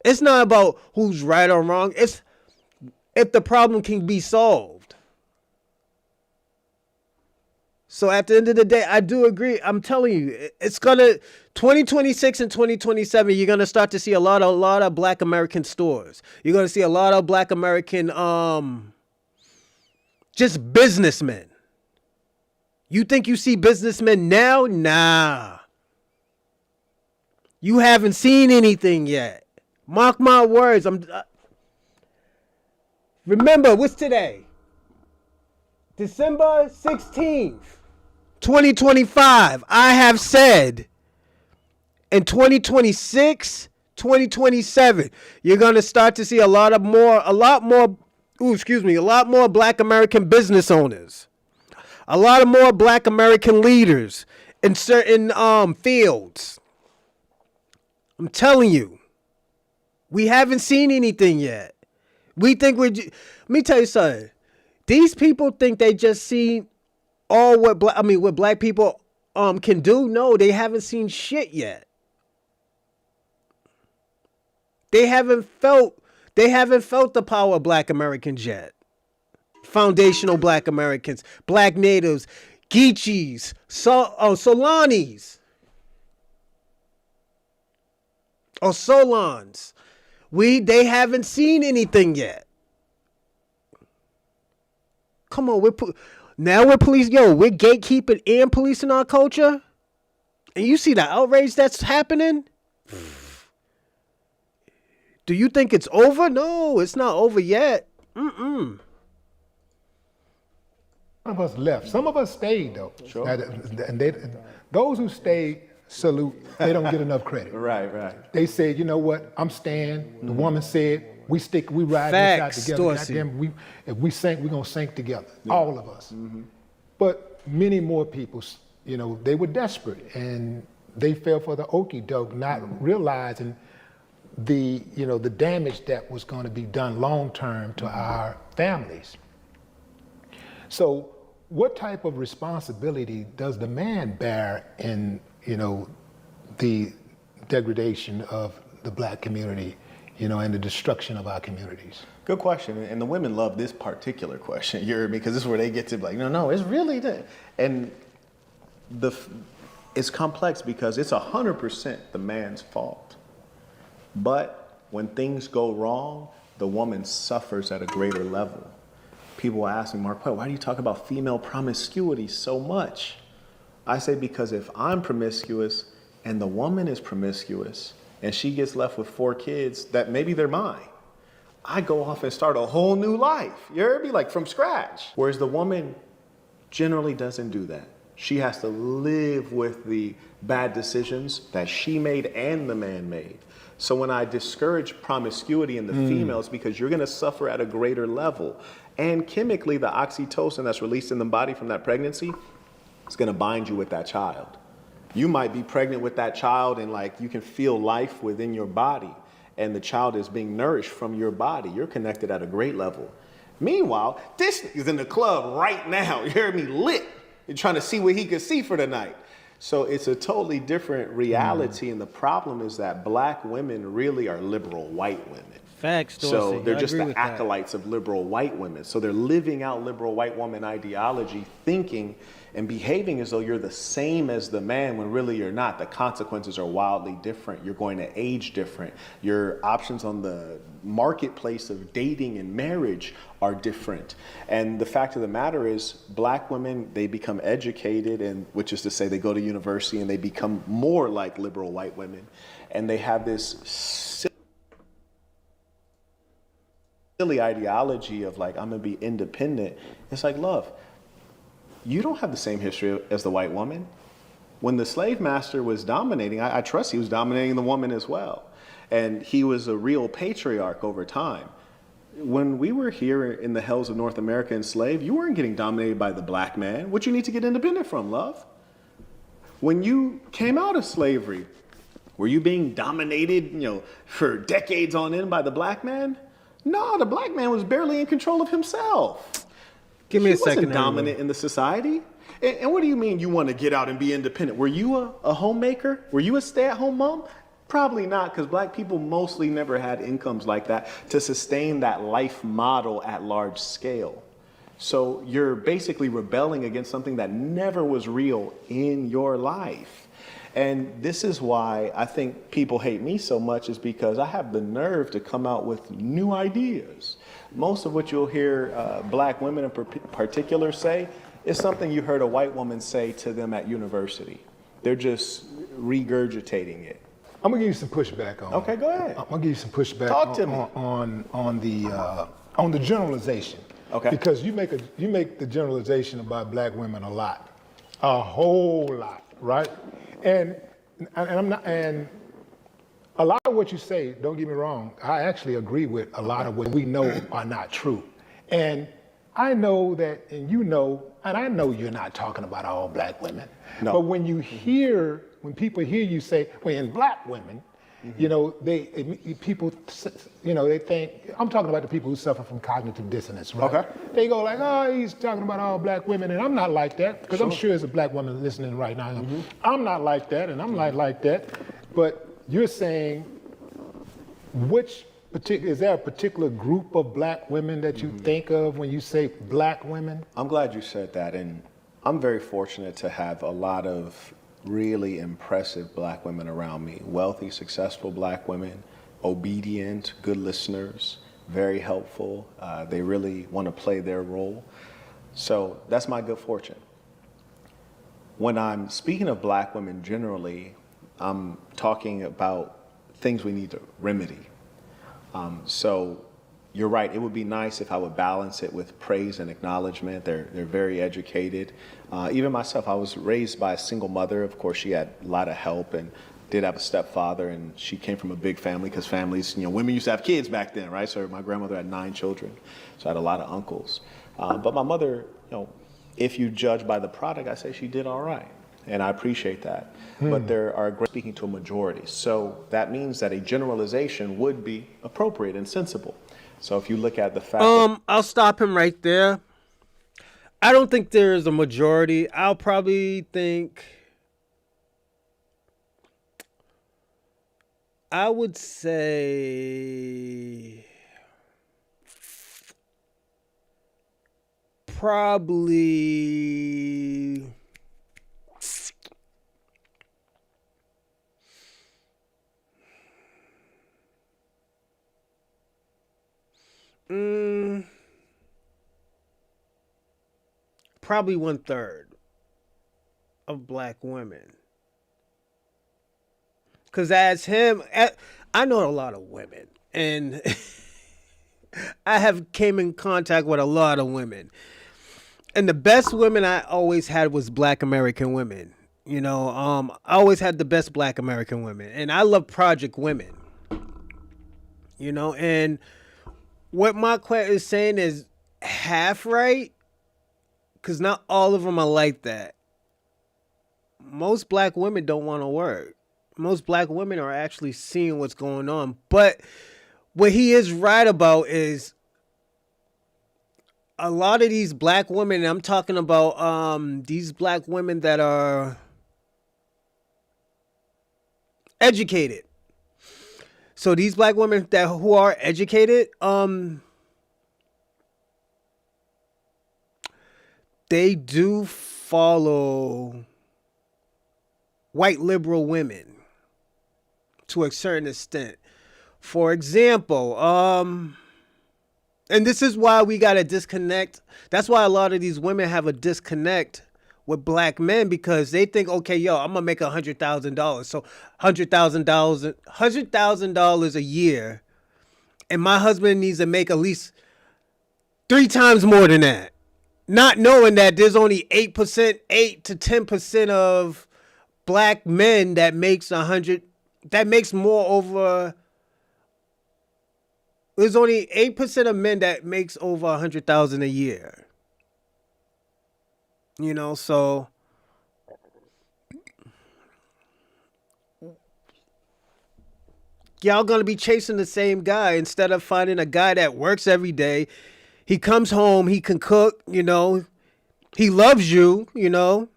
It's not about who's right or wrong. It's if the problem can be solved. So at the end of the day, I do agree. I'm telling you, it's gonna 2026 and 2027. You're gonna start to see a lot of Black American stores. You're gonna see a lot of Black American just businessmen. You think you see businessmen now? Nah. You haven't seen anything yet. Mark my words. Remember, what's today? December 16th. 2025, I have said In 2026, 2027, you're gonna start to see a lot more Black American business owners, a lot of more Black American leaders in certain fields. I'm telling you, we haven't seen anything yet. We think let me tell you something. These people think they just seen all what Black people can do. No, they haven't seen shit yet. They haven't felt the power of Black Americans yet. Foundational Black Americans, Black natives, Geechees, Solanis, or Solons. They haven't seen anything yet. Come on, we're police. We're gatekeeping and policing our culture. And you see the outrage that's happening? Do you think it's over? No, it's not over yet. Some of us left. Some of us stayed, though. Sure. And those who stayed, salute. They don't get enough credit. Right. They said, you know what? I'm staying. The woman said, we ride Facts, this out together. Dorsey. Goddamn, if we sink, we're going to sink together. All of us. But many more people, they were desperate. And they fell for the okie doke, not realizing the damage that was going to be done long term to our families. So what type of responsibility does the man bear in, the degradation of the Black community, and the destruction of our communities? Good question. And the women love this particular question, you heard me? Because this is where they get to be like, no, it's really that. And it's complex because it's 100% the man's fault. But when things go wrong, the woman suffers at a greater level. People ask me, Marquett, why do you talk about female promiscuity so much? I say because if I'm promiscuous and the woman is promiscuous and she gets left with 4 kids that maybe they're mine, I go off and start a whole new life. You heard me? Like from scratch. Whereas the woman generally doesn't do that. She has to live with the bad decisions that she made and the man made. So when I discourage promiscuity in the females, because you're going to suffer at a greater level. And chemically, the oxytocin that's released in the body from that pregnancy is going to bind you with that child. You might be pregnant with that child and you can feel life within your body, and the child is being nourished from your body. You're connected at a great level. Meanwhile, this is in the club right now. You hear me? Lit. You're trying to see what he could see for the night. So it's a totally different reality, and the problem is that Black women really are liberal white women. Facts, Dorsey. So they're I just agree the with that. acolytes of liberal white women. So they're living out liberal white woman ideology, thinking and behaving as though you're the same as the man when really you're not. The consequences are wildly different. You're going to age different. Your options on the marketplace of dating and marriage are different. And the fact of the matter is, Black women, they become educated, and which is to say they go to university and they become more like liberal white women. And they have this silly ideology of I'm gonna be independent. It's like, love, you don't have the same history as the white woman. When the slave master was dominating, I trust he was dominating the woman as well. And he was a real patriarch over time. When we were here in the hells of North America enslaved, you weren't getting dominated by the Black man. What you need to get independent from, love? When you came out of slavery, were you being dominated, for decades on end by the Black man? No, the Black man was barely in control of himself. Give me a second. He wasn't dominant in the society. And what do you mean you want to get out and be independent? Were you a homemaker? Were you a stay-at-home mom? Probably not, because Black people mostly never had incomes like that to sustain that life model at large scale. So you're basically rebelling against something that never was real in your life. And this is why I think people hate me so much, is because I have the nerve to come out with new ideas. Most of what you'll hear Black women in particular say is something you heard a white woman say to them at university. They're just regurgitating it. I'm gonna give you some pushback on. Okay, go ahead. I'm gonna give you some pushback Talk to me. on the generalization. Okay. Because you make the generalization about Black women a lot, a whole lot, right? And and I'm not, and a lot of what you say, don't get me wrong, I actually agree with a lot of what we know are not true. And I know that, and you know, and I know you're not talking about all black women. No. But when people hear you say, well, in black women, you know, people, you know, they think, I'm talking about the people who suffer from cognitive dissonance, right? Okay. They go like, oh, he's talking about all black women, and I'm not like that, because I'm sure there's a black woman listening right now. I'm not like that, and I'm not like that. But you're saying, is there a particular group of black women that you think of when you say black women? I'm glad you said that, and I'm very fortunate to have a lot of really impressive black women around me. Wealthy, successful black women, obedient, good listeners, very helpful. They really want to play their role. So that's my good fortune. When I'm speaking of black women generally, I'm talking about things we need to remedy. So you're right, it would be nice if I would balance it with praise and acknowledgement. They're very educated. Even myself, I was raised by a single mother. Of course, she had a lot of help and did have a stepfather, and she came from a big family because families, you know, women used to have kids back then, right? So my grandmother had 9 children, so I had a lot of uncles. But my mother, you know, if you judge by the product, I say she did all right. And I appreciate that. But there are great speaking to a majority. So that means that a generalization would be appropriate and sensible. So if you look at the fact I'll stop him right there. I don't think there is a majority. I'll probably think, I would say probably probably 1/3 of black women. Because I know a lot of women, and I have came in contact with a lot of women. And the best women I always had was black American women. You know, I always had the best black American women. And I love project women. You know, and what Marquett is saying is half right, because not all of them are like that. Most black women don't want to work. Most black women are actually seeing what's going on. But what he is right about is a lot of these black women, and I'm talking about these black women that are educated. So these black women who are educated, they do follow white liberal women to a certain extent. For example, and this is why we got to disconnect. That's why a lot of these women have a disconnect with black men, because they think, okay, yo, I'm gonna make $100,000. So $100,000 a year, and my husband needs to make at least 3 times more than that. Not knowing that there's only 8 to 10% of black men that makes more over. There's only 8% of men that makes over 100,000 a year. You know, so y'all gonna be chasing the same guy instead of finding a guy that works every day. He comes home, he can cook, you know, he loves you, you know.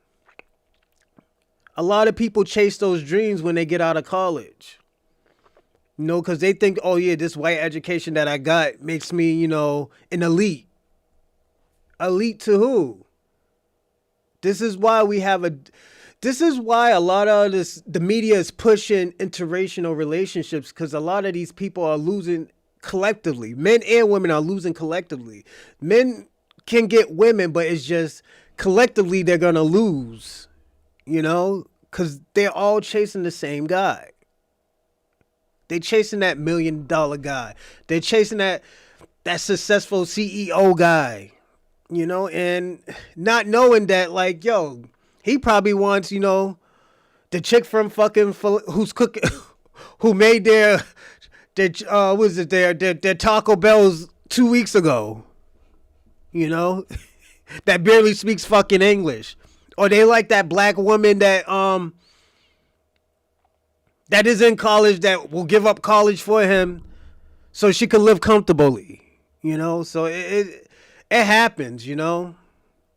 A lot of people chase those dreams when they get out of college. You know, because they think, oh yeah, this white education that I got makes me, you know, an elite. Elite to who? This is why a lot of the media is pushing interracial relationships, because a lot of these people are losing collectively. Men and women are losing collectively. Men can get women, but it's just collectively they're going to lose, you know, because they're all chasing the same guy. They're chasing that $1 million guy. They're chasing that successful CEO guy. You know, and not knowing that, like, yo, he probably wants, you know, The chick from fucking who's cooking, who made their was it their Taco Bells 2 weeks ago. You know, that barely speaks fucking English, or they like that black woman that is in college that will give up college for him so she can live comfortably. You know, so it happens. You know,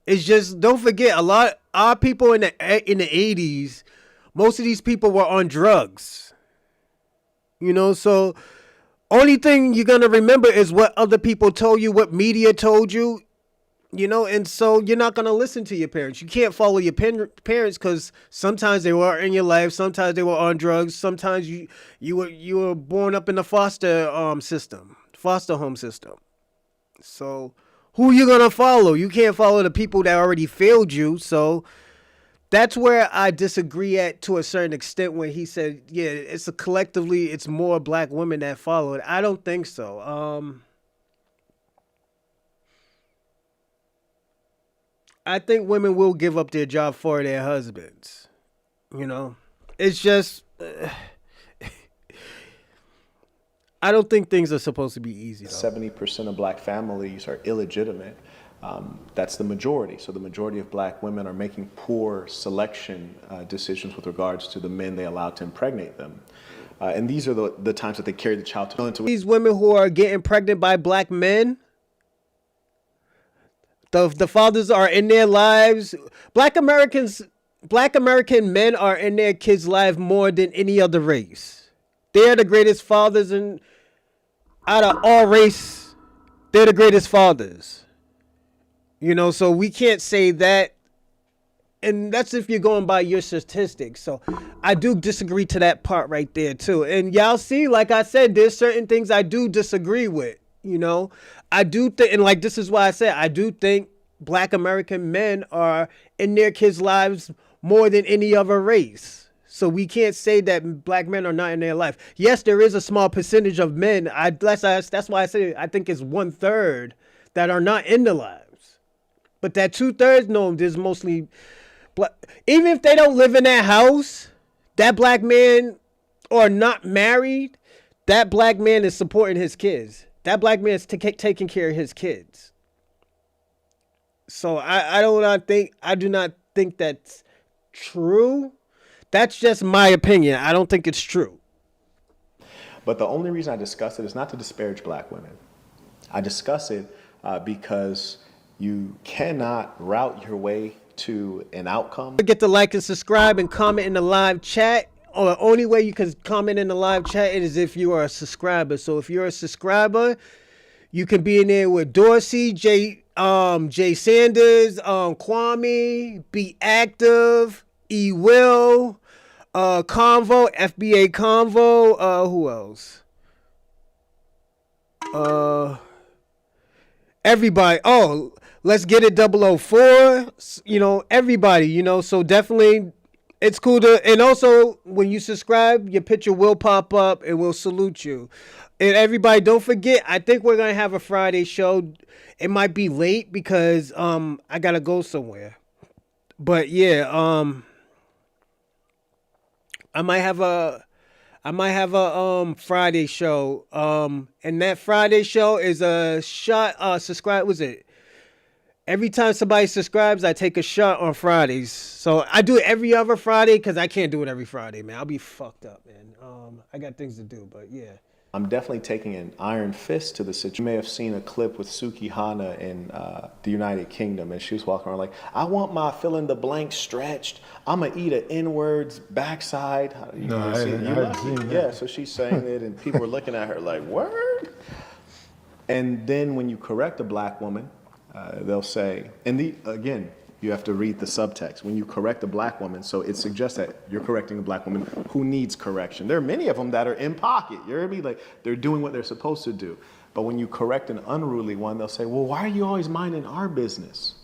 it's just don't forget a lot of people in the 80s. Most of these people were on drugs. You know, so only thing you're gonna remember is what other people told you, what media told you. You know, and so you're not gonna listen to your parents. You can't follow your parents because sometimes they were in your life, sometimes they were on drugs, sometimes you were born up in the foster home system. So who you gonna follow? You can't follow the people that already failed you. So that's where I disagree at to a certain extent when he said, yeah, it's more black women that follow it. I don't think so. I think women will give up their job for their husbands. You know, it's just, I don't think things are supposed to be easy, though. 70% of black families are illegitimate. That's the majority. So the majority of black women are making poor selection decisions with regards to the men they allow to impregnate them. And these are the times that they carry the child to. These women who are getting pregnant by black men, the fathers are in their lives. Black American men are in their kids' lives more than any other race. They're the greatest fathers, and out of all race, they're the greatest fathers. You know, so we can't say that. And that's if you're going by your statistics. So I do disagree to that part right there, too. And y'all see, like I said, there's certain things I do disagree with. You know, I do think, and like this is why I said, I do think black American men are in their kids' lives more than any other race. So we can't say that black men are not in their life. Yes, there is a small percentage of men. That's why I say I think it's 1/3 that are not in the lives. But that 2/3, no, there's mostly black. Even if they don't live in that house, that black man or not married, that black man is supporting his kids. That black man is taking care of his kids. So I do not think that's true. That's just my opinion. I don't think it's true. But the only reason I discuss it is not to disparage black women. I discuss it because you cannot route your way to an outcome. Forget to like and subscribe and comment in the live chat. Or the only way you can comment in the live chat is if you are a subscriber. So if you're a subscriber, you can be in there with Dorsey, Jay Sanders, Kwame, Be Active, E Will, Convo, FBA Convo, who else? Everybody. Oh, let's get it 004. You know, everybody, you know, so definitely it's cool to, and also when you subscribe, your picture will pop up and we'll salute you. And everybody, don't forget, I think we're gonna have a Friday show. It might be late because I gotta go somewhere. But yeah, I might have a Friday show. And that Friday show is a shot. Subscribe. Was it? Every time somebody subscribes, I take a shot on Fridays. So I do it every other Friday because I can't do it every Friday, man. I'll be fucked up, man. I got things to do, but yeah. I'm definitely taking an iron fist to the situation. You may have seen a clip with Suki Hana in the United Kingdom, and she was walking around like, I want my fill in the blank stretched. I'm going to eat an N-word's backside. No, I haven't seen that. Yeah, so she's saying it, and people are looking at her like, word? And then when you correct a black woman, they'll say, again, you have to read the subtext. When you correct a black woman, so it suggests that you're correcting a black woman who needs correction. There are many of them that are in pocket. You hear me? Like, they're doing what they're supposed to do. But when you correct an unruly one, they'll say, well, why are you always minding our business?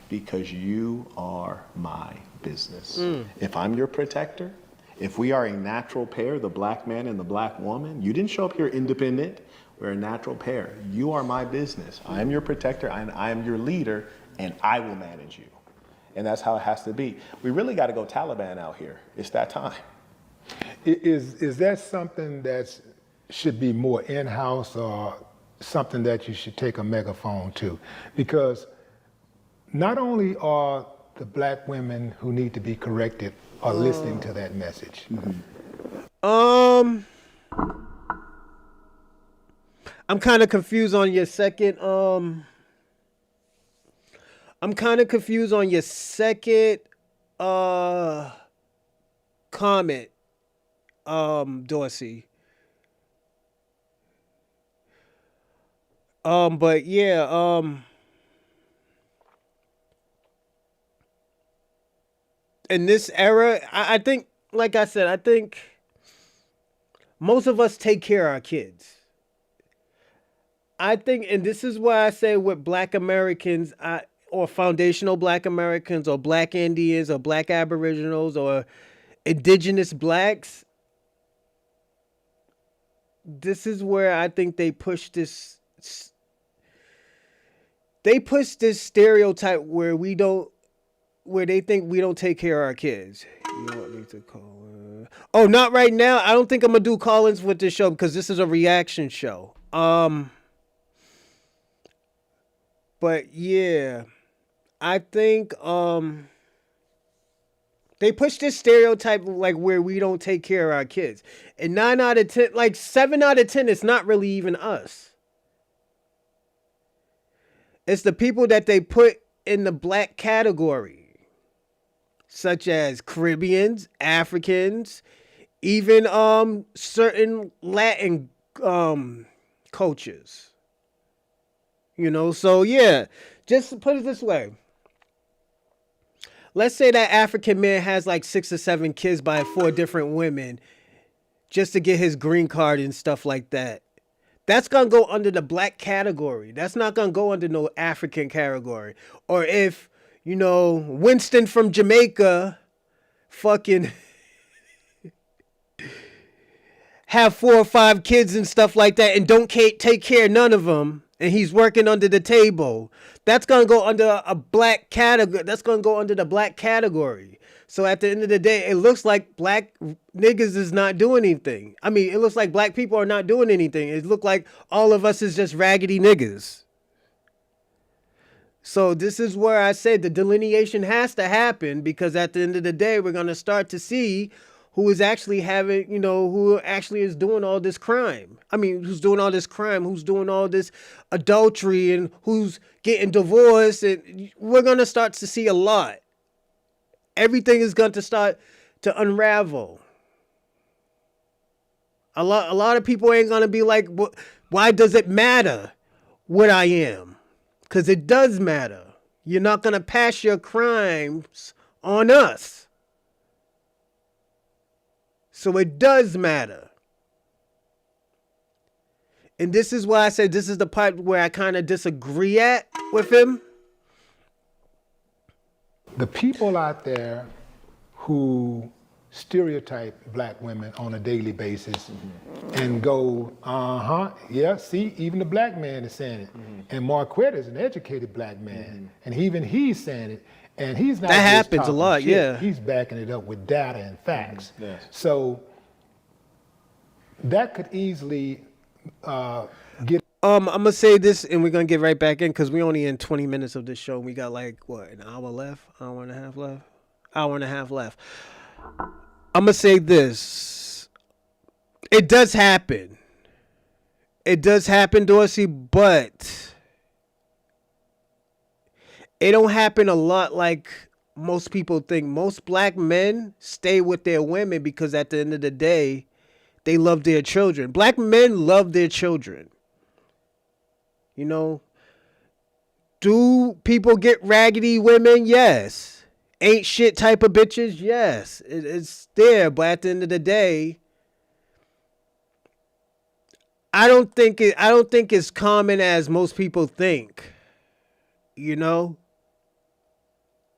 Because you are my business. If I'm your protector, if we are a natural pair, the black man and the black woman, you didn't show up here independent. We're a natural pair. You are my business. I am your protector, I am your leader, and I will manage you. And that's how it has to be. We really got to go Taliban out here. It's that time. Is that something that should be more in-house or something that you should take a megaphone to? Because not only are the black women who need to be corrected are listening to that message. I'm kind of confused on your second comment, Dorsey. But yeah, in this era, I think, like I said, I think most of us take care of our kids. I think, and this is why I say with black Americans, or foundational black Americans, or black Indians, or black Aboriginals, or indigenous blacks, this is where I think they push this stereotype where they think we don't take care of our kids. You want me to call? Oh, not right now. I don't think I'm gonna do call-ins with this show because this is a reaction show. But yeah, I think they push this stereotype like where we don't take care of our kids, and 9 out of 10, like 7 out of 10, it's not really even us. It's the people that they put in the black category, such as Caribbeans, Africans, even certain Latin cultures. You know, so yeah, just put it this way. Let's say that African man has like 6 or 7 kids by 4 different women just to get his green card and stuff like that. That's going to go under the black category. That's not going to go under no African category. Or if, you know, Winston from Jamaica fucking have 4 or 5 kids and stuff like that and don't take care of none of them, and he's working under the table, that's going to go under a black category. That's going to go under the black category. So at the end of the day, it looks like black niggas is not doing anything. I mean, it looks like black people are not doing anything. It looks like all of us is just raggedy niggas. So this is where I say the delineation has to happen, because at the end of the day, we're going to start to see who is actually having, you know, who actually is doing all this crime. I mean, who's doing all this crime, who's doing all this adultery, and who's getting divorced. And we're going to start to see a lot. Everything is going to start to unravel. A lot of people ain't going to be like, why does it matter what I am? Because it does matter. You're not going to pass your crimes on us. So it does matter. And this is why I said this is the part where I kind of disagree with him. The people out there who stereotype black women on a daily basis and go, yeah, see, even the black man is saying it. And Marquett is an educated black man, and even he's saying it. And he's not. That just happens a talking lot, shit. yeah. He's backing it up with data and facts. Yes. So that could easily get. I'm gonna say this, and we're gonna get right back in because we only in 20 minutes of this show. We got like what, an hour left, hour and a half left. I'm gonna say this. It does happen. It does happen, Dorsey, but it don't happen a lot like most people think. Most black men stay with their women because at the end of the day, they love their children. Black men love their children. You know, do people get raggedy women? Yes. Ain't shit type of bitches? Yes. It's there, but at the end of the day, I don't think it's common as most people think. You know?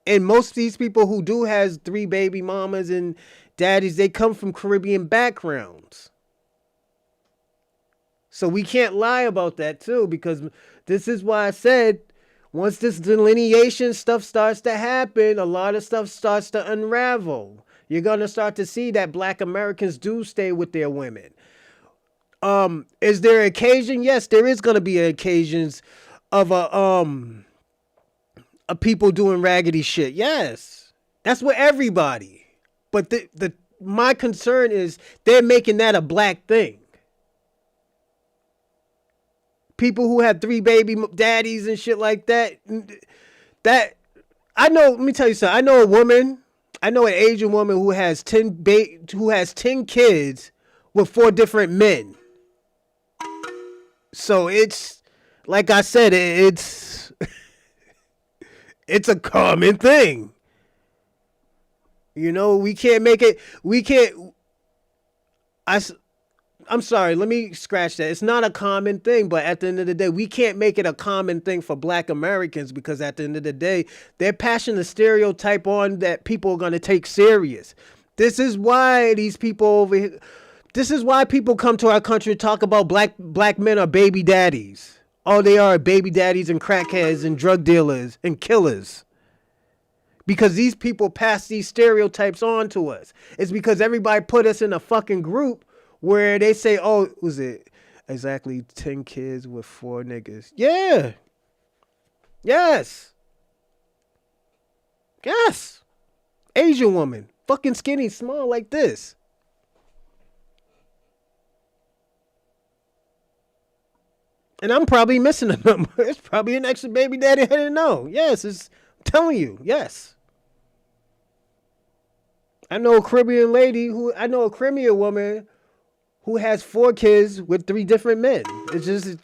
And most of these people who do has 3 baby mamas and daddies, they come from Caribbean backgrounds. So we can't lie about that too, because this is why I said Once this delineation stuff starts to happen, a lot of stuff starts to unravel. You're gonna start to see that Black Americans do stay with their women. Is there occasion? Yes, there is gonna be occasions of a people doing raggedy shit. Yes, that's with everybody. But my concern is they're making that a black thing. People who have 3 baby daddies and shit like that. That I know. Let me tell you something. I know a woman. I know an Asian woman who has 10 kids with 4 different men. So it's like I said, it's it's a common thing. You know, we can't make it. We can't. I'm sorry. Let me scratch that. It's not a common thing, but at the end of the day, we can't make it a common thing for Black Americans because at the end of the day, they're passing the stereotype on that people are going to take serious. This is why these people over here. This is why people come to our country and talk about black men are baby daddies. All they are baby daddies and crackheads and drug dealers and killers. Because these people pass these stereotypes on to us. It's because everybody put us in a fucking group where they say, oh, was it exactly 10 kids with 4 niggas? Yeah. Yes. Yes. Asian woman. Fucking skinny, small like this. And I'm probably missing a number. It's probably an extra baby daddy I didn't know. Yes, I'm telling you. Yes. I know a Caribbean woman who has 4 kids with 3 different men. It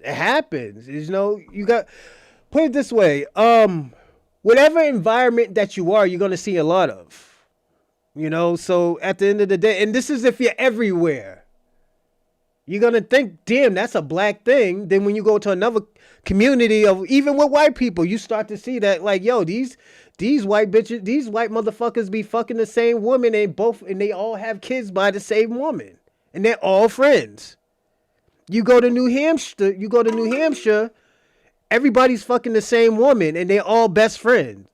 happens. You know, you got, put it this way. Whatever environment that you are, you're going to see a lot of, you know? So at the end of the day, and this is if you're everywhere, you're going to think, damn, that's a black thing. Then when you go to another community of, even with white people, you start to see that like, yo, these white bitches, these white motherfuckers be fucking the same woman and they all have kids by the same woman and they're all friends. You go to New Hampshire, everybody's fucking the same woman and they're all best friends.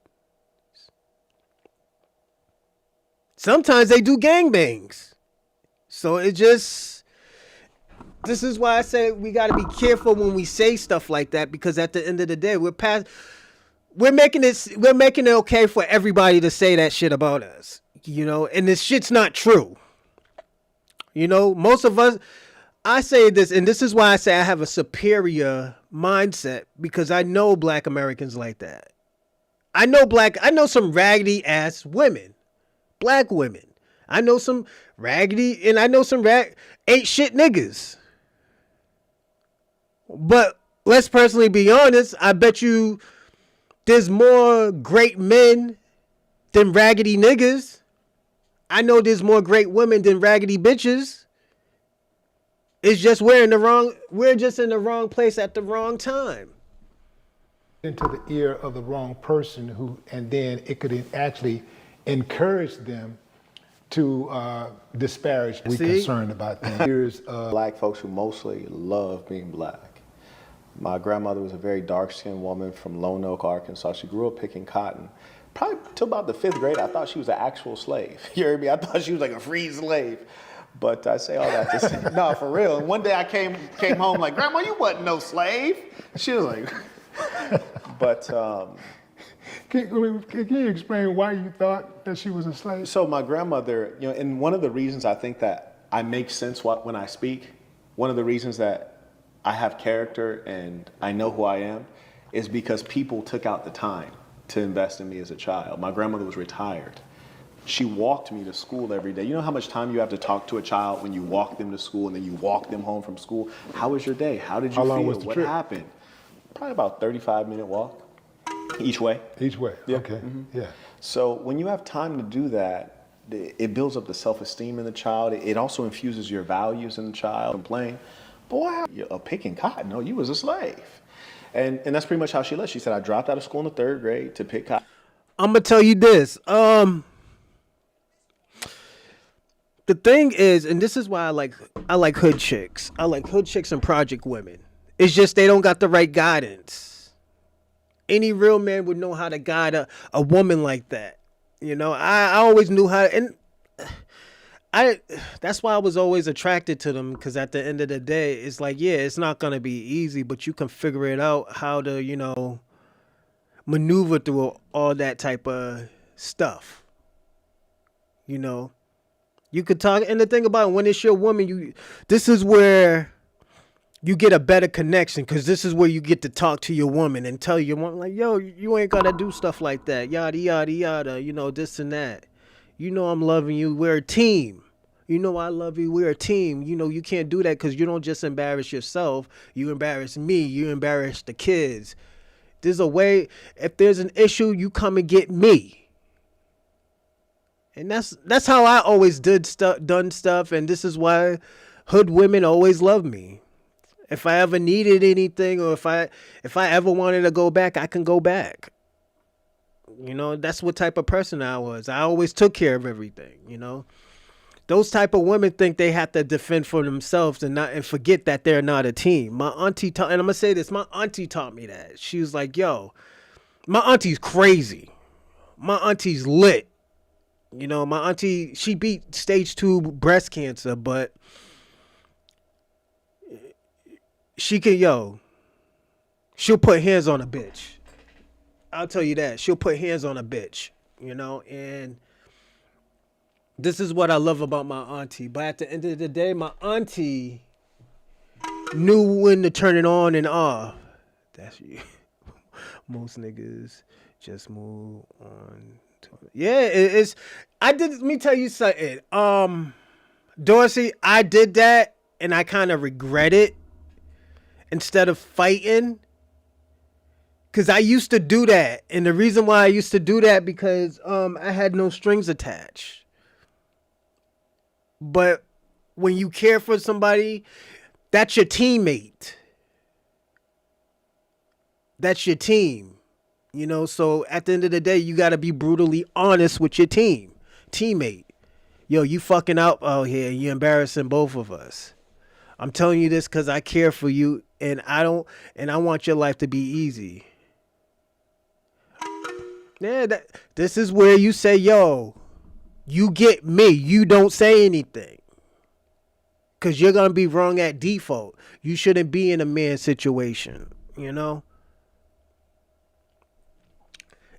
Sometimes they do gangbangs. So this is why I say we got to be careful when we say stuff like that, because at the end of the day, we're making it okay for everybody to say that shit about us, you know, and this shit's not true. You know, most of us, I say this, and this is why I say I have a superior mindset, because I know Black Americans like that. I know some raggedy ass women, black women. I know some raggedy, and I know some ain't shit niggas. But let's personally be honest, I bet you there's more great men than raggedy niggas. I know there's more great women than raggedy bitches. It's just we're just in the wrong place at the wrong time. Into the ear of the wrong person and then it could actually encourage them to disparage. We're concerned about things. Here's Black folks who mostly love being black. My grandmother was a very dark-skinned woman from Lone Oak, Arkansas. She grew up picking cotton. Probably till about the 5th grade, I thought she was an actual slave. You heard me? I thought she was like a free slave. But I say all that to say, no, for real. And one day I came home like, Grandma, you wasn't no slave. She was like, but. Can you explain why you thought that she was a slave? So my grandmother, you know, and one of the reasons I think that I make sense when I speak, one of the reasons that I have character and I know who I am is because people took out the time to invest in me as a child. My grandmother was retired. She walked me to school every day. You know how much time you have to talk to a child when you walk them to school and then you walk them home from school? How was your day? How did you feel? How long was the what trip? happened? Probably about 35-minute walk each way. Each way, Yeah. okay, yeah. So when you have time to do that, it builds up the self-esteem in the child. It also infuses your values in the child. Complain, boy, you're picking cotton. No, you was a slave. And that's pretty much how she left. She said, I dropped out of school in the 3rd grade to pick cotton. I'm going to tell you this. The thing is, and this is why I like hood chicks. I like hood chicks and project women. It's just they don't got the right guidance. Any real man would know how to guide a woman like that. You know, I always knew how, and I that's why I was always attracted to them, because at the end of the day, it's like, yeah, it's not gonna be easy, but you can figure it out how to, maneuver through all that type of stuff. You know, you could talk, and the thing about it, when it's your woman, this is where you get a better connection, because this is where you get to talk to your woman and tell your woman, like, yo, you ain't gotta do stuff like that, yada yada yada, this and that. I'm loving you. We're a team. I love you. We're a team. You can't do that, because you don't just embarrass yourself. You embarrass me. You embarrass the kids. There's a way. If there's an issue, you come and get me. And that's how I always done stuff. And this is why hood women always love me. If I ever needed anything, or if I ever wanted to go back, I can go back. That's what type of person I was. I always took care of everything. Those type of women think they have to defend for themselves and forget that they're not a team. My auntie and I'm gonna say this, my auntie taught me that. She was like, yo, my auntie's crazy. My auntie's lit. My auntie, she beat stage 2 breast cancer, but she'll put hands on a bitch. I'll tell you that. She'll put hands on a bitch, and this is what I love about my auntie. But at the end of the day, my auntie knew when to turn it on and off. That's you. Most niggas just move on. Yeah, it's. Let me tell you something. Dorsey, I did that and I kind of regret it instead of fighting. Because I used to do that. And the reason why I used to do that, because I had no strings attached. But when you care for somebody, that's your teammate. That's your team. So at the end of the day, you got to be brutally honest with your teammate. Yo, you fucking out out here. You're embarrassing both of us. I'm telling you this because I care for you, and I want your life to be easy. Yeah, this is where you say, yo, you get me. You don't say anything. Because you're going to be wrong at default. You shouldn't be in a man situation,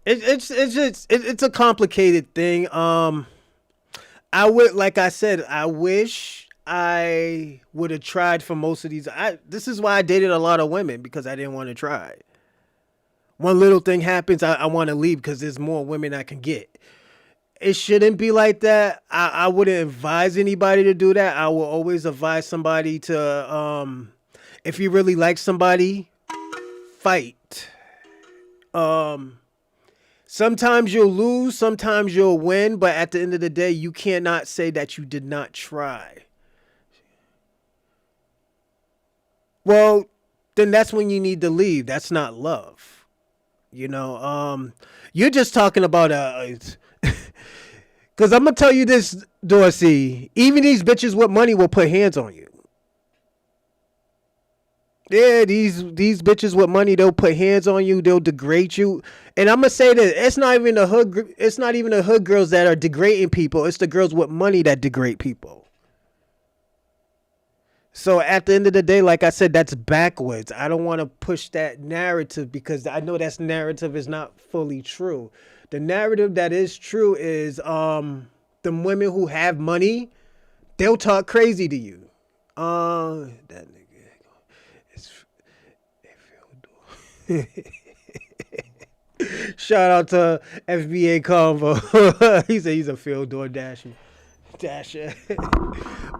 It's a complicated thing. I wish I would have tried for most of these. This is why I dated a lot of women, because I didn't want to try. One little thing happens, I want to leave because there's more women I can get. It shouldn't be like that. I wouldn't advise anybody to do that. I will always advise somebody to, if you really like somebody, fight. Sometimes you'll lose, sometimes you'll win, but at the end of the day, you cannot say that you did not try. Well, then that's when you need to leave. That's not love. You're just talking about because I'm going to tell you this, Dorsey, even these bitches with money will put hands on you. Yeah, these bitches with money, they'll put hands on you, they'll degrade you. And I'm going to say that it's not even the hood girls that are degrading people, it's the girls with money that degrade people. So at the end of the day, like I said, that's backwards. I don't want to push that narrative because I know that narrative is not fully true. The narrative that is true is the women who have money, they'll talk crazy to you. That nigga, shout out to FBA Convo. He said he's a field door dasher.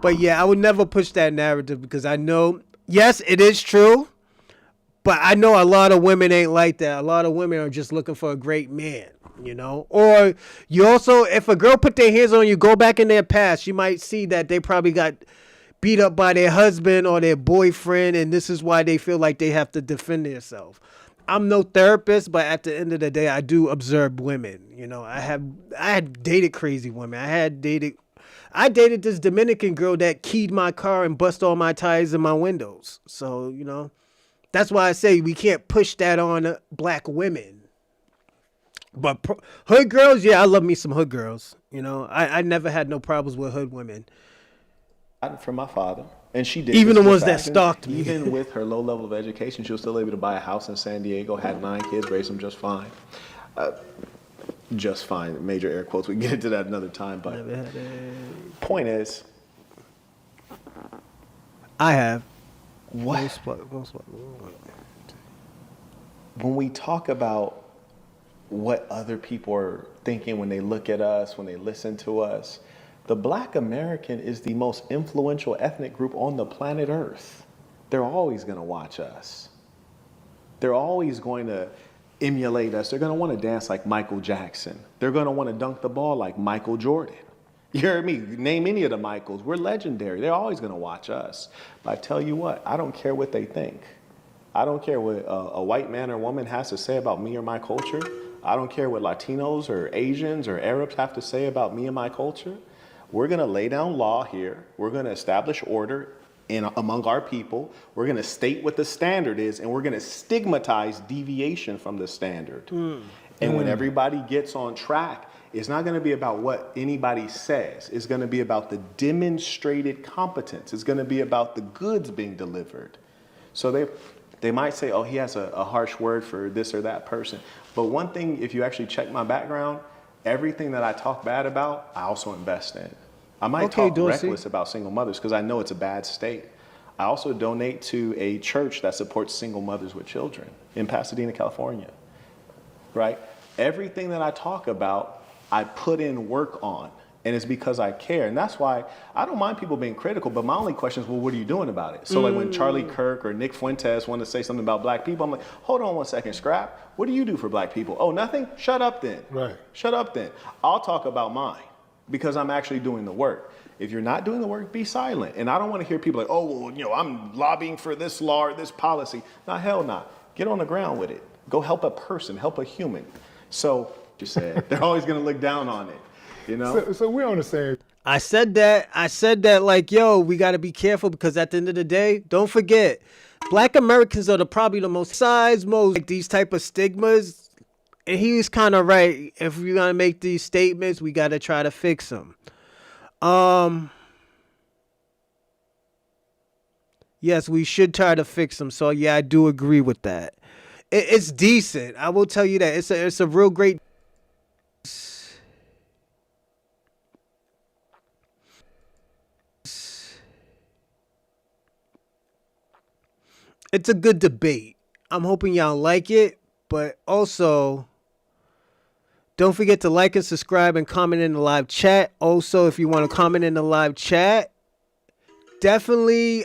But yeah, I would never push that narrative because I know, yes, it is true, but I know a lot of women ain't like that. A lot of women are just looking for a great man, Or you also, if a girl put their hands on you, go back in their past, you might see that they probably got beat up by their husband or their boyfriend, and this is why they feel like they have to defend themselves. I'm no therapist, but at the end of the day, I do observe women. I had dated crazy women. I dated this Dominican girl that keyed my car and bust all my tires and my windows. So, That's why I say we can't push that on black women. But hood girls, yeah, I love me some hood girls. You know, I never had no problems with hood women. From my father, and she did. Even this the for ones that fact. And stalked me. Even with her low level of education, she was still able to buy a house in San Diego, had 9 kids, raised them just fine. Just fine, major air quotes. We can get into that another time, but point is, I have. what? When we talk about what other people are thinking when they look at us, when they listen to us, the Black American is the most influential ethnic group on the planet Earth. They're always going to watch us. They're always going to emulate us. They're going to want to dance like Michael Jackson. They're going to want to dunk the ball like Michael Jordan. You hear me? Name any of the Michaels. We're legendary. They're always going to watch us. But I tell you what, I don't care what they think. I don't care what a white man or woman has to say about me or my culture. I don't care what Latinos or Asians or Arabs have to say about me and my culture. We're going to lay down law here. We're going to establish order among our people. We're going to state what the standard is, and we're going to stigmatize deviation from the standard. And when everybody gets on track, it's not going to be about what anybody says. It's going to be about the demonstrated competence. It's going to be about the goods being delivered. So they might say, oh, he has a harsh word for this or that person. But one thing, if you actually check my background, everything that I talk bad about, I also invest in. I might talk reckless about single mothers because I know it's a bad state. I also donate to a church that supports single mothers with children in Pasadena, California, right? Everything that I talk about, I put in work on, and it's because I care. And that's why I don't mind people being critical, but my only question is, well, what are you doing about it? So like when Charlie Kirk or Nick Fuentes want to say something about black people, I'm like, hold on one second, Scrap. What do you do for black people? Oh, nothing? Shut up then. Right. Shut up then. I'll talk about mine because I'm actually doing the work. If you're not doing the work, be silent. And I don't want to hear people like, oh, well, you know, I'm lobbying for this law or this policy. No, hell not. Get on the ground with it. Go help a person, help a human. So, you said, they're always going to look down on it, you know? So we're on the same. I said that like, yo, we got to be careful because at the end of the day, don't forget, black Americans are probably the most like these type of stigmas. And he was kind of right. If we're going to make these statements, we got to try to fix them. Yes, we should try to fix them. So yeah, I do agree with that. It's decent. I will tell you that it's a real great. It's a good debate. I'm hoping y'all like it, but also don't forget to like and subscribe and comment in the live chat. Also, if you want to comment in the live chat, definitely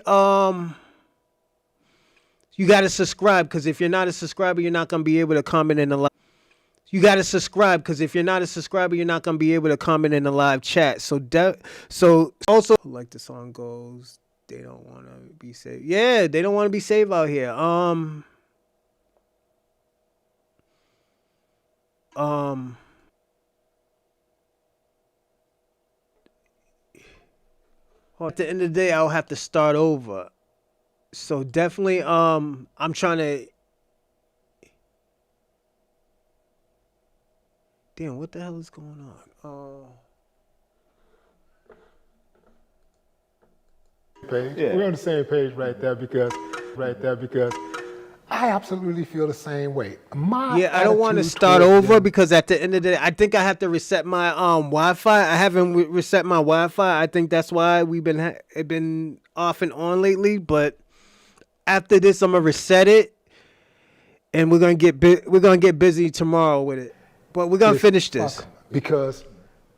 you got to subscribe because if you're not a subscriber, you're not going to be able to comment in the live. You got to subscribe because if you're not a subscriber, you're not going to be able to comment in the live chat. So also like the song goes, they don't want to be saved. Yeah, they don't want to be saved out here. At the end of the day, I'll have to start over. So definitely, I'm trying to. Damn, what the hell is going on? Page. Yeah. We're on the same page right there because I absolutely feel the same way. I don't want to start over because at the end of the day, I think I have to reset my Wi-Fi. I haven't reset my Wi-Fi. I think that's why we've been off and on lately. But after this, I'm gonna reset it, and we're gonna get busy tomorrow with it. But we're gonna finish this because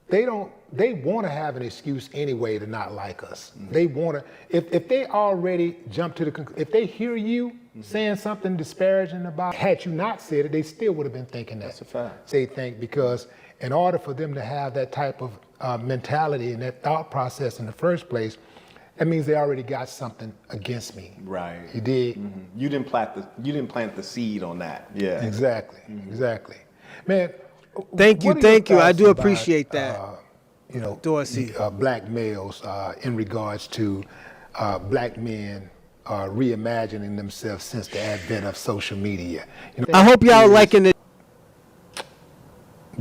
they want to have an excuse anyway to not like us. Mm-hmm. They want to, if they already jump to the conclusion, if they hear you saying something disparaging about, had you not said it, they still would have been thinking that. That's a fact. They think because in order for them to have that type of mentality and that thought process in the first place, that means they already got something against me. Right. You did. Mm-hmm. You didn't plant the seed on that. Yeah. Exactly. Mm-hmm. Exactly. Man. Thank you. I do appreciate that. You know, Dorsey. Black males in regards to black men are reimagining themselves since the advent of social media. You know, I hope y'all liking it.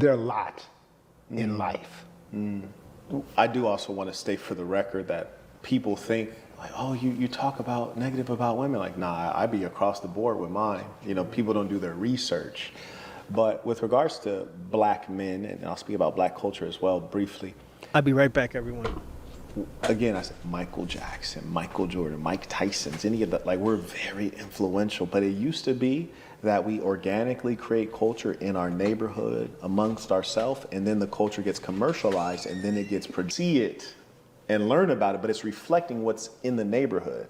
there are a lot in life. I do also want to state for the record that people think like, oh, you talk about negative about women. Like, nah, I be across the board with mine. You know, people don't do their research. But with regards to black men, and I'll speak about black culture as well briefly. I'll be right back, everyone. Again, I said Michael Jackson, Michael Jordan, Mike Tyson's, any of that. Like, we're very influential. But it used to be that we organically create culture in our neighborhood amongst ourselves, and then the culture gets commercialized, and then it gets see it and learn about it, but it's reflecting what's in the neighborhood.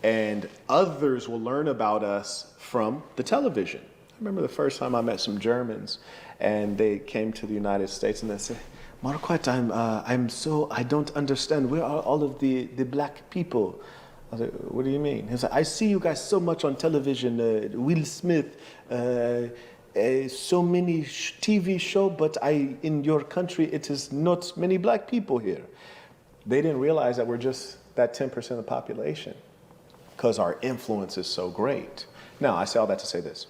And others will learn about us from the television. I remember the first time I met some Germans, and they came to the United States, and they said, Marquett, I don't understand. Where are all of the black people? I was like, what do you mean? He was like, I see you guys so much on television, Will Smith, so many TV show, but in your country, it is not many black people here. They didn't realize that we're just that 10% of the population because our influence is so great. Now, I say all that to say this.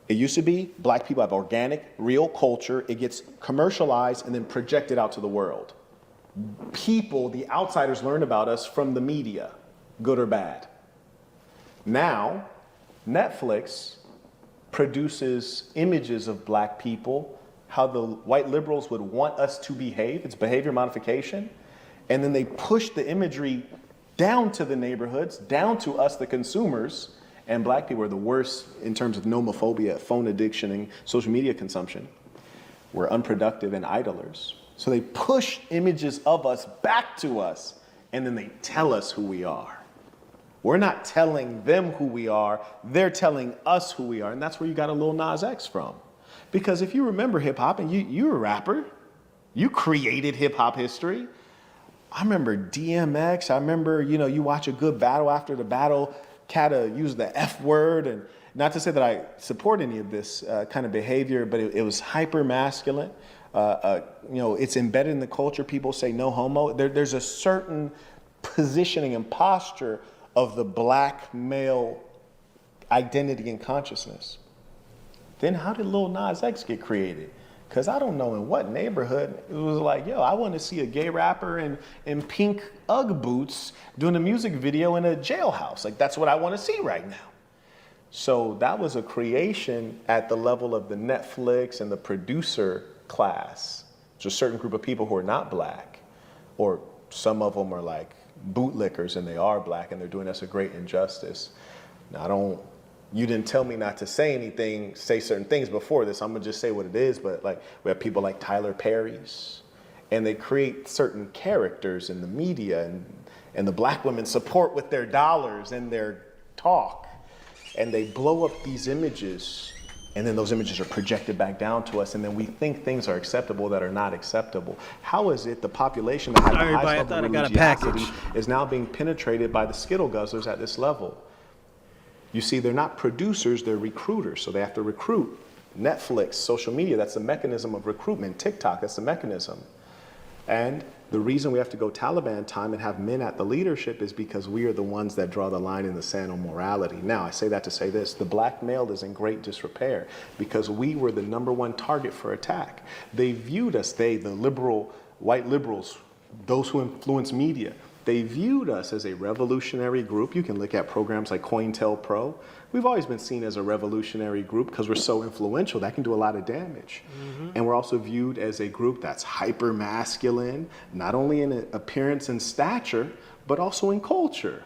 It used to be black people have organic, real culture. It gets commercialized and then projected out to the world. People, the outsiders, learn about us from the media, good or bad. Now, Netflix produces images of black people, how the white liberals would want us to behave. It's behavior modification. And then they push the imagery down to the neighborhoods, down to us, the consumers. And black people are the worst in terms of nomophobia, phone addiction, and social media consumption. We're unproductive and idlers. So they push images of us back to us, and then they tell us who we are. We're not telling them who we are, they're telling us who we are. And that's where you got a Lil Nas X from. Because if you remember hip hop, and you're a rapper, you created hip hop history. I remember DMX, I remember, you watch a good battle, after the battle, Kata used the F word, and not to say that I support any of this kind of behavior, but it was hyper masculine. It's embedded in the culture. People say no homo. There's a certain positioning and posture of the black male identity and consciousness. Then how did Lil Nas X get created? Because I don't know in what neighborhood it was like, yo, I want to see a gay rapper in pink Ugg boots doing a music video in a jailhouse. Like, that's what I want to see right now. So that was a creation at the level of the Netflix and the producer class. There's a certain group of people who are not black, or some of them are like bootlickers and they are black and they're doing us a great injustice. Now, you didn't tell me not to say certain things before this. I'm gonna just say what it is, but like we have people like Tyler Perry's, and they create certain characters in the media, and the black women support with their dollars and their talk, and they blow up these images, and then those images are projected back down to us, and then we think things are acceptable that are not acceptable. How is it the population that had the highest level of religiosity is now being penetrated by the Skittle guzzlers at this level? You see, they're not producers, they're recruiters, so they have to recruit. Netflix, social media, that's the mechanism of recruitment. TikTok, that's the mechanism. And the reason we have to go Taliban time and have men at the leadership is because we are the ones that draw the line in the sand on morality. Now, I say that to say this, the black male is in great disrepair because we were the #1 target for attack. They viewed us, the liberal, white liberals, those who influence media, they viewed us as a revolutionary group. You can look at programs like COINTELPRO. We've always been seen as a revolutionary group because we're so influential. That can do a lot of damage. Mm-hmm. And we're also viewed as a group that's hyper masculine, not only in appearance and stature, but also in culture.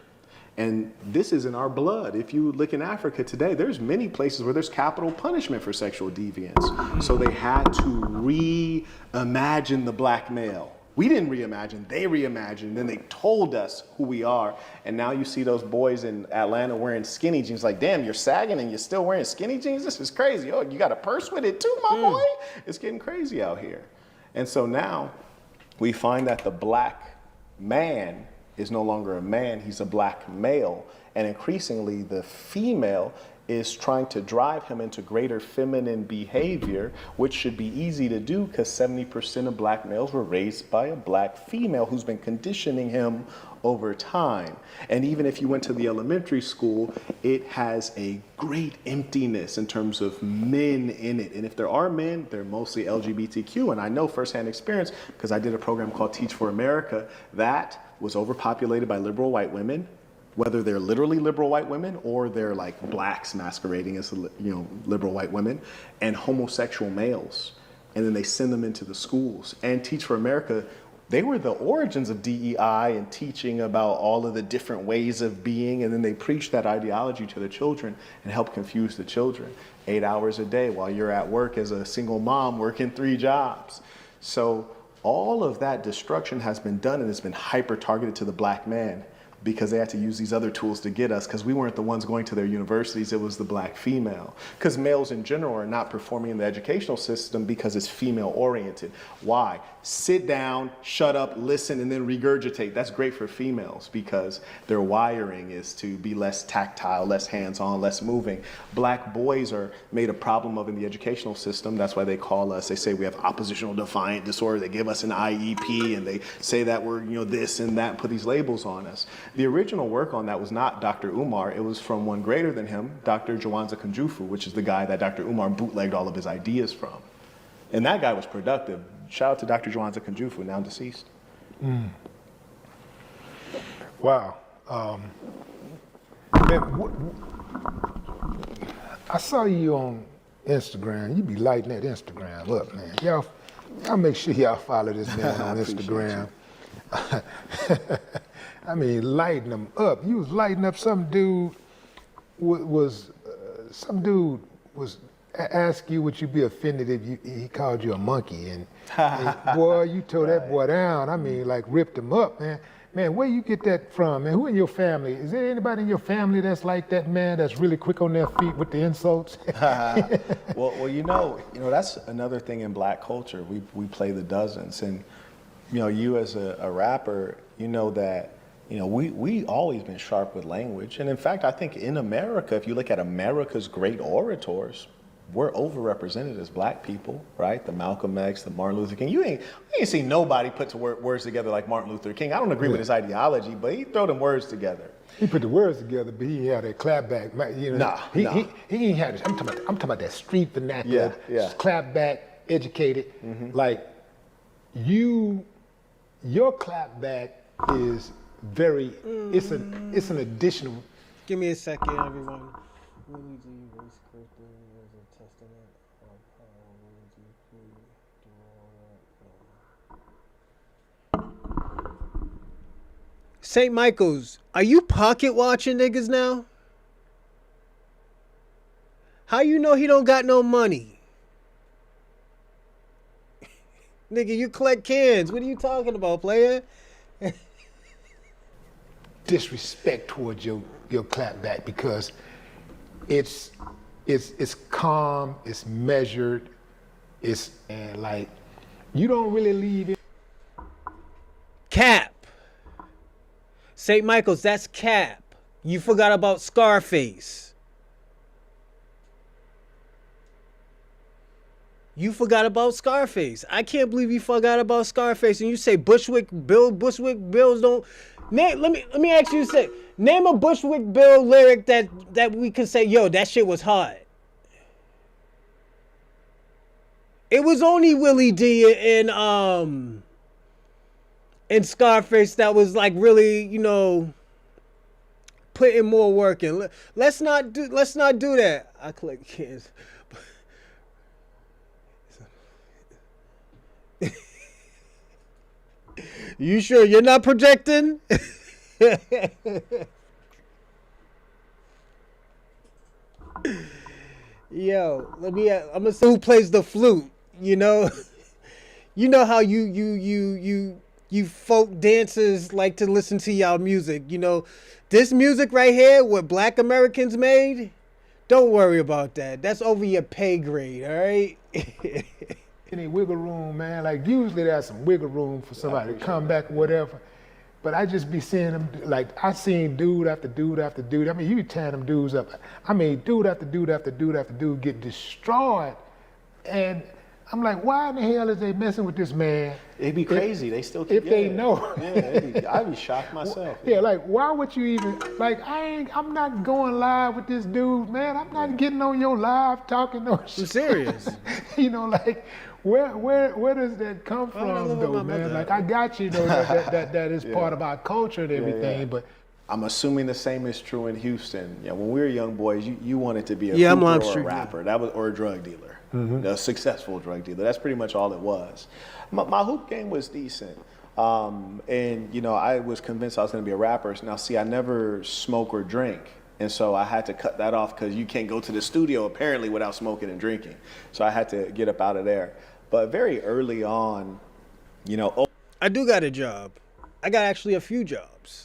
And this is in our blood. If you look in Africa today, there's many places where there's capital punishment for sexual deviance. Mm-hmm. So they had to reimagine the black male. We didn't reimagine, they reimagined, then they told us who we are. And now you see those boys in Atlanta wearing skinny jeans, like, damn, you're sagging and you're still wearing skinny jeans? This is crazy. Oh, you got a purse with it too, my boy? It's getting crazy out here. And so now we find that the black man is no longer a man, he's a black male. And increasingly the female is trying to drive him into greater feminine behavior, which should be easy to do because 70% of black males were raised by a black female who's been conditioning him over time. And even if you went to the elementary school, it has a great emptiness in terms of men in it. And if there are men, they're mostly LGBTQ. And I know firsthand experience because I did a program called Teach for America that was overpopulated by liberal white women, whether they're literally liberal white women or they're like blacks masquerading as, liberal white women, and homosexual males. And then they send them into the schools. And Teach for America, they were the origins of DEI and teaching about all of the different ways of being. And then they preach that ideology to the children and help confuse the children. 8 hours a day while you're at work as a single mom working 3 jobs. So all of that destruction has been done, and it's been hyper targeted to the black man, because they had to use these other tools to get us, because we weren't the ones going to their universities, it was the black female. Because males in general are not performing in the educational system because it's female oriented. Why? Sit down, shut up, listen, and then regurgitate. That's great for females because their wiring is to be less tactile, less hands-on, less moving. Black boys are made a problem of in the educational system. That's why they call us, they say we have oppositional defiant disorder. They give us an IEP and they say that we're, this and that, and put these labels on us. The original work on that was not Dr. Umar. It was from one greater than him, Dr. Jawanza Kunjufu, which is the guy that Dr. Umar bootlegged all of his ideas from. And that guy was productive. Shout out to Dr. Jawanza Kunjufu, now deceased. Wow. Man, I saw you on Instagram. You be lighting that Instagram up, man. Y'all make sure y'all follow this man on Instagram. I mean, lighting them up. You was lighting up some dude was ask you would you be offended if he called you a monkey, and boy, you tore that boy down. I mean, like ripped him up, man. Man, where you get that from, man? Who in your family? Is there anybody in your family that's like that, man? That's really quick on their feet with the insults? well, that's another thing in black culture. We play the dozens, and you as a rapper, that. We always been sharp with language. And in fact, I think in America, if you look at America's great orators, we're overrepresented as black people, right? The Malcolm X, the Martin Luther King. You ain't seen nobody put words together like Martin Luther King. I don't agree with his ideology, but he throw them words together. He put the words together, but he had that clapback. He ain't had it. I'm talking about that street vernacular, clapback, educated. Mm-hmm. Like your clapback is very. It's an additional. Give me a second, everyone. St. Michael's, are you pocket watching niggas now? How you know he don't got no money? Nigga, you collect cans. What are you talking about, player? Disrespect towards your clapback, because it's calm, it's measured, and like you don't really leave it. Cap. St. Michael's, that's cap. You forgot about Scarface. You forgot about Scarface. I can't believe you forgot about Scarface. And you say Bushwick Bills don't. Let me ask you this. Name a Bushwick Bill lyric that we can say, yo, that shit was hard. It was only Willie D and Scarface that was like really, putting more work in. Let's not do that. I collect kids. You sure you're not projecting? Yo, I'm gonna say who plays the flute. You know how you folk dancers like to listen to y'all music. This music right here, what black Americans made, don't worry about that. That's over your pay grade, all right? Any wiggle room, man. Like usually there's some wiggle room for somebody to come back or whatever. But I just be seeing them, like I seen dude after dude after dude. I mean, you tearing them dudes up. I mean, dude after dude after dude after dude get destroyed. And I'm like, why in the hell is they messing with this man? It'd be crazy. They still if they know. I'd be shocked myself. Yeah, like why would you even like? I'm not going live with this dude, man. I'm not getting on your live talking no shit. I'm serious. You know, like where does that come from, though, man? Like I got you, though, that is part of our culture and everything, but. I'm assuming the same is true in Houston. Yeah, when we were young boys, you wanted to be a hooper or a rapper, or a drug dealer, a successful drug dealer. That's pretty much all it was. My hoop game was decent, and I was convinced I was going to be a rapper. Now, see, I never smoke or drink, and so I had to cut that off because you can't go to the studio apparently without smoking and drinking. So I had to get up out of there. But very early on, I do got a job. I got actually a few jobs.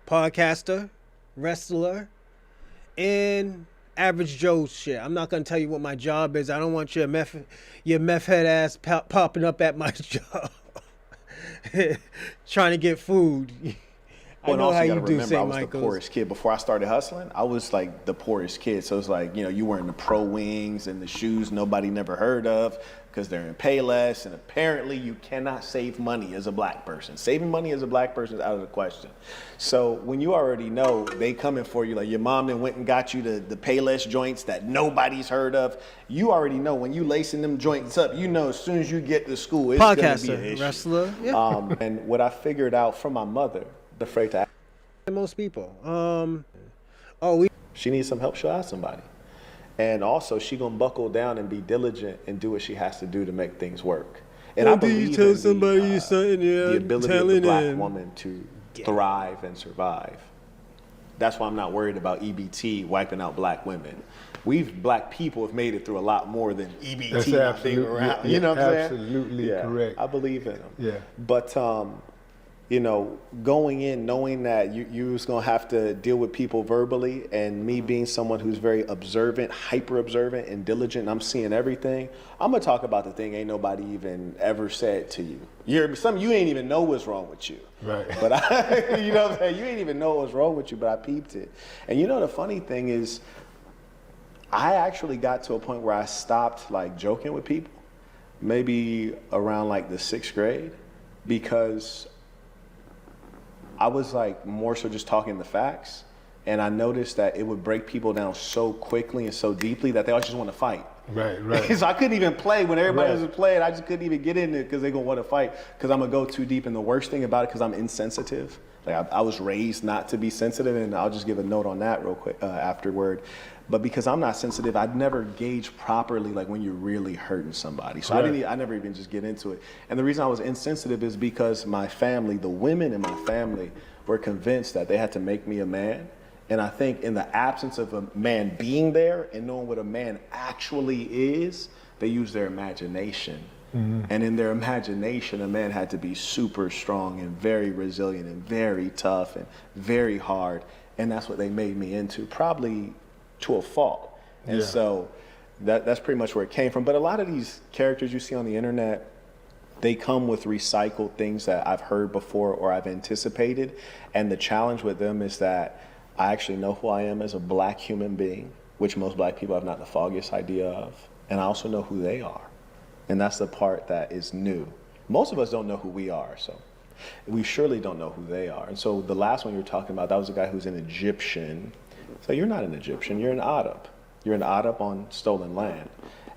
Podcaster, wrestler, and average Joe shit. I'm not gonna tell you what my job is. I don't want your meth head ass popping up at my job, trying to get food. I know how you do, St. I was the poorest kid. Before I started hustling, I was like the poorest kid. So it's like, you wearing the pro wings and the shoes nobody never heard of because they're in Payless. And apparently you cannot save money as a black person. Saving money as a black person is out of the question. So when you already know they coming for you, like your mom then went and got you the Payless joints that nobody's heard of, you already know when you lacing them joints up, as soon as you get to school, it's going to be an issue. Wrestler, yeah. And what I figured out from my mother, afraid to ask. Most people. She needs some help, she'll ask somebody. And also, she gonna buckle down and be diligent and do what she has to do to make things work. And I believe in the ability of the black woman to thrive and survive. That's why I'm not worried about EBT wiping out black women. Black people have made it through a lot more than EBT being around. You know what I'm saying? Absolutely correct. I believe in them. Yeah. But going in knowing that you was gonna have to deal with people verbally, and me being someone who's very observant, hyper observant and diligent, and I'm seeing everything, I'm gonna talk about the thing ain't nobody even ever said to you. You ain't even know what's wrong with you. Right. But you know what I'm saying? You ain't even know what's wrong with you, but I peeped it. And the funny thing is, I actually got to a point where I stopped like joking with people, maybe around like the 6th grade, because I was like more so just talking the facts, and I noticed that it would break people down so quickly and so deeply that they all just want to fight. Right. So I couldn't even play when everybody was playing. I just couldn't even get in it because they're gonna want to fight because I'm gonna go too deep. And the worst thing about it, because I'm insensitive. Like I was raised not to be sensitive, and I'll just give a note on that real quick afterward. But because I'm not sensitive, I'd never gauge properly like when you're really hurting somebody. So I never even just get into it. And the reason I was insensitive is because my family, the women in my family, were convinced that they had to make me a man. And I think in the absence of a man being there and knowing what a man actually is, they use their imagination. Mm-hmm. And in their imagination, a man had to be super strong and very resilient and very tough and very hard. And that's what they made me into, probably to a fault. And so that's pretty much where it came from. But a lot of these characters you see on the internet, they come with recycled things that I've heard before or I've anticipated. And the challenge with them is that I actually know who I am as a black human being, which most black people have not the foggiest idea of. And I also know who they are. And that's the part that is new. Most of us don't know who we are, so we surely don't know who they are. And so the last one you're talking about, that was a guy who's an Egyptian. So you're not an Egyptian, you're an Arab. You're an Arab on stolen land.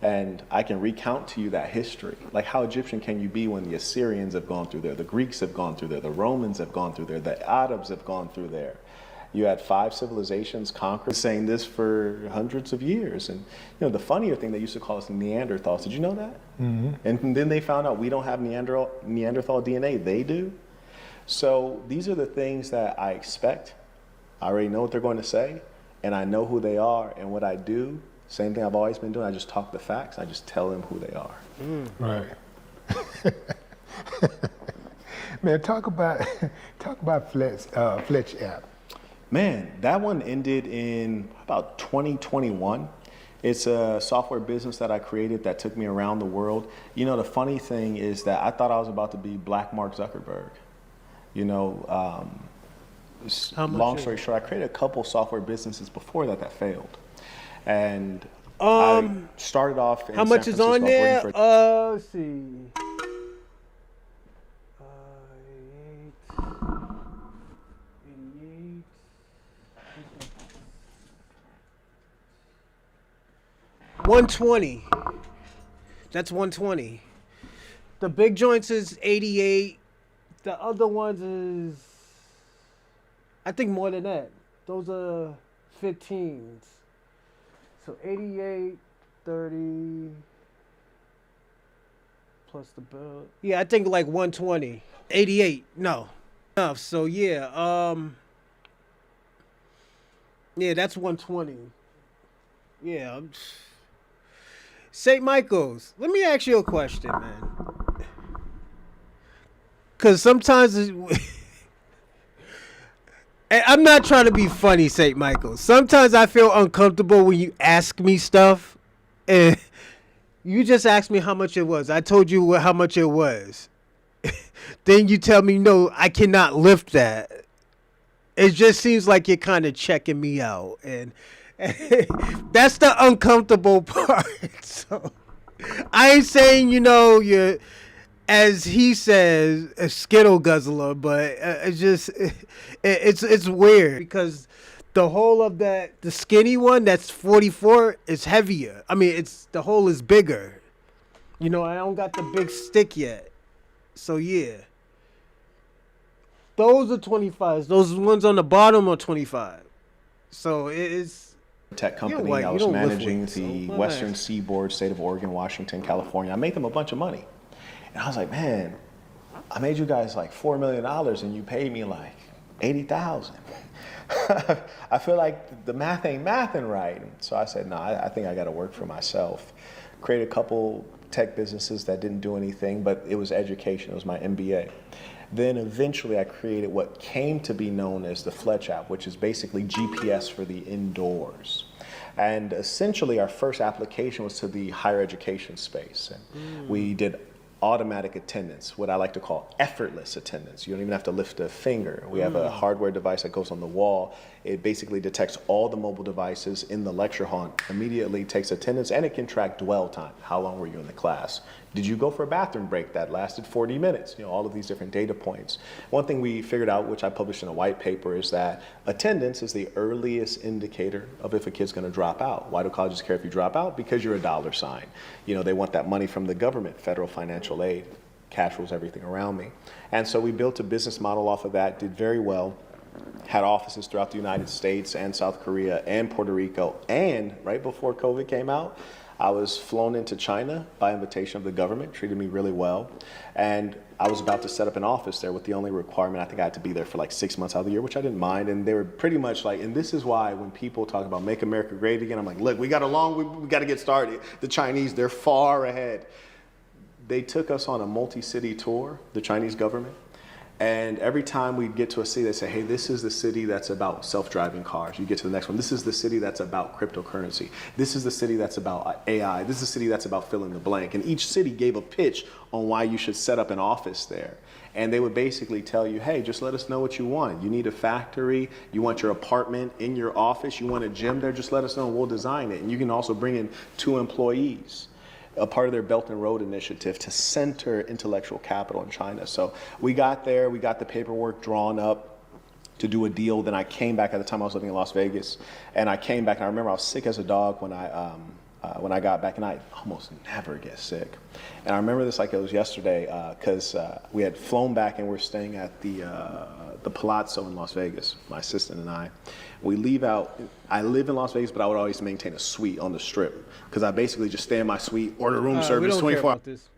And I can recount to you that history. Like, how Egyptian can you be when the Assyrians have gone through there, the Greeks have gone through there, the Romans have gone through there, the Arabs have gone through there. You had 5 civilizations conquered, saying this for hundreds of years. And the funnier thing, they used to call us Neanderthals. Did you know that? Mm-hmm. And then they found out we don't have Neanderthal DNA, they do. So these are the things that I expect. I already know what they're going to say, and I know who they are. And what I do, same thing I've always been doing, I just talk the facts. I just tell them who they are. Right. Man, talk about Fletch app. Man, that one ended in about 2021. It's a software business that I created that took me around the world. The funny thing is that I thought I was about to be Black Mark Zuckerberg. Long story short, I created a couple software businesses before that failed. And I started off in How much San is on Francisco there? working for Let's see. 88. $120. That's $120. The big joints is $88. The other ones is, I think, more than that. Those are 15s. So 88, 30 plus the bill. Yeah, I think like 120. 88. No. Enough. So yeah, yeah, that's 120. Yeah. St. Michael's. Let me ask you a question, man. Cause sometimes and I'm not trying to be funny, St. Michael's. Sometimes I feel uncomfortable when you ask me stuff, and you just asked me how much it was. I told you how much it was. Then you tell me, no, I cannot lift that. It just seems like you're kind of checking me out, and that's the uncomfortable part. So I ain't saying, you're, as he says, a Skittle guzzler, but it's just, it's weird because the hole of the skinny one that's 44 is heavier. I mean, the hole is bigger. I don't got the big stick yet. So yeah. Those are 25s. Those ones on the bottom are 25. So it's tech company. I was managing the Western Seaboard, state of Oregon, Washington, California. I made them a bunch of money. And I was like, man, I made you guys like $4 million and you paid me like 80,000. I feel like the math ain't mathing right. So I said, no, I think I got to work for myself. Created a couple tech businesses that didn't do anything, but it was education. It was my MBA. Then eventually I created what came to be known as the Fletch app, which is basically GPS for the indoors. And essentially our first application was to the higher education space. And we did automatic attendance, what I like to call effortless attendance. You don't even have to lift a finger. We have a hardware device that goes on the wall. It basically detects all the mobile devices in the lecture hall, immediately takes attendance, and it can track dwell time. How long were you in the class? Did you go for a bathroom break that lasted 40 minutes? All of these different data points. One thing we figured out, which I published in a white paper, is that attendance is the earliest indicator of if a kid's gonna drop out. Why do colleges care if you drop out? Because you're a dollar sign. They want that money from the government, federal financial aid. Cash rules everything around me. And so we built a business model off of that, did very well, had offices throughout the United States and South Korea and Puerto Rico. And right before COVID came out, I was flown into China by invitation of the government, treated me really well. And I was about to set up an office there with the only requirement, I think I had to be there for like 6 months out of the year, which I didn't mind. And they were pretty much like, and this is why when people talk about make America great again, I'm like, look, we got we got to get started. The Chinese, they're far ahead. They took us on a multi-city tour, the Chinese government. And every time we get to a city, they say, hey, this is the city that's about self-driving cars. You get to the next one. This is the city that's about cryptocurrency. This is the city that's about AI. This is the city that's about fill in the blank. And each city gave a pitch on why you should set up an office there. And they would basically tell you, hey, just let us know what you want. You need a factory. You want your apartment in your office. You want a gym there. Just let us know and we'll design it. And you can also bring in 2 employees. A part of their Belt and Road initiative to center intellectual capital in China. So we got there, we got the paperwork drawn up to do a deal. Then I came back. At the time I was living in Las Vegas, and I came back, and I remember I was sick as a dog when I got back, and I almost never get sick. And I remember this like it was yesterday, because we had flown back and we're staying at the Palazzo in Las Vegas, my assistant and I. We leave out, I live in Las Vegas, but I would always maintain a suite on the Strip, because I basically just stay in my suite, order room service 24 hours.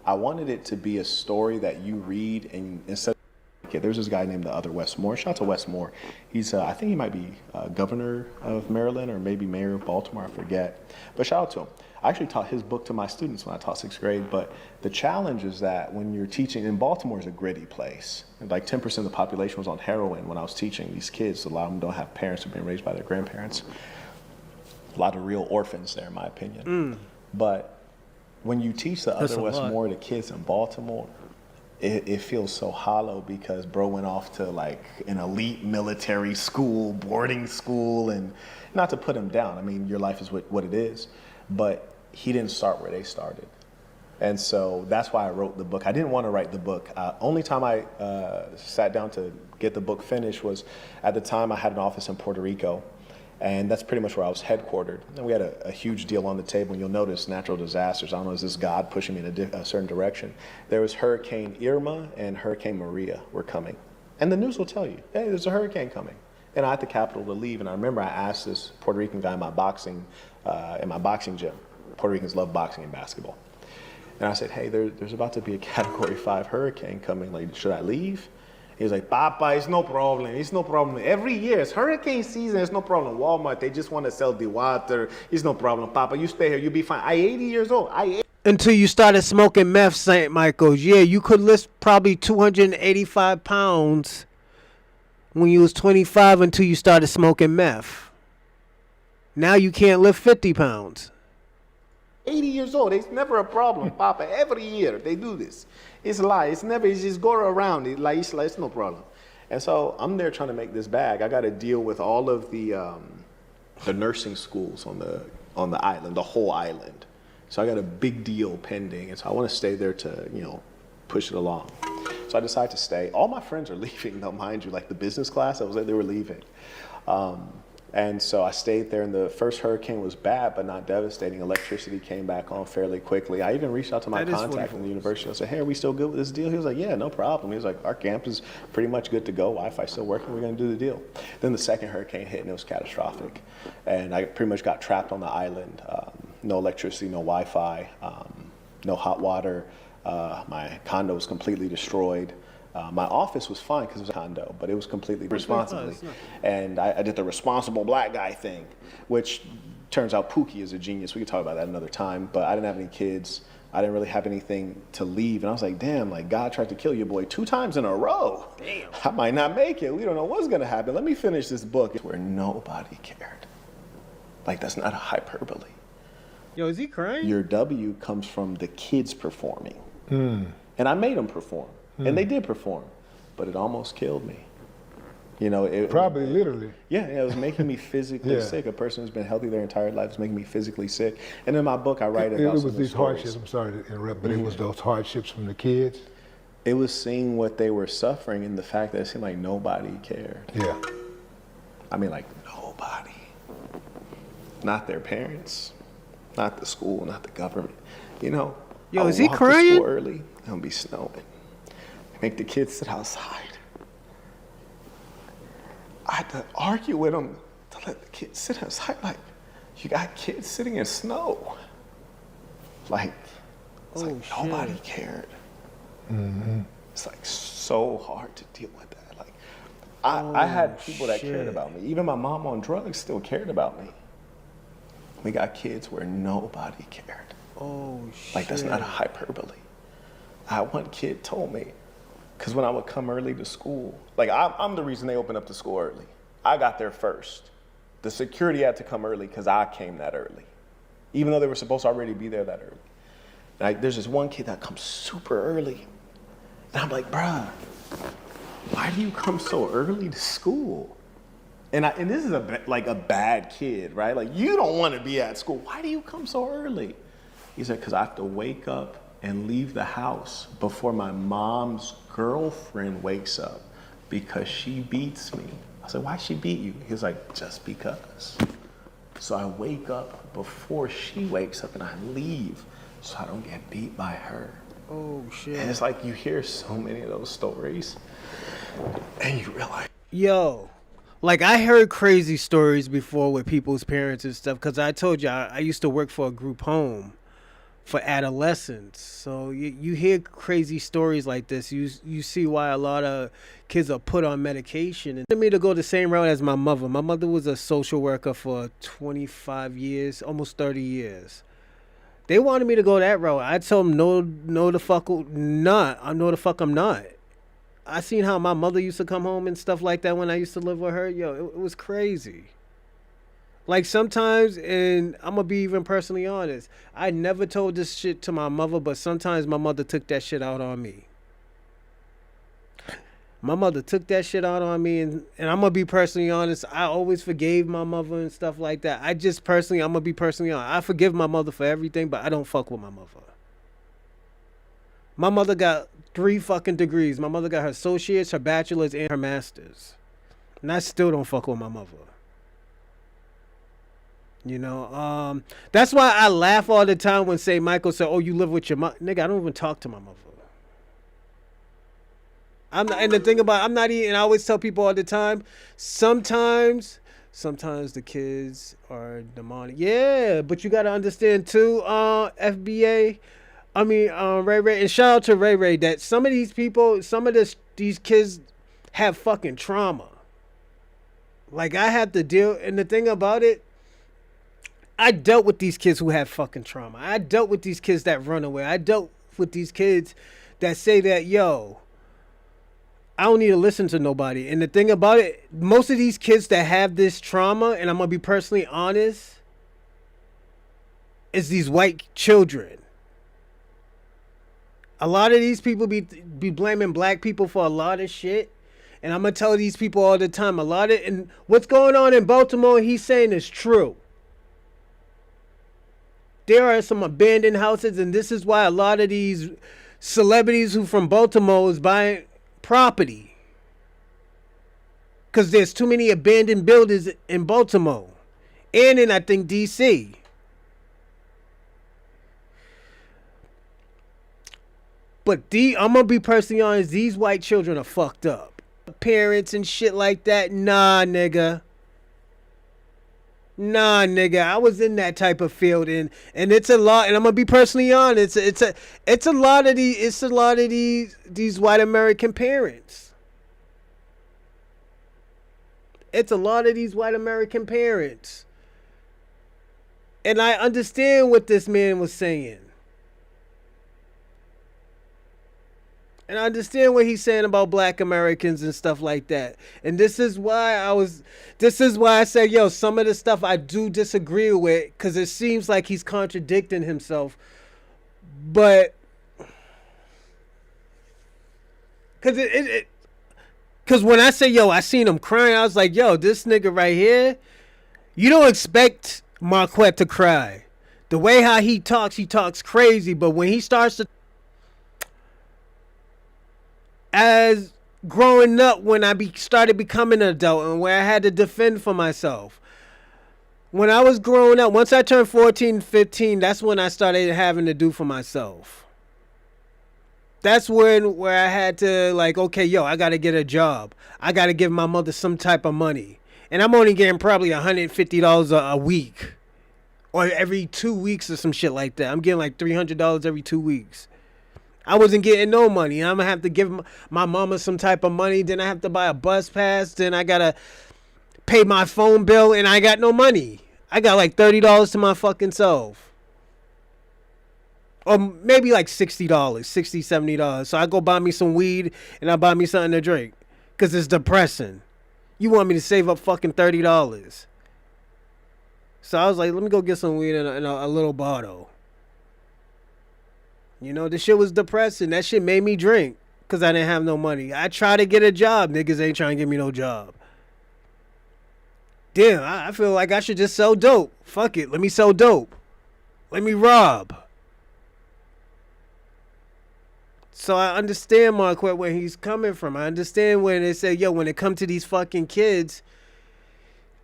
I wanted it to be a story that you read, and instead of, there's this guy named the other Wes Moore. Shout out to Wes Moore. He's, I think he might be governor of Maryland or maybe mayor of Baltimore, I forget. But shout out to him. I actually taught his book to my students when I taught 6th grade, but the challenge is that when you're teaching, and Baltimore is a gritty place, like 10% of the population was on heroin when I was teaching these kids. A lot of them don't have parents who've been raised by their grandparents. A lot of real orphans there, in my opinion. But when you teach the other Wes Moore to kids in Baltimore, it feels so hollow because bro went off to like an elite military school, boarding school, and not to put him down. I mean, your life is what it is, but he didn't start where they started. And so that's why I wrote the book. I didn't want to write the book. Only time I sat down to get the book finished was at the time I had an office in Puerto Rico. And that's pretty much where I was headquartered. And we had a huge deal on the table. And you'll notice natural disasters. I don't know, is this God pushing me in a certain direction? There was Hurricane Irma and Hurricane Maria were coming. And the news will tell you, hey, there's a hurricane coming. And I had the capital to leave. And I remember I asked this Puerto Rican guy in my boxing gym. Puerto Ricans love boxing and basketball. And I said, hey, there's about to be a Category 5 hurricane coming. Like, should I leave? He was like, Papa, it's no problem. It's no problem. Every year, it's hurricane season. It's no problem. Walmart, they just want to sell the water. It's no problem. Papa, you stay here. You'll be fine. I 80 years old. Until you started smoking meth, St. Michael's. Yeah, you could lift probably 285 pounds when you was 25 until you started smoking meth. Now you can't lift 50 pounds. 80 years old. It's never a problem, Papa. Every year they do this. It's a lie. It's just go around. It's no problem. And so I'm there trying to make this bag. I got to deal with all of the nursing schools on the island, the whole island. So I got a big deal pending, and so I want to stay there to push it along. So I decided to stay. All my friends are leaving, though, mind you. Like the business class, I was like, they were leaving. And so I stayed there, and the first hurricane was bad, but not devastating. Electricity came back on fairly quickly. I even reached out to my contact from the university. I said, hey, are we still good with this deal? He was like, yeah, no problem. He was like, our camp is pretty much good to go. Wi-Fi still working. We're going to do the deal. Then the second hurricane hit, and it was catastrophic. And I pretty much got trapped on the island. No electricity, no Wi-Fi, no hot water. My condo was completely destroyed. My office was fine because it was a condo, but it was completely responsibly. And I did the responsible black guy thing, which turns out Pookie is a genius. We could talk about that another time, but I didn't have any kids. I didn't really have anything to leave. And I was like, damn, like God tried to kill your boy 2 times in a row. Damn. I might not make it. We don't know what's going to happen. Let me finish this book where nobody cared. Like, that's not a hyperbole. Yo, is he crying? Your W comes from the kids performing. And I made them perform. And they did perform, but it almost killed me. Probably literally. Yeah, it was making me physically sick. A person who's been healthy their entire life is making me physically sick. And in my book, I write about it was some these stories. hardships. I'm sorry to interrupt, but it was those hardships from the kids. It was seeing what they were suffering and the fact that it seemed like nobody cared. Yeah. I mean, like nobody. Not their parents, not the school, not the government. Yo, I is he walk crying? to school early. It'll be snowing. Make the kids sit outside. I had to argue with them to let the kids sit outside. Like, you got kids sitting in snow. Like, it's nobody cared. Mm-hmm. It's like so hard to deal with that. Like, I had people that cared about me. Even my mom on drugs still cared about me. We got kids where nobody cared. Oh, shit. Like, that's not a hyperbole. I had one kid told me, because when I would come early to school, like I'm the reason they opened up the school early. I got there first. The security had to come early because I came that early, even though they were supposed to already be there that early. And there's this one kid that comes super early. And I'm like, bruh, why do you come so early to school? And this is a bad kid, right? Like, you don't want to be at school. Why do you come so early? He said, because I have to wake up and leave the house before my mom's girlfriend wakes up because she beats me. I said, why she beat you? He was like, just because. So I wake up before she wakes up and I leave so I don't get beat by her. Oh, shit. And it's like you hear so many of those stories and you realize. Yo, like I heard crazy stories before with people's parents and stuff because I told you I used to work for a group home for adolescents. So you hear crazy stories like this. You see why a lot of kids are put on medication. And for me to go the same route as my mother. My mother was a social worker for 25 years, almost 30 years. They wanted me to go that route. I told them no the fuck not. I know the fuck I'm not. I seen how my mother used to come home and stuff like that when I used to live with her. Yo, it was crazy. Like sometimes, and I'm going to be even personally honest, I never told this shit to my mother, but sometimes my mother took that shit out on me. My mother took that shit out on me, and I'm gonna be personally honest. I always forgave my mother and stuff like that. I'm gonna be personally honest. I forgive my mother for everything, but I don't fuck with my mother. My mother got 3 fucking degrees. My mother got her associates, her bachelor's, and her master's, and I still don't fuck with my mother. You know, that's why I laugh all the time when say Michael said, "Oh, you live with your mother." Nigga, I don't even talk to my mother. I'm not, and the thing about I'm not even. And I always tell people all the time. Sometimes the kids are demonic. Yeah, but you gotta understand too. FBA. I mean, Ray Ray, and shout out to Ray Ray that some of these people, these kids have fucking trauma. Like I have to deal, and the thing about it, I dealt with these kids who have fucking trauma. I dealt with these kids that run away. I dealt with these kids that say that, yo, I don't need to listen to nobody. And the thing about it, most of these kids that have this trauma, and I'm going to be personally honest, is these white children. A lot of these people be blaming black people for a lot of shit. And I'm going to tell these people all the time, and what's going on in Baltimore, he's saying is true. There are some abandoned houses, and this is why a lot of these celebrities who from Baltimore is buying property. Because there's too many abandoned buildings in Baltimore. And in, I think, D.C. But I'm going to be personally honest, these white children are fucked up. Parents and shit like that, nah, nigga. I was in that type of field, and it's a lot. And I'm gonna be personally honest. It's a lot of these white American parents. It's a lot of these white American parents, and I understand what this man was saying, and I understand what he's saying about black Americans and stuff like that. And this is why I say, yo, some of the stuff I do disagree with, because it seems like he's contradicting himself. But, because when I say, yo, I seen him crying, I was like, yo, this nigga right here, you don't expect Marquett to cry. The way how he talks crazy, but when he starts to, as growing up, when I started becoming an adult and where I had to defend for myself. When I was growing up, once I turned 14, 15, that's when I started having to do for myself. That's where I had to, like, okay, yo, I got to get a job. I got to give my mother some type of money. And I'm only getting probably $150 a week. Or every 2 weeks or some shit like that. I'm getting like $300 every 2 weeks. I wasn't getting no money. I'm going to have to give my mama some type of money. Then I have to buy a bus pass. Then I got to pay my phone bill. And I got no money. I got like $30 to my fucking self. Or maybe like $60, $70. So I go buy me some weed and I buy me something to drink. Because it's depressing. You want me to save up fucking $30. So I was like, let me go get some weed in a little bottle. You know, this shit was depressing. That shit made me drink because I didn't have no money. I tried to get a job. Niggas ain't trying to give me no job. Damn, I feel like I should just sell dope. Fuck it. Let me sell dope. Let me rob. So I understand Marquett where he's coming from. I understand when they say, yo, when it comes to these fucking kids,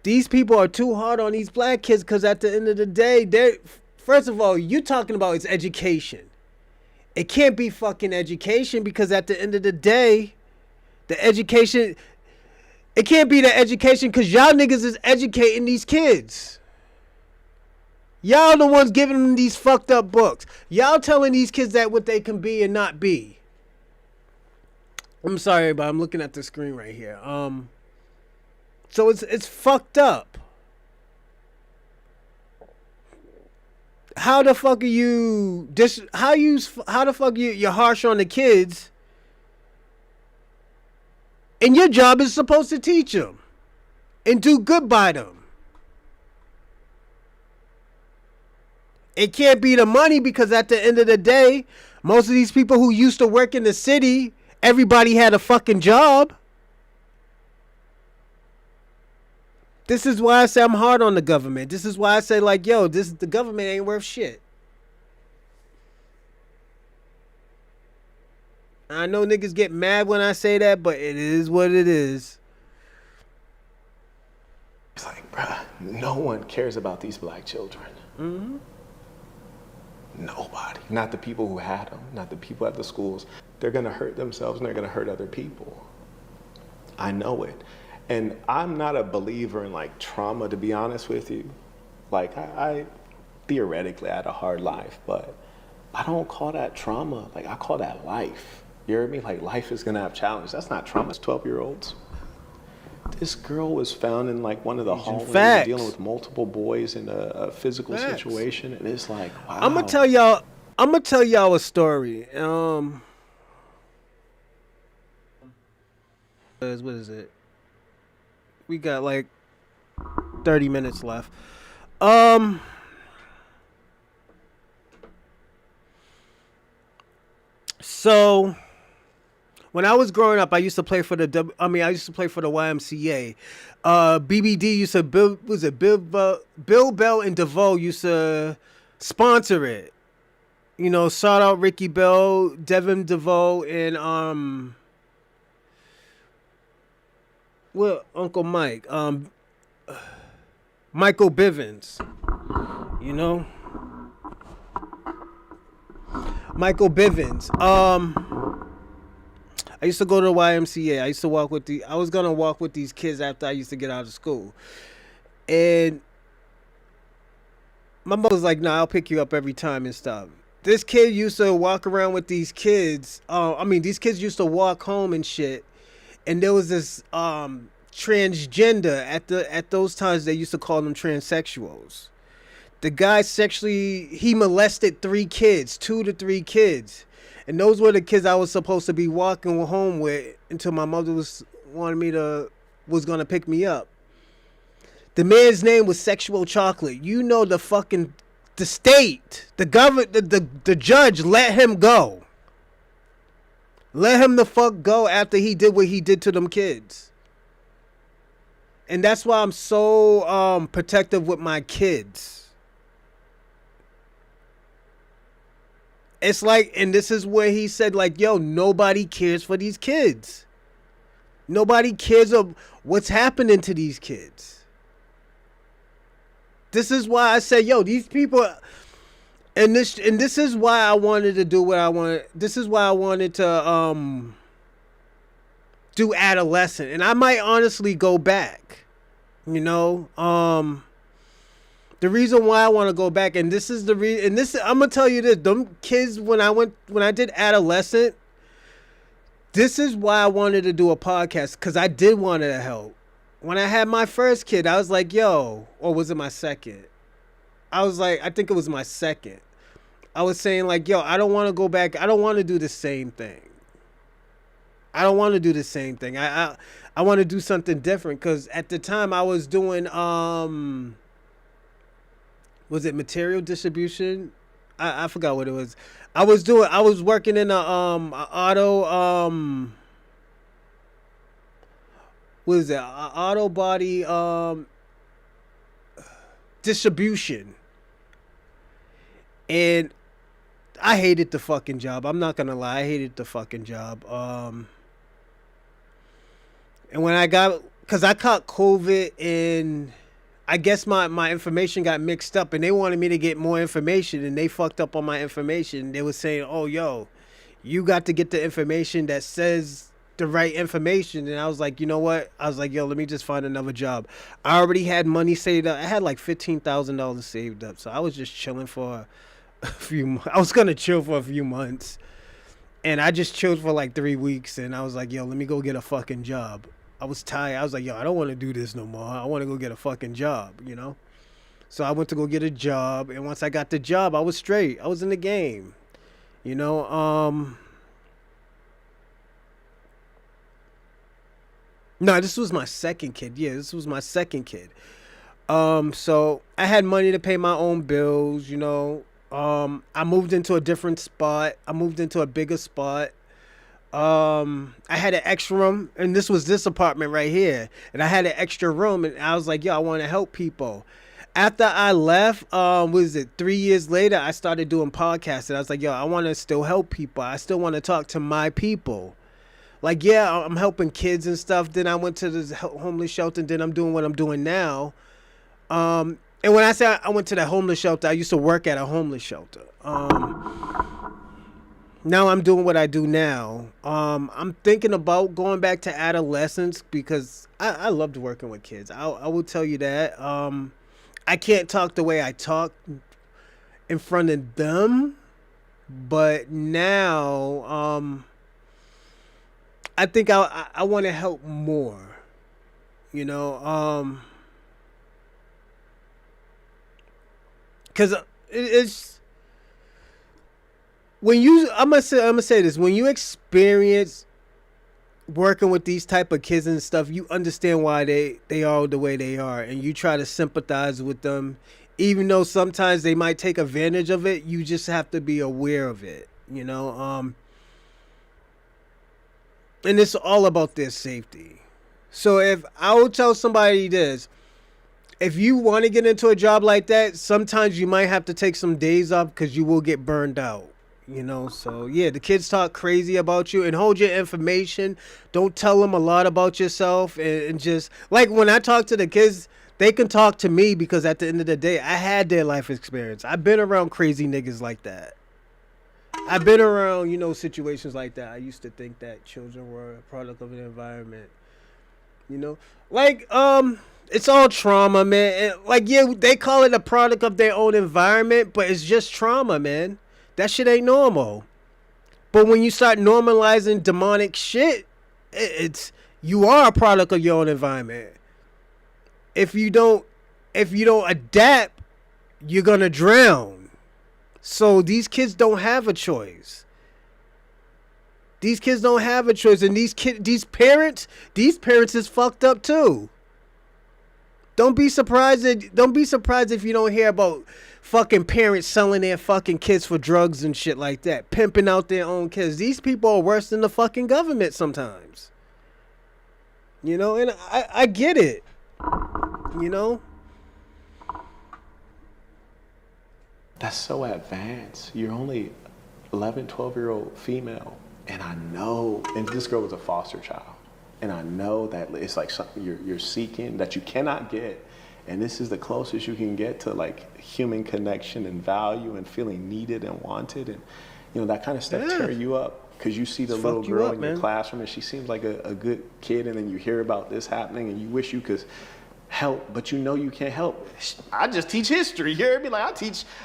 these people are too hard on these black kids because at the end of the day, first of all, you talking about is education. It can't be fucking education because at the end of the day, the education, it can't be the education because y'all niggas is educating these kids. Y'all the ones giving them these fucked up books. Y'all telling these kids that what they can be and not be. I'm sorry, but I'm looking at the screen right here. So it's fucked up. How the fuck are you how the fuck you're harsh on the kids and your job is supposed to teach them and do good by them? It can't be the money because at the end of the day, most of these people who used to work in the city everybody had a fucking job. This is why I say I'm hard on the government. This is why I say, like, yo, the government ain't worth shit. I know niggas get mad when I say that, but it is what it is. It's like, bruh, no one cares about these black children. Mm-hmm. Nobody. Not the people who had them, not the people at the schools. They're gonna hurt themselves and they're gonna hurt other people. I know it. And I'm not a believer in like trauma, to be honest with you. Like I theoretically had a hard life, but I don't call that trauma. Like I call that life. You hear me? Like life is gonna have challenges. That's not trauma. It's 12-year-olds. This girl was found in like one of the hallways dealing with multiple boys in a physical situation, and it's like, wow. I'm gonna tell y'all a story. What is it? We got like 30 minutes left. So when I was growing up, I used to play for the YMCA. BBD used to Bill Bell and DeVoe used to sponsor it. You know, shout out Ricky Bell, Devin DeVoe, and Uncle Mike, Michael Bivens. You know, Michael Bivens. I used to go to the YMCA. I was gonna walk with these kids after I used to get out of school. And my mother was like, nah, I'll pick you up every time and stuff. This kid used to walk around with these kids. These kids used to walk home and shit. And there was this transgender at those times they used to call them transsexuals. The guy he molested 2 to 3 kids. And those were the kids I was supposed to be walking home with until my mother was gonna pick me up. The man's name was Sexual Chocolate. You know, the state, the government, the judge let him go. Let him the fuck go after he did what he did to them kids. And that's why I'm so protective with my kids. It's like, and this is where he said, like, yo, nobody cares for these kids. Nobody cares of what's happening to these kids. This is why I say, yo, these people, and this is why I wanted to do what I wanted. This is why I wanted to do adolescent, and I might honestly go back. You know, the reason why I want to go back, and this is the reason, and this, I'm gonna tell you this: them kids, when I did adolescent, this is why I wanted to do a podcast, because I did want to help. When I had my first kid, I was like, yo, or was it my second? I think it was my second. I was saying, like, yo, I don't want to go back. I don't want to do the same thing. I want to do something different, because at the time I was doing, was it material distribution? I forgot what it was. I was working in a auto, what is that? Auto body distribution. And I hated the fucking job. I'm not gonna lie, I hated the fucking job. And when because I caught COVID, and I guess my information got mixed up, and they wanted me to get more information, and they fucked up on my information. They were saying, oh, yo, you got to get the information that says the right information. And I was like, you know what? I was like, yo, let me just find another job. I already had money saved up. I had like $15,000 saved up. So I was just chilling for a few months. I was going to chill for a few months. And I just chilled for like 3 weeks. And I was like, yo, let me go get a fucking job. I was tired. I was like, yo, I don't want to do this no more. I want to go get a fucking job, you know? So I went to go get a job. And once I got the job, I was straight. I was in the game, you know? No, this was my second kid. Yeah, this was my second kid. So I had money to pay my own bills, you know? I moved into a different spot. I moved into a bigger spot. I had an extra room, and this apartment right here, and I had an extra room, and I was like, yo, I want to help people. After I left, was it 3 years later, I started doing podcasts, and I was like, yo, I want to still help people. I still want to talk to my people. Like, yeah, I'm helping kids and stuff. Then I went to this homeless shelter, and then I'm doing what I'm doing now. And when I say I went to the homeless shelter, I used to work at a homeless shelter. Now I'm doing what I do now. I'm thinking about going back to adolescence because I loved working with kids. I will tell you that. I can't talk the way I talk in front of them, but now I think I want to help more. You know, because it's when you I'm gonna say this, when you experience working with these type of kids and stuff, you understand why they are the way they are, and you try to sympathize with them, even though sometimes they might take advantage of it. You just have to be aware of it, you know. And it's all about their safety. So if I will tell somebody this, if you want to get into a job like that, sometimes you might have to take some days off because you will get burned out. You know, so yeah, the kids talk crazy about you, and hold your information. Don't tell them a lot about yourself, and just like when I talk to the kids, they can talk to me because at the end of the day, I had their life experience. I've been around crazy niggas like that. I've been around, you know, situations like that. I used to think that children were a product of an environment. You know, like it's all trauma, man. Like, yeah, they call it a product of their own environment, but it's just trauma, man. That shit ain't normal. But when you start normalizing demonic shit, it's you are a product of your own environment. If you don't adapt, you're gonna drown. So these kids don't have a choice. These kids don't have a choice, and these parents is fucked up too. Don't be surprised if you don't hear about fucking parents selling their fucking kids for drugs and shit like that, pimping out their own kids. These people are worse than the fucking government sometimes. You know, and I get it. You know? That's so advanced. You're only 11, 12-year-old female. And I know, and this girl was a foster child. And I know that it's like something you're seeking that you cannot get. And this is the closest you can get to like human connection and value and feeling needed and wanted. And, you know, that kind of stuff tear you up because you see the little girl in your classroom and she seems like a good kid. And then you hear about this happening and you wish you could help, but you know you can't help. I just teach history. You hear me? Like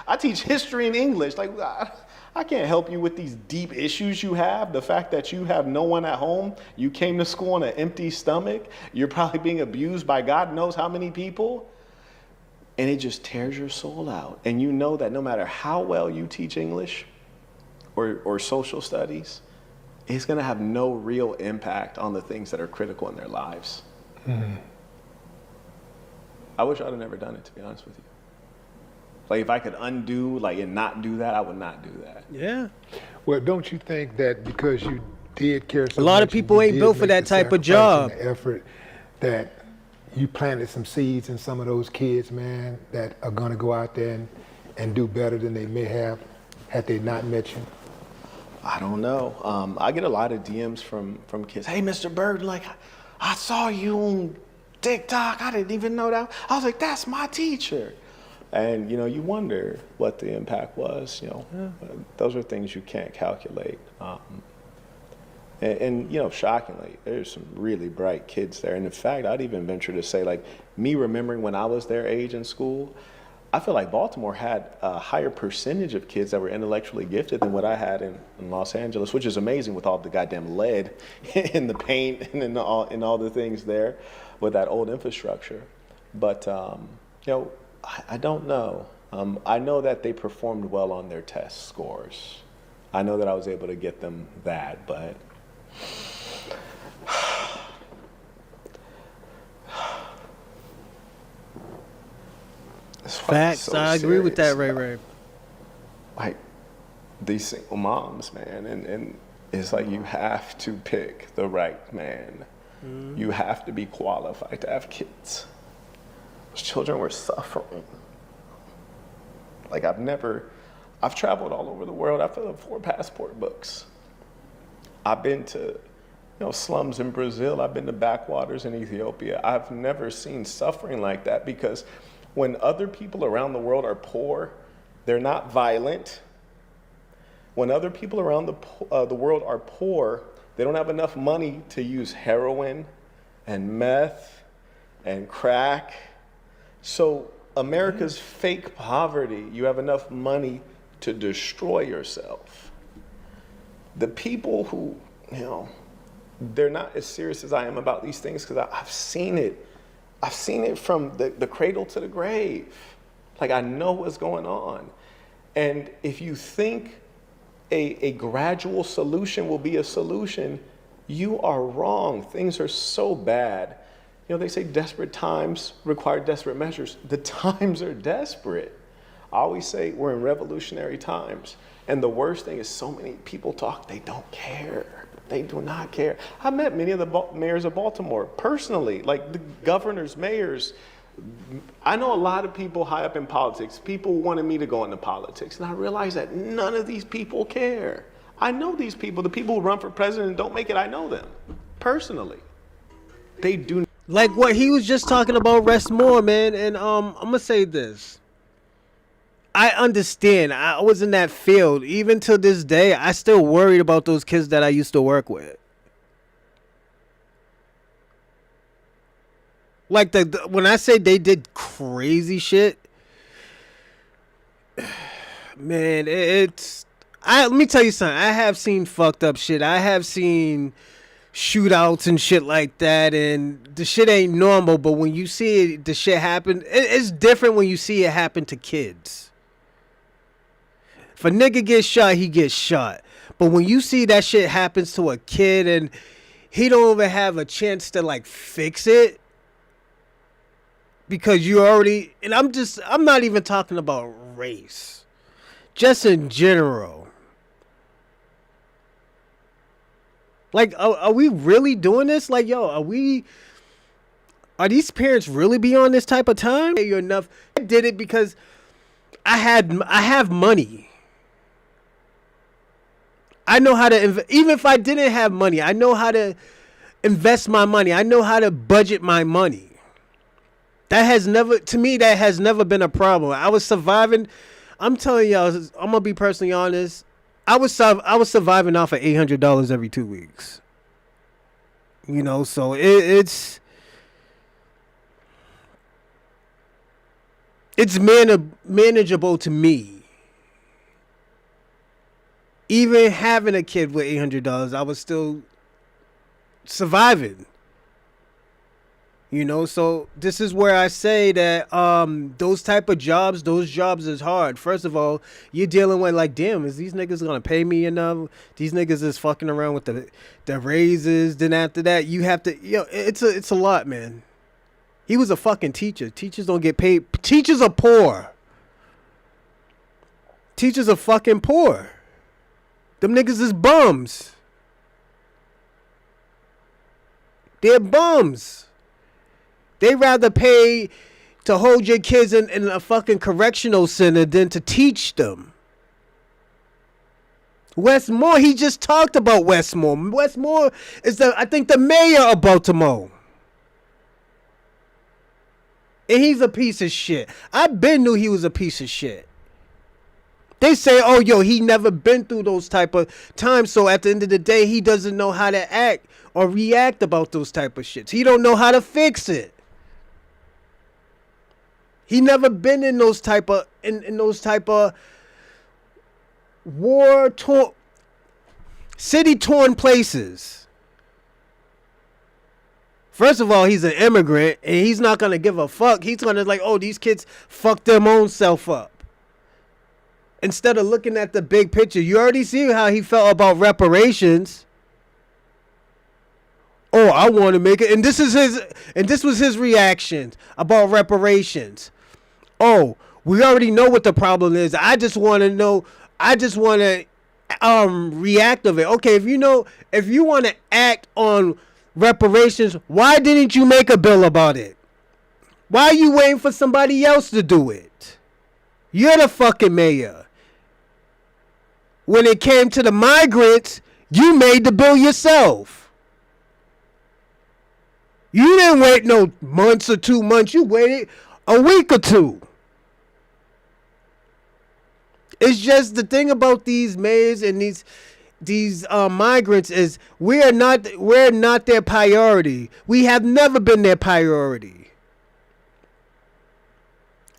I teach history and English. Like I can't help you with these deep issues you have. The fact that you have no one at home, you came to school on an empty stomach, you're probably being abused by God knows how many people, and it just tears your soul out. And you know that no matter how well you teach English or social studies, it's gonna have no real impact on the things that are critical in their lives. Mm-hmm. I wish I'd have never done it, to be honest with you. Like, if I could undo, like, and not do that, I would not do that. Yeah. Well, don't you think that because you did care so much, a lot of people ain't built for that type of job. The effort that you planted some seeds in some of those kids, man, that are going to go out there and do better than they may have had they not met you? I don't know. I get a lot of DMs from kids. Hey, Mr. Burton, like, I saw you on TikTok. I didn't even know that. I was like, that's my teacher. And, you know, you wonder what the impact was, you know. Those are things you can't calculate. And, you know, shockingly, there's some really bright kids there. And in fact, I'd even venture to say, like, me remembering when I was their age in school, I feel like Baltimore had a higher percentage of kids that were intellectually gifted than what I had in Los Angeles, which is amazing with all the goddamn lead in the paint and in all the things there with that old infrastructure. But, you know, I don't know. I know that they performed well on their test scores. I know that I was able to get them that, but facts. So I agree with that, Ray. Like these single moms, man, and It's like you have to pick the right man. You have to be qualified to have kids. Those children were suffering. Like I've traveled all over the world. I've filled up 4 passport books. I've been to, slums in Brazil. I've been to backwaters in Ethiopia. I've never seen suffering like that, because when other people around the world are poor, they're not violent. When other people around the world are poor, they don't have enough money to use heroin and meth and crack. So America's fake poverty, you have enough money to destroy yourself. The people who, they're not as serious as I am about these things, because I've seen it. I've seen it from the cradle to the grave. Like, I know what's going on. And if you think a gradual solution will be a solution, you are wrong. Things are so bad. They say desperate times require desperate measures. The times are desperate. I always say we're in revolutionary times. And the worst thing is, so many people talk, they don't care. They do not care. I met many of the mayors of Baltimore personally, like the governors, mayors. I know a lot of people high up in politics. People wanted me to go into politics. And I realized that none of these people care. I know these people. The people who run for president and don't make it, I know them personally. They do. Like what he was just talking about, rest more, man. And I'm gonna say this. I understand. I was in that field. Even to this day, I still worried about those kids that I used to work with. Like when I say they did crazy shit, man, let me tell you something. I have seen fucked up shit. I have seen shootouts and shit like that, and the shit ain't normal. But when you see it, the shit happen, it's different when you see it happen to kids. If a nigga gets shot, he gets shot. But when you see that shit happens to a kid and he don't even have a chance to like fix it, because you already, and I'm not even talking about race, just in general. Like, are we really doing this? Like, yo, are these parents really be on this type of time? You enough. I did it because I have money. I know how to even if I didn't have money, I know how to invest my money. I know how to budget my money. That has never been a problem. I was surviving. I'm telling y'all, I'm gonna be personally honest. I was surviving off of $800 every 2 weeks. So it's manageable to me. Even having a kid with $800, I was still surviving. So this is where I say that those type of jobs, those jobs is hard. First of all, you're dealing with like, damn, is these niggas gonna pay me enough? These niggas is fucking around with the raises. Then after that, you have to, it's a lot, man. He was a fucking teacher. Teachers don't get paid. Teachers are poor. Teachers are fucking poor. Them niggas is bums. They're bums. They rather pay to hold your kids in a fucking correctional center than to teach them. Westmore, he just talked about Westmore. Westmore is I think the mayor of Baltimore. And he's a piece of shit. I knew he was a piece of shit. They say, oh, yo, he never been through those type of times. So at the end of the day, he doesn't know how to act or react about those type of shits. He don't know how to fix it. He never been in those type of war torn, city torn places. First of all, he's an immigrant and he's not gonna give a fuck. He's gonna like, oh, these kids fucked their own self up. Instead of looking at the big picture, you already see how he felt about reparations. Oh, I want to make it, and this was his reaction about reparations. Oh, we already know what the problem is. I just want to react of it. Okay, if you want to act on reparations, why didn't you make a bill about it? Why are you waiting for somebody else to do it? You're the fucking mayor. When it came to the migrants, you made the bill yourself. You didn't wait no months or 2 months. You waited a week or two. It's just the thing about these mayors and these migrants is we're not their priority. We have never been their priority.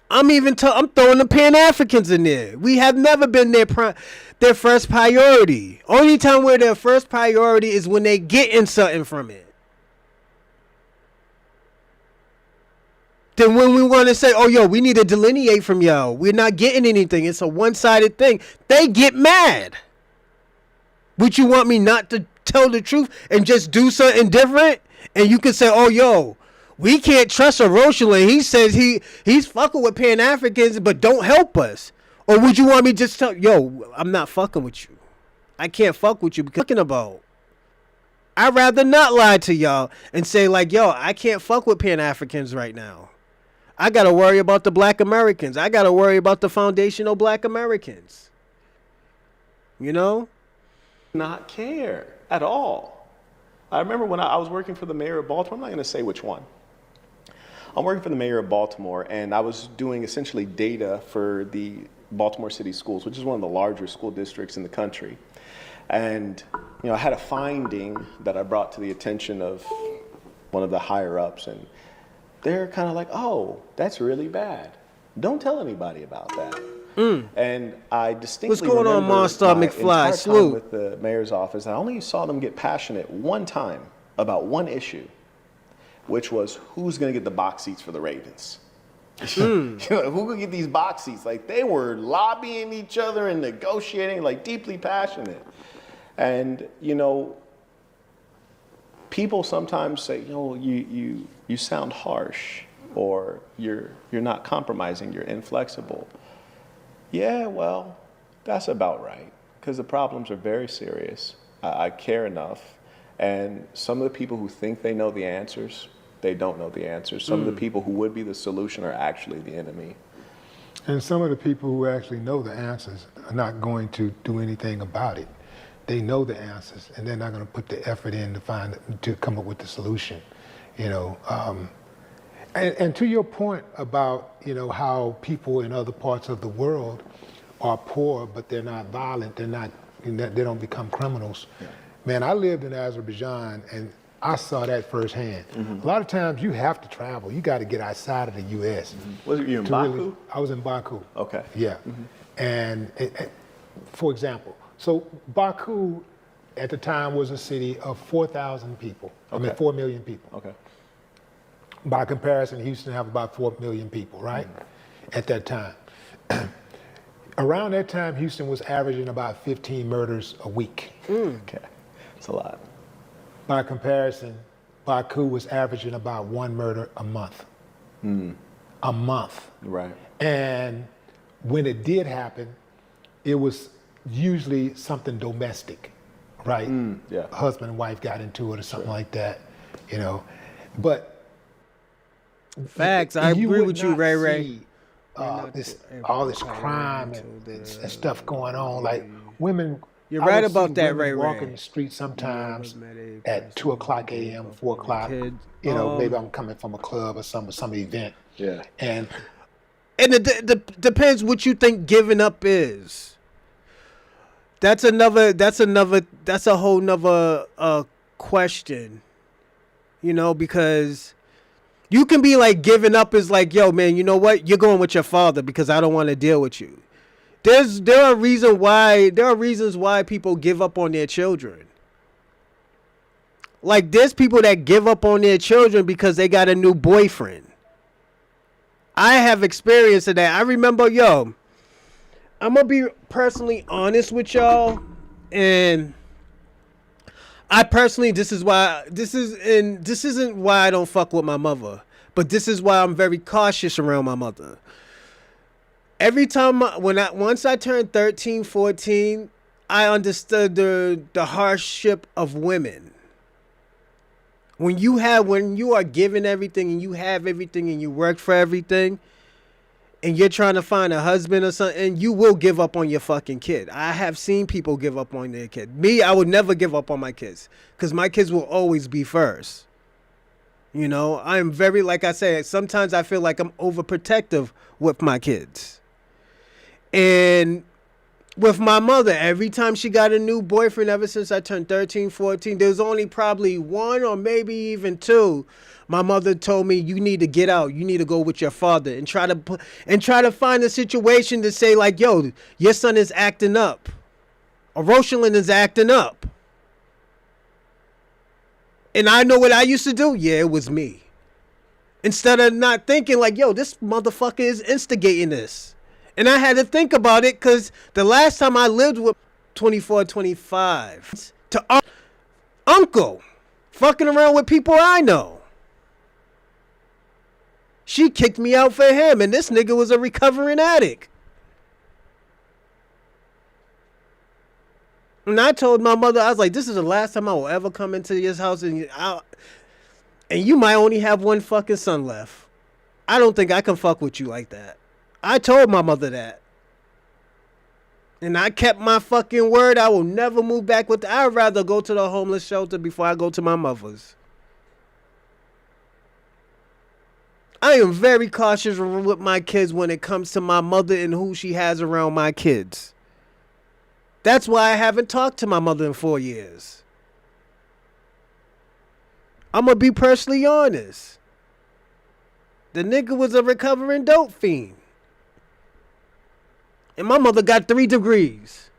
I'm throwing the Pan-Africans in there. We have never been their first priority. Only time we're their first priority is when they getting something from it. Then when we want to say, oh, yo, we need to delineate from y'all. We're not getting anything. It's a one-sided thing. They get mad. Would you want me not to tell the truth and just do something different? And you can say, oh, yo, we can't trust Rochelle. He says he's fucking with Pan-Africans, but don't help us. Or would you want me to just tell, yo, I'm not fucking with you. I can't fuck with you because I'm talking about. I'd rather not lie to y'all and say like, yo, I can't fuck with Pan-Africans right now. I got to worry about the black Americans. I got to worry about the foundational black Americans. You know? Not care at all. I remember when I was working for the mayor of Baltimore. I'm not going to say which one. I'm working for the mayor of Baltimore, and I was doing essentially data for the Baltimore City Schools, which is one of the larger school districts in the country. And, I had a finding that I brought to the attention of one of the higher ups, and they're kind of like, oh, that's really bad. Don't tell anybody about that. And I distinctly What's going on, Monster McFly? Salute. With the mayor's office, I only saw them get passionate one time about one issue, which was who's going to get the box seats for the Ravens. Who can get these box seats? Like, they were lobbying each other and negotiating, like, deeply passionate. And, people sometimes say, you sound harsh, or you're not compromising, you're inflexible. Yeah, well, that's about right, because the problems are very serious. I care enough, and some of the people who think they know the answers, they don't know the answers. Some of the people who would be the solution are actually the enemy. And some of the people who actually know the answers are not going to do anything about it. They know the answers, and they're not going to put the effort in to come up with the solution. And to your point about how people in other parts of the world are poor, but they're not violent. They don't become criminals. Yeah. Man, I lived in Azerbaijan, and I saw that firsthand. Mm-hmm. A lot of times you have to travel. You got to get outside of the U.S. Mm-hmm. Was you in Baku? I was in Baku. Okay. Yeah. Mm-hmm. And for example, so Baku at the time was a city of 4,000 people. Okay. 4 million people. Okay. By comparison, Houston have about 4 million people, right? Mm-hmm. At that time. Around that time, Houston was averaging about 15 murders a week. Okay. That's a lot. By comparison, Baku was averaging about 1 murder a month. A month. Right. And when it did happen, it was usually something domestic, right? Yeah. Husband and wife got into it or something like that, But facts, I agree with you, Ray Ray. All this crime and stuff going on, like women. You're right about that, Ray Ray. Walking the street sometimes at 2:00 a.m., 4:00. Maybe I'm coming from a club or some event. Yeah. And it depends what you think giving up is. That's a whole nother question. Because you can be like giving up is like, yo, man, you know what? You're going with your father because I don't want to deal with you. There are reasons why people give up on their children. Like, there's people that give up on their children because they got a new boyfriend. I have experience of that. I remember, I'm gonna be personally honest with y'all, and I personally, this isn't why I don't fuck with my mother, but this is why I'm very cautious around my mother. Every time, once I turned 13, 14, I understood the hardship of women. When you are given everything and you have everything and you work for everything, and you're trying to find a husband or something, you will give up on your fucking kid. I have seen people give up on their kid. Me, I would never give up on my kids because my kids will always be first. You know, I am very, like I said, sometimes I feel like I'm overprotective with my kids. And with my mother, every time she got a new boyfriend, ever since I turned 13, 14, there's only probably one or maybe even two. My mother told me, you need to get out. You need to go with your father and try to find a situation to say like, yo, your son is acting up. Or Rosalind is acting up. And I know what I used to do. Yeah, it was me. Instead of not thinking like, yo, this motherfucker is instigating this. And I had to think about it because the last time I lived with 24, 25 to uncle fucking around with people I know. She kicked me out for him, and this nigga was a recovering addict. And I told my mother, I was like, this is the last time I will ever come into this house, and you might only have one fucking son left. I don't think I can fuck with you like that. I told my mother that. And I kept my fucking word. I will never move back with I'd rather go to the homeless shelter before I go to my mother's. I am very cautious with my kids when it comes to my mother and who she has around my kids. That's why I haven't talked to my mother in 4 years. I'm going to be personally honest. The nigga was a recovering dope fiend. And my mother got 3 degrees.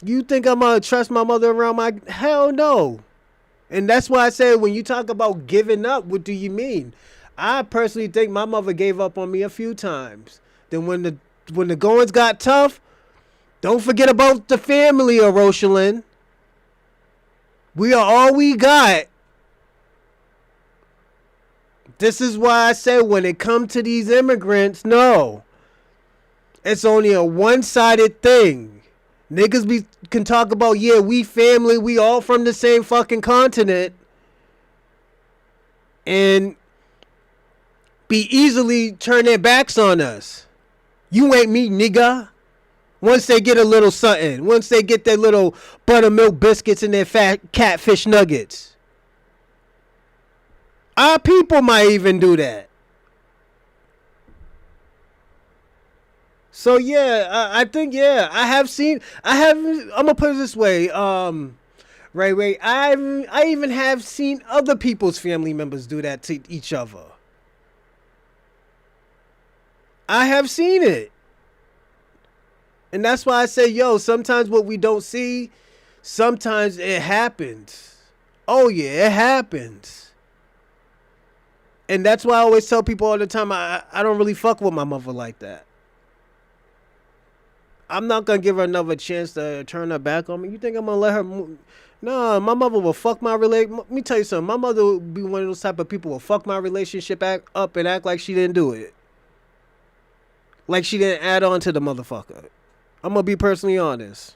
You think I'm going to trust my mother around my... Hell no. And that's why I said when you talk about giving up, what do you mean? I personally think my mother gave up on me a few times. Then when the goings got tough, don't forget about the family of Rosalind. We are all we got. This is why I say when it comes to these immigrants, no. It's only a one-sided thing. Niggas can talk about, yeah, we family, we all from the same fucking continent. And be easily turn their backs on us. You ain't me, nigga. Once they get a little something. Once they get their little buttermilk biscuits and their fat catfish nuggets. Our people might even do that. So yeah, I think yeah, I'm gonna put it this way, Ray, I even have seen other people's family members do that to each other. I have seen it. And that's why I say, yo, sometimes what we don't see, sometimes it happens. Oh yeah, it happens. And that's why I always tell people all the time, I don't really fuck with my mother like that. I'm not going to give her another chance to turn her back on me. You think I'm going to let her move? No, my mother will fuck my relationship. Let me tell you something. My mother will be one of those type of people who will fuck my relationship up and act like she didn't do it. Like she didn't add on to the motherfucker. I'm going to be personally honest.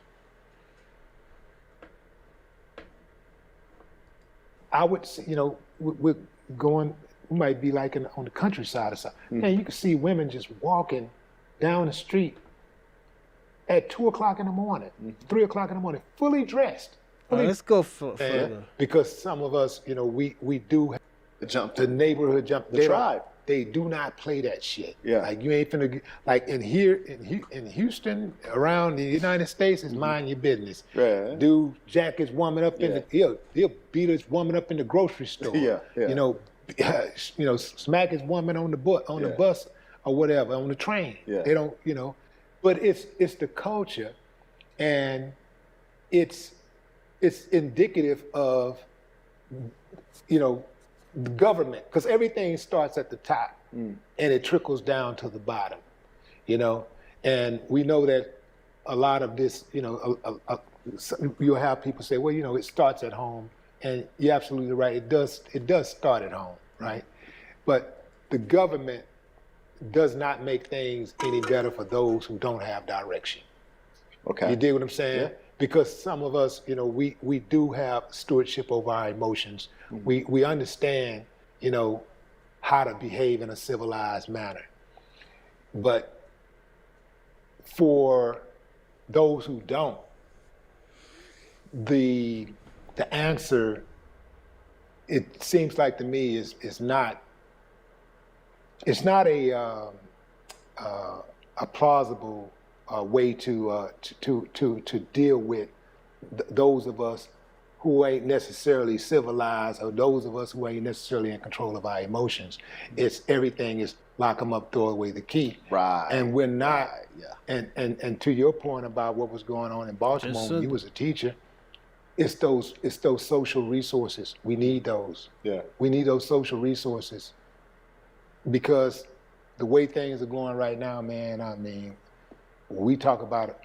I would say, we're going, we might be like on the countryside or something. Mm-hmm. Man, you can see women just walking down the street at 2 o'clock in the morning, 3 o'clock in the morning, fully dressed. Let's go further. Because some of us, we do the neighborhood jump. The tribe. They do not play that shit. Yeah. Like you ain't finna, like in Houston, around the United States, is mind your business. Right. Dude, Jack is warming up in he'll beat us warming up in the grocery store. Yeah. Smack is warming on the bus or whatever, on the train. Yeah. They don't, but it's the culture, and it's indicative of, the government, because everything starts at the top and it trickles down to the bottom, and we know that a lot of this, you'll have people say, well, it starts at home, and you're absolutely right. It does start at home, right? But the government does not make things any better for those who don't have direction. Okay. You dig what I'm saying? Yeah. Because some of us, you know, we do have stewardship over our emotions. We understand, you know, how to behave in a civilized manner. But for those who don't, the answer, it seems like to me, is not a plausible way to deal with those of us who ain't necessarily civilized, or those of us who ain't necessarily in control of our emotions. It's everything is lock them up, throw away the key. Right. And we're not. Right, yeah. And to your point about what was going on in Baltimore when you was a teacher, it's those social resources. We need those. Yeah. We need those social resources, because the way things are going right now, man, I mean, when we talk about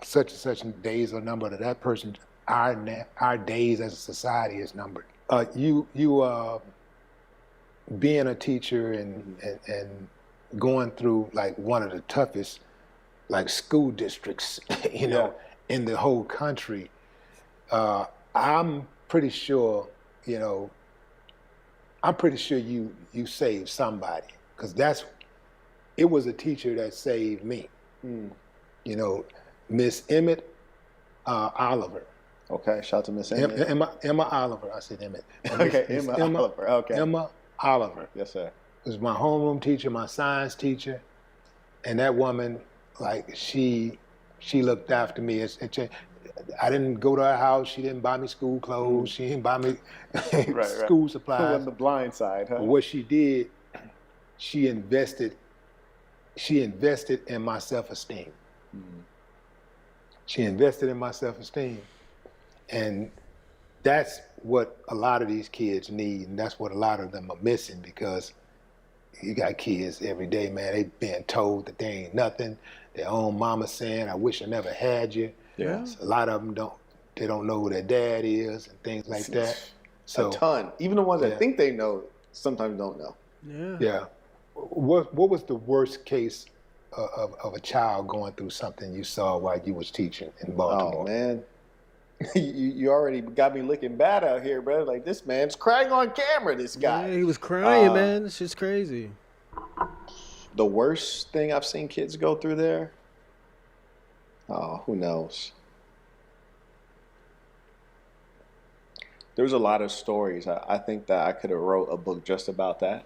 such and such days are numbered, that person, our days as a society is numbered. You being a teacher and going through like one of the toughest like school districts, you know, in the whole country. I'm pretty sure, you know, you saved somebody, because it was a teacher that saved me. You know, Miss Emmett Oliver. Okay, shout out to Miss Emmett. Emma Oliver. I said Emmett. Okay, Emma Oliver. Okay. Emma Oliver. Yes, sir. Was my homeroom teacher, my science teacher, and that woman, like she looked after me. I didn't go to her house. She didn't buy me school clothes. She didn't buy me school supplies. On the blind side, huh? But what she did, she invested in my self-esteem. She invested in my self-esteem. And that's what a lot of these kids need, and that's what a lot of them are missing, because you got kids every day, man, they being told that they ain't nothing. Their own mama saying, I wish I never had you. Yeah. So a lot of them don't know who their dad is and things like that. So a ton. Even the ones that think they know sometimes don't know. Yeah. Yeah. What was the worst case of a child going through something you saw while you was teaching in Baltimore? Oh, man. You already got me looking bad out here, bro. Like, this man's crying on camera, this guy. Yeah, he was crying, man. It's just crazy. The worst thing I've seen kids go through there? Oh, who knows? There's a lot of stories. I think that I could have wrote a book just about that,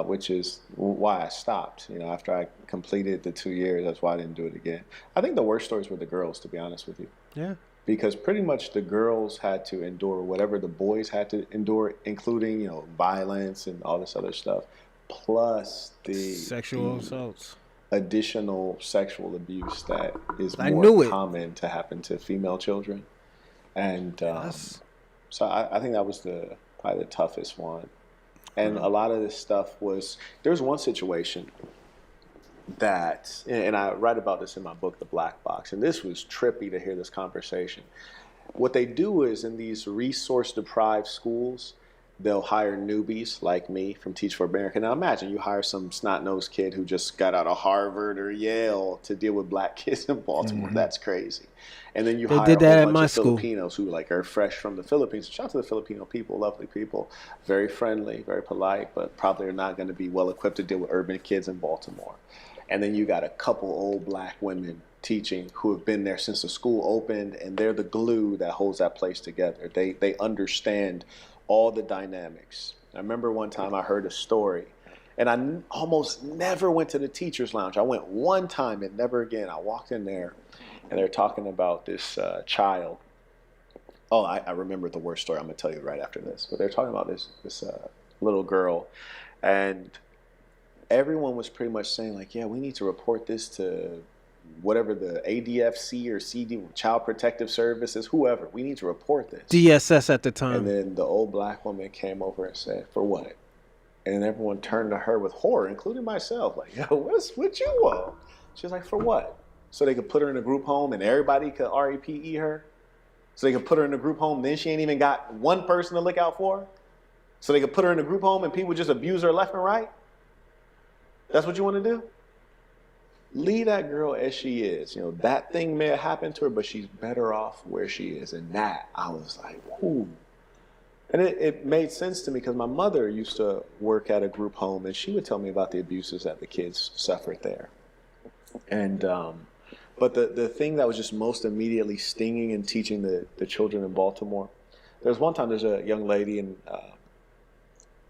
which is why I stopped. You know, after I completed the 2 years, that's why I didn't do it again. I think the worst stories were the girls, to be honest with you. Yeah. Because pretty much the girls had to endure whatever the boys had to endure, including, you know, violence and all this other stuff, plus the sexual assaults, additional sexual abuse that is more common to happen to female children. And so I think that was probably the toughest one. And a lot of this stuff was, there was one situation that, and I write about this in my book, The Black Box, and this was trippy to hear this conversation. What they do is, in these resource-deprived schools, they'll hire newbies like me from Teach for America. Now imagine you hire some snot-nosed kid who just got out of Harvard or Yale to deal with black kids in Baltimore. Mm-hmm. That's crazy. And then you hire a whole bunch of Filipinos who like are fresh from the Philippines. Shout out to the Filipino people, lovely people, very friendly, very polite, but probably are not going to be well equipped to deal with urban kids in Baltimore. And then you got a couple old black women teaching who have been there since the school opened, and they're the glue that holds that place together. They understand all the dynamics. I remember one time I heard a story, and I almost never went to the teacher's lounge. I went one time and never again. I walked in there, and they're talking about this child. Oh, I remember the worst story. I'm going to tell you right after this. But they're talking about this little girl, and everyone was pretty much saying, like, yeah, we need to report this to whatever the ADFC or CD, Child Protective Services, whoever. We need to report this. DSS at the time. And then the old black woman came over and said, for what? And everyone turned to her with horror, including myself. Like, yo, what you want? She was like, for what? So they could put her in a group home and everybody could REPE her? So they could put her in a group home, then she ain't even got one person to look out for her? So they could put her in a group home and people just abuse her left and right? That's what you want to do? Leave that girl as she is. That thing may have happened to her, but she's better off where she is. And that, I was like, ooh. And it made sense to me because my mother used to work at a group home, and she would tell me about the abuses that the kids suffered there. And but the thing that was just most immediately stinging in teaching the children in Baltimore, there was one time there's a young lady, and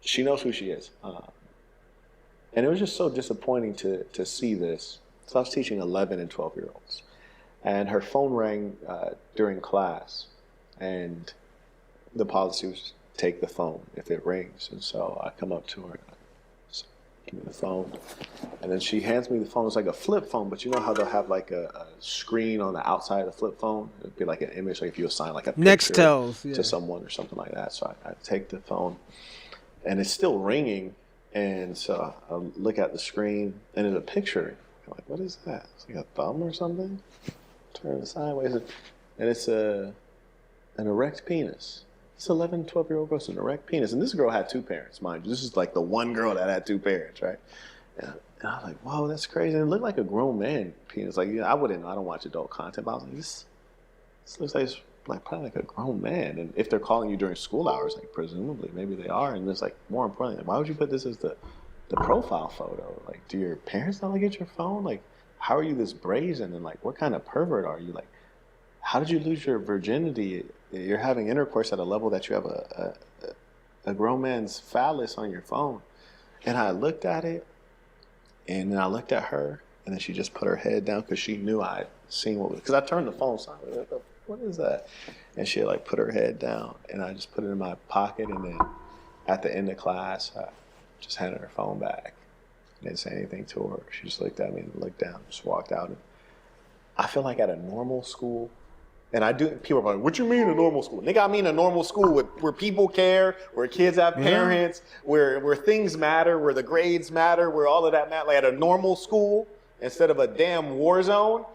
she knows who she is. And it was just so disappointing to see this. So I was teaching 11 and 12-year-olds. And her phone rang during class, and the policy was take the phone if it rings. And so I come up to her and I say, give me the phone. And then she hands me the phone. It's like a flip phone, but you know how they'll have like a screen on the outside of the flip phone? It'd be like an image, like if you assign like a picture to someone or something like that. So I take the phone, and it's still ringing. And so I look at the screen, and there's a picture. I'm like, what is that? It's like a thumb or something? Turn it sideways. And it's an erect penis. This 11, 12-year-old girl's an erect penis. And this girl had two parents, mind you. This is like the one girl that had two parents, right? And I was like, whoa, that's crazy. And it looked like a grown man penis. Like, I wouldn't know. I don't watch adult content. But I was like, this looks like it's probably like a grown man. And if they're calling you during school hours, like presumably, maybe they are. And it's like, more importantly, why would you put this as the profile photo? Like, do your parents not get your phone? Like, how are you this brazen? And like, what kind of pervert are you? Like, how did you lose your virginity? You're having intercourse at a level that you have a grown man's phallus on your phone. And I looked at it, and then I looked at her, and then she just put her head down because she knew I had seen what was, because I turned the phone sideways. Like, what is that? And she like put her head down, and I just put it in my pocket. And then at the end of class, I just handed her phone back. I didn't say anything to her. She just looked at me and looked down, just walked out. And I feel like at a normal school, and people are like, what you mean a normal school? Nigga, I mean a normal school where people care, where kids have parents, where things matter, where the grades matter, where all of that matters. Like at a normal school, instead of a damn war zone,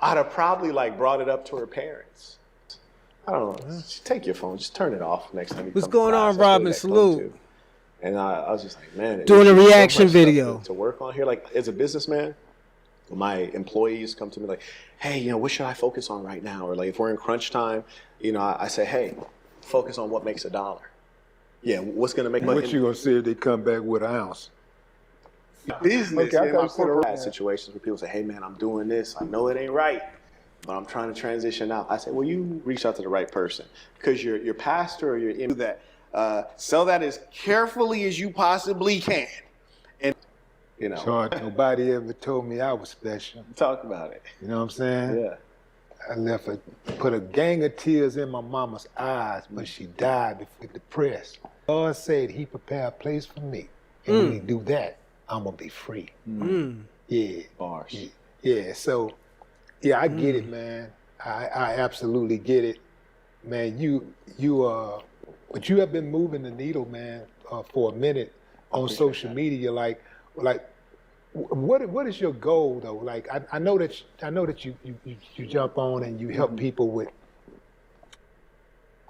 I'd have probably like brought it up to her parents. I don't know. Just take your phone. Just turn it off next time you What's come to going class. on, Robin? Salute. And I was just like, man. Doing a there's so reaction much stuff video. to work on here. Like as a businessman, my employees come to me like, hey, what should I focus on right now? Or like if we're in crunch time, I say, hey, focus on what makes $1. Yeah, what's going to make money? What you gonna say if they come back with an ounce? Business. Okay, I in my thought you said corporate that. situations where people say, hey man, I'm doing this. I know it ain't right, but I'm trying to transition out. I say, well, you reach out to the right person because your pastor or your that sell that as carefully as you possibly can. And Sean, nobody ever told me I was special. talk about it. You know what I'm saying? Yeah. Put a gang of tears in my mama's eyes, but she died before depressed. God said he prepared a place for me. And when he do that, I'm gonna be free. Yeah. Bars. Yeah. So, yeah, I get it, man. I absolutely get it. Man, but you have been moving the needle, man, for a minute on social media. Like, what is your goal though? Like, I know that you jump on and you help people with.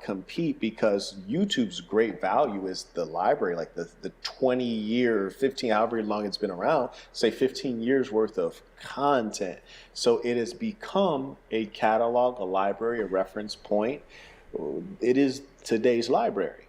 Compete because YouTube's great value is the library, like the 20 year, 15, however long it's been around, say 15 years worth of content. So it has become a catalog, a library, a reference point. It is today's library.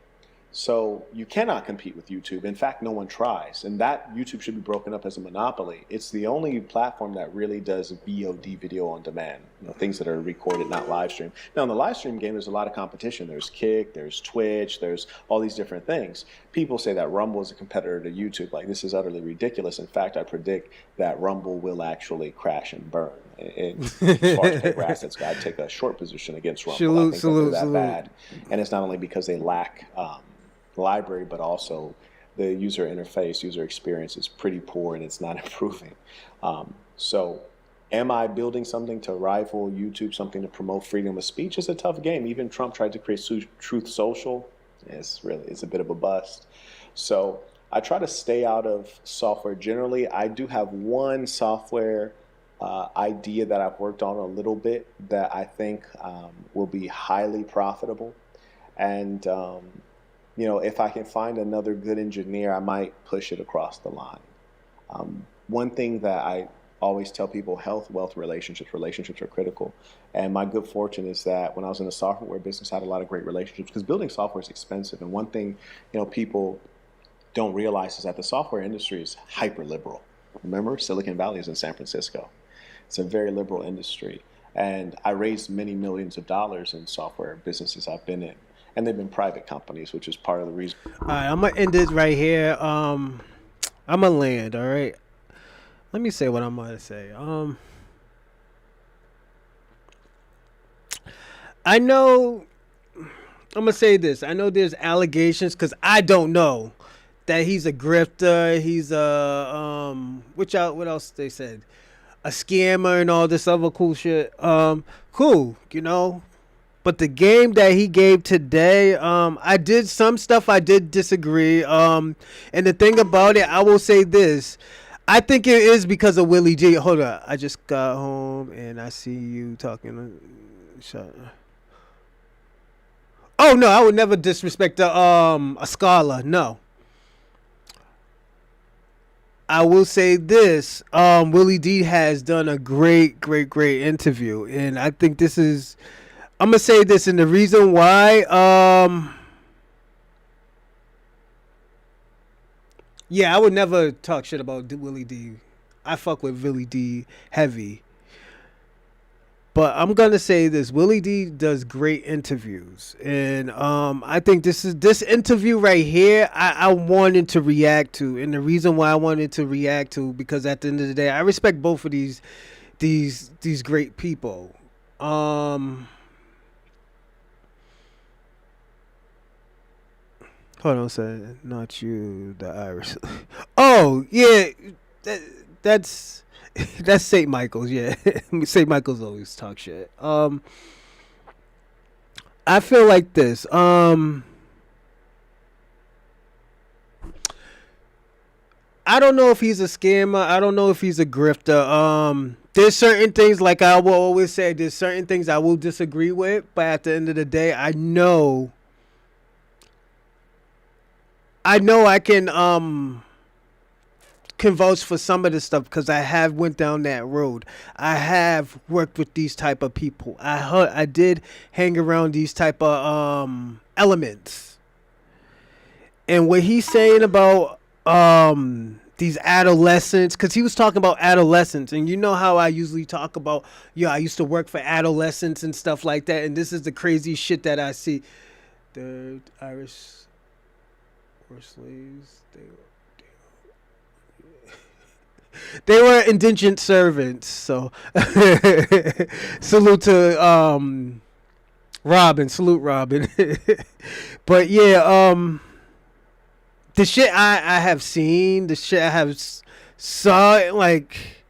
So you cannot compete with YouTube. In fact, no one tries. And that YouTube should be broken up as a monopoly. It's the only platform that really does VOD, video on demand, things that are recorded, not live stream. Now, in the live stream game, there's a lot of competition. There's Kick, there's Twitch, there's all these different things. People say that Rumble is a competitor to YouTube. Like, this is utterly ridiculous. In fact, I predict that Rumble will actually crash and burn. And as far as paper assets, I'd take a short position against Rumble. I think that they're that bad. And it's not only because they lack library, but also the user interface, user experience is pretty poor and it's not improving. So am I building something to rival YouTube, something to promote freedom of speech? It's a tough game. Even Trump tried to create Truth Social. It's a bit of a bust. So I try to stay out of software generally. I do have one software idea that I've worked on a little bit that I think will be highly profitable. And if I can find another good engineer, I might push it across the line. one thing that I always tell people: health, wealth, relationships. Relationships are critical. And my good fortune is that when I was in the software business, I had a lot of great relationships because building software is expensive. And one thing, people don't realize is that the software industry is hyper liberal. Remember, Silicon Valley is in San Francisco. It's a very liberal industry. And I raised many millions of dollars in software businesses I've been in. And they've been private companies, which is part of the reason. All right, I'm gonna end this right here. I'm gonna land. All right. Let me say what I'm gonna say. I know. I'm gonna say this. I know there's allegations because I don't know that he's a grifter. He's a what else they said? A scammer and all this other cool shit. Cool, But the game that he gave today, I did some stuff I did disagree. And the thing about it, I will say this. I think it is because of Willie D. Hold on. I just got home and I see you talking. Oh, no. I would never disrespect a scholar. No. I will say this. Willie D has done a great interview. And I think this is... I'm going to say this, and the reason why... Yeah, I would never talk shit about Willie D. I fuck with Willie D heavy. But I'm going to say this. Willie D does great interviews. And I think this interview right here, I wanted to react to. And the reason why I wanted to react to, because at the end of the day, I respect both of these great people. Hold on a second. Not you, the Irish. Oh, yeah. That's St. Michael's, yeah. St. Michael's always talk shit. I feel like this. I don't know if he's a scammer. I don't know if he's a grifter. There's certain things, like I will always say, there's certain things I will disagree with. But at the end of the day, I know I can convulse for some of this stuff because I have went down that road. I have worked with these type of people. I did hang around these type of elements. And what he's saying about these adolescents, because he was talking about adolescents, and you know how I usually talk about, I used to work for adolescents and stuff like that, and this is the crazy shit that I see. The Irish were slaves. They were indigent servants. So salute to Robin. Salute Robin. But yeah, the shit I have seen, the shit I have saw, like,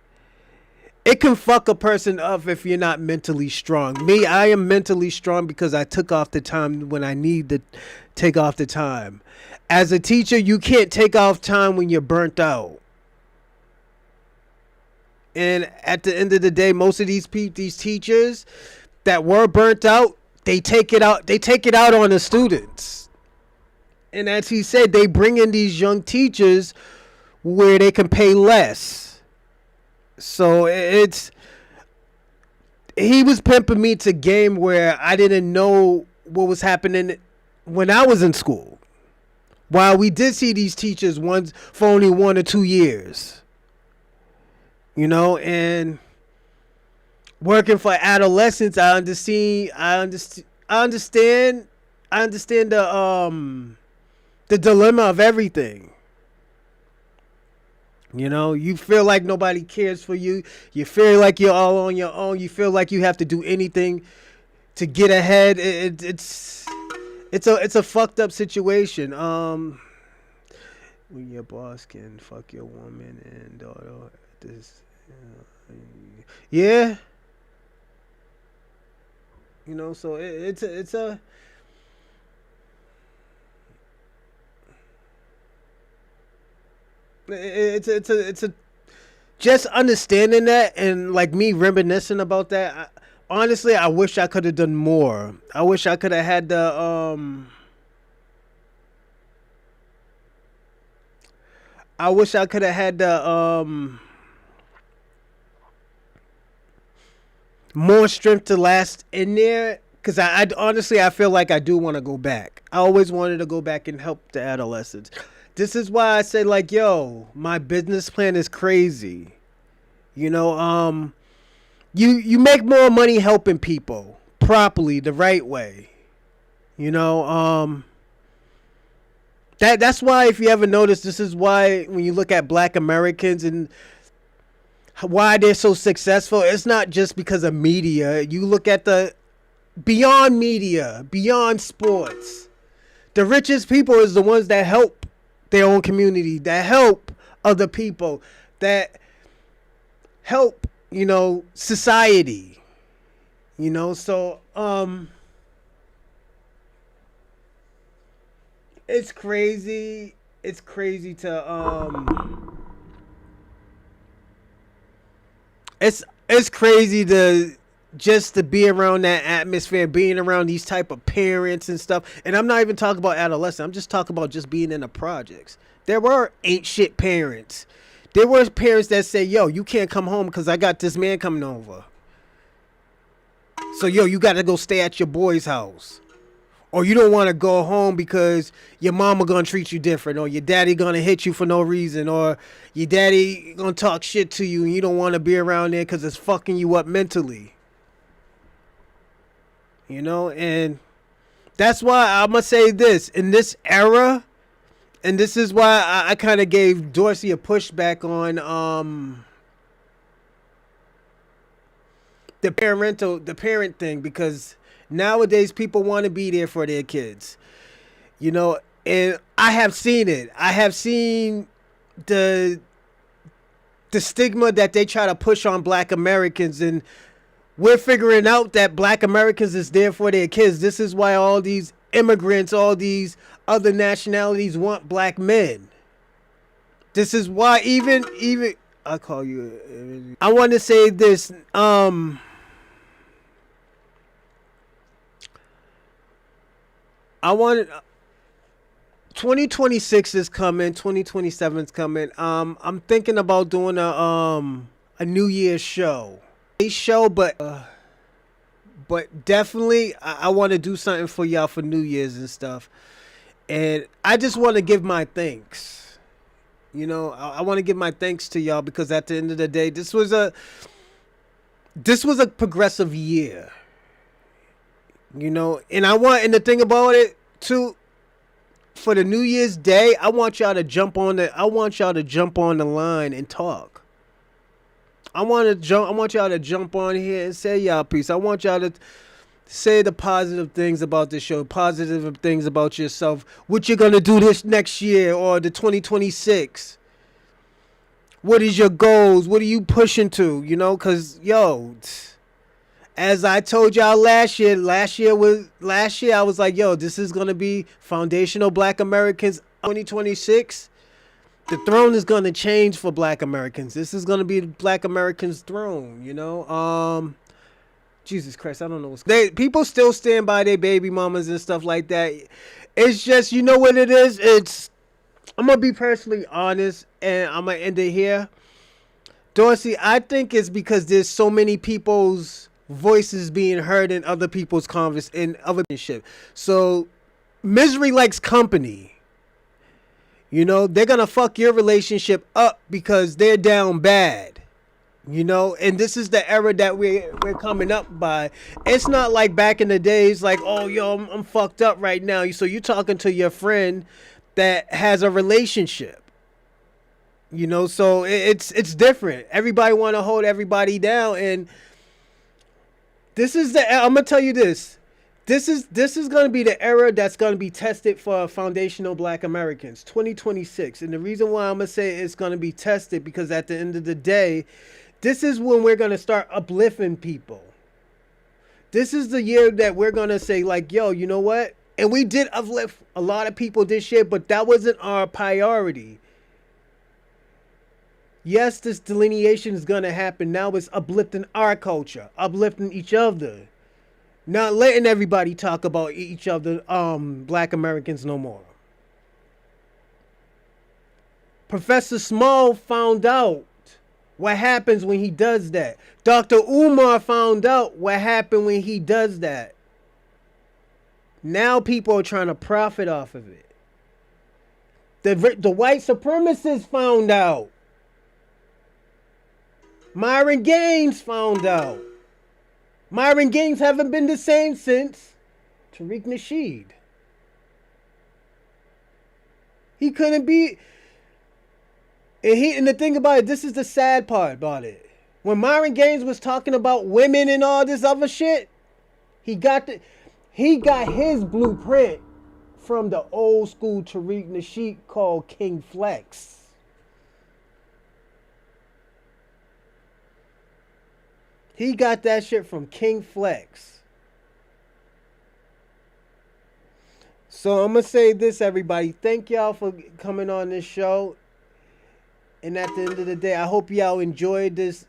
it can fuck a person up if you're not mentally strong. Me, I am mentally strong because I took off the time when I need to take off the time. As a teacher, you can't take off time when you're burnt out. And at the end of the day, most of these teachers that were burnt out, they take it out on the students. And as he said, they bring in these young teachers where they can pay less. So he was pimping me to game where I didn't know what was happening when I was in school. While we did see these teachers once for only 1 or 2 years. And working for adolescents, I understand the dilemma of everything. You feel like nobody cares for you. You feel like you're all on your own. You feel like you have to do anything to get ahead. It's a fucked up situation. When your boss can fuck your woman and daughter, this, yeah. So it's a just understanding that, and like me reminiscing about that. Honestly, I wish I could have done more. I wish I could have had the I wish I could have had the more strength to last in there. Because I honestly, I feel like I do want to go back. I always wanted to go back and help the adolescents. This is why I say, like, yo, my business plan is crazy. You know, you make more money helping people properly, the right way. You know, that's why, if you ever notice, this is why when you look at Black Americans and why they're so successful, it's not just because of media. You look at the beyond media, beyond sports. The richest people is the ones that help their own community, that help other people, that help, you know, society. You know, so it's crazy. It's crazy to it's crazy to just to be around that atmosphere, being around these type of parents and stuff. And I'm not even talking about adolescents. I'm just talking about just being in the projects. There were ain't shit parents. There were parents that say, yo, you can't come home because I got this man coming over. So, yo, you got to go stay at your boy's house. Or you don't want to go home because your mama going to treat you different. Or your daddy going to hit you for no reason. Or your daddy going to talk shit to you and you don't want to be around there because it's fucking you up mentally. You know, and that's why I'm going to say this. In this era, and this is why I kind of gave Dorsey a pushback on the parent thing, because nowadays people want to be there for their kids. You know, and I have seen it. I have seen the stigma that they try to push on Black Americans, and we're figuring out that Black Americans is there for their kids. This is why all these immigrants, all these other nationalities want Black men. This is why even I call you. I want to say this. I want 2026 is coming. 2027 is coming. I'm thinking about doing a New Year's show. But definitely I want to do something for y'all for New Year's and stuff. And I just want to give my thanks. You know, I want to give my thanks to y'all, because at the end of the day, this was a progressive year. You know, and the thing about it too, for the New Year's Day, I want y'all to jump on the line and talk. I want y'all to jump on here and say y'all piece. I want y'all to say the positive things about the show, positive things about yourself, what you're going to do this next year or the 2026. What is your goals? What are you pushing to? You know, because, yo, as I told y'all last year, I was like, yo, this is going to be foundational Black Americans 2026. The throne is going to change for Black Americans. This is going to be Black Americans' throne, you know? Jesus Christ, I don't know. People still stand by their baby mamas and stuff like that. It's just, you know what it is? I'm going to be personally honest, and I'm going to end it here. Dorsey, I think it's because there's so many people's voices being heard in other people's relationship. So misery likes company. You know, they're going to fuck your relationship up because they're down bad. You know, and this is the era that we're coming up by. It's not like back in the days, like, oh, yo, I'm fucked up right now. So you're talking to your friend that has a relationship. You know, so it's different. Everybody want to hold everybody down, and I'm gonna tell you this. This is going to be the era that's going to be tested for foundational Black Americans, 2026. And the reason why I'm going to say it's going to be tested, because at the end of the day, this is when we're going to start uplifting people. This is the year that we're going to say, like, yo, you know what? And we did uplift a lot of people this year, but that wasn't our priority. Yes, this delineation is going to happen. Now it's uplifting our culture, uplifting each other. Not letting everybody talk about each other, Black Americans no more. Professor Small found out What happens when he does that? Dr. Umar found out what happened when he does that. Now people are trying to profit off of it. The white supremacists found out. Myron Gaines found out. Myron Gaines haven't been the same since Tariq Nasheed. He couldn't be. And the thing about it, this is the sad part about it. When Myron Gaines was talking about women and all this other shit, he got his blueprint from the old school Tariq Nasheed called King Flex. He got that shit from King Flex. So I'm going to say this, everybody. Thank y'all for coming on this show. And at the end of the day, I hope y'all enjoyed this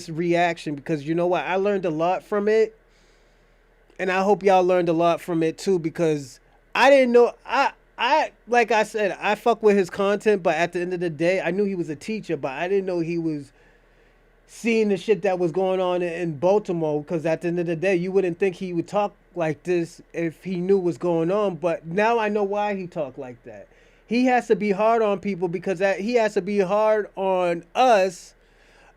reaction, because you know what? I learned a lot from it. And I hope y'all learned a lot from it too, because I didn't know. I like I said, I fuck with his content, but at the end of the day, I knew he was a teacher, but I didn't know he was seeing the shit that was going on in Baltimore, because at the end of the day, you wouldn't think he would talk like this if he knew what's going on. But now I know why he talked like that. He has to be hard on people because he has to be hard on us.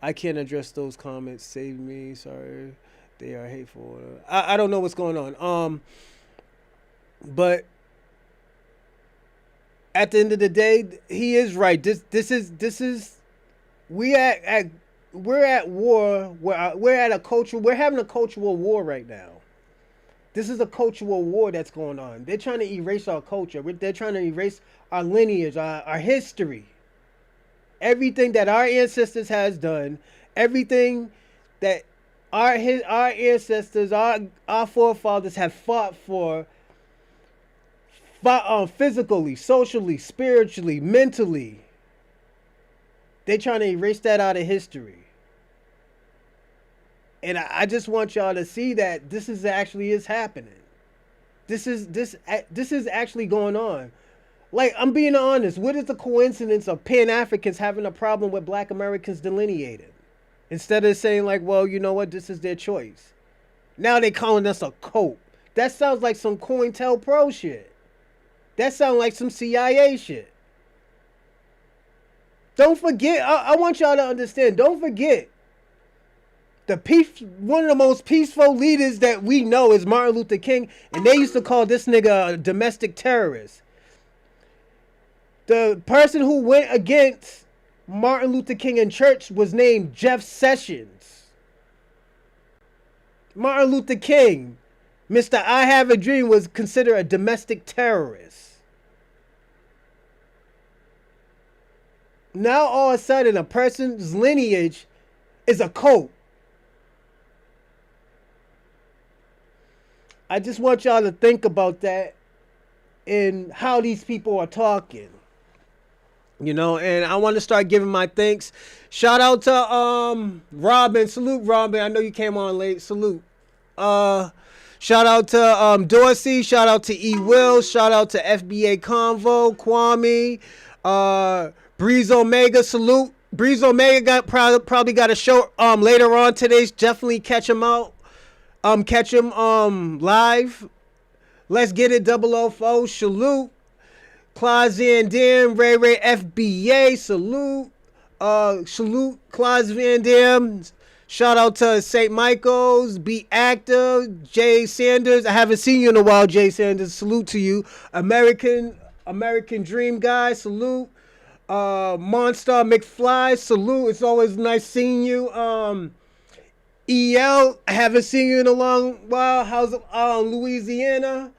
I can't address those comments. Save me. Sorry. They are hateful. I don't know what's going on. But at the end of the day, he is right. This is we're at war. We're having a cultural war right now. This is a cultural war that's going on. They're trying to erase our culture. They're trying to erase our lineage, our history. Everything that our ancestors has done, everything that our ancestors, our forefathers have fought for, physically, socially, spiritually, mentally. They're trying to erase that out of history. And I just want y'all to see that this is happening. This is actually going on. Like, I'm being honest. What is the coincidence of Pan-Africans having a problem with Black Americans delineated? Instead of saying like, well, you know what? This is their choice. Now they calling us a cult. That sounds like some COINTELPRO shit. That sounds like some CIA shit. Don't forget. I want y'all to understand. Don't forget. One of the most peaceful leaders that we know is Martin Luther King, and they used to call this nigga a domestic terrorist. The person who went against Martin Luther King in church was named Jeff Sessions. Martin Luther King, Mr. I Have a Dream, was considered a domestic terrorist. Now all of a sudden a person's lineage is a cult. I just want y'all to think about that and how these people are talking. You know, and I want to start giving my thanks. Shout out to Robin. Salute, Robin. I know you came on late. Salute. Shout out to Dorsey. Shout out to E. Will. Shout out to FBA Convo. Kwame. Breeze Omega. Salute. Breeze Omega probably got a show later on today. Definitely catch him out. Catch him live. Let's get it 004. Salute. Claus Van Dam, Ray FBA, salute. Salute Claus Van Dam. Shout out to St. Michael's, Be Active, Jay Sanders. I haven't seen you in a while, Jay Sanders. Salute to you. American Dream Guy, salute. Monster McFly, salute. It's always nice seeing you. EL, I haven't seen you in a long while. How's Louisiana?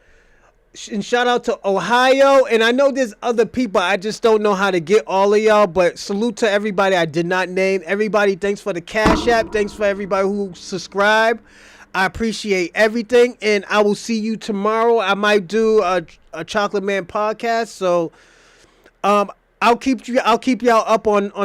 And shout out to Ohio. And I know there's other people. I just don't know how to get all of y'all. But salute to everybody I did not name. Everybody, thanks for the Cash App. Thanks for everybody who subscribed. I appreciate everything. And I will see you tomorrow. I might do a Chocolate Man podcast. So I'll keep y'all up on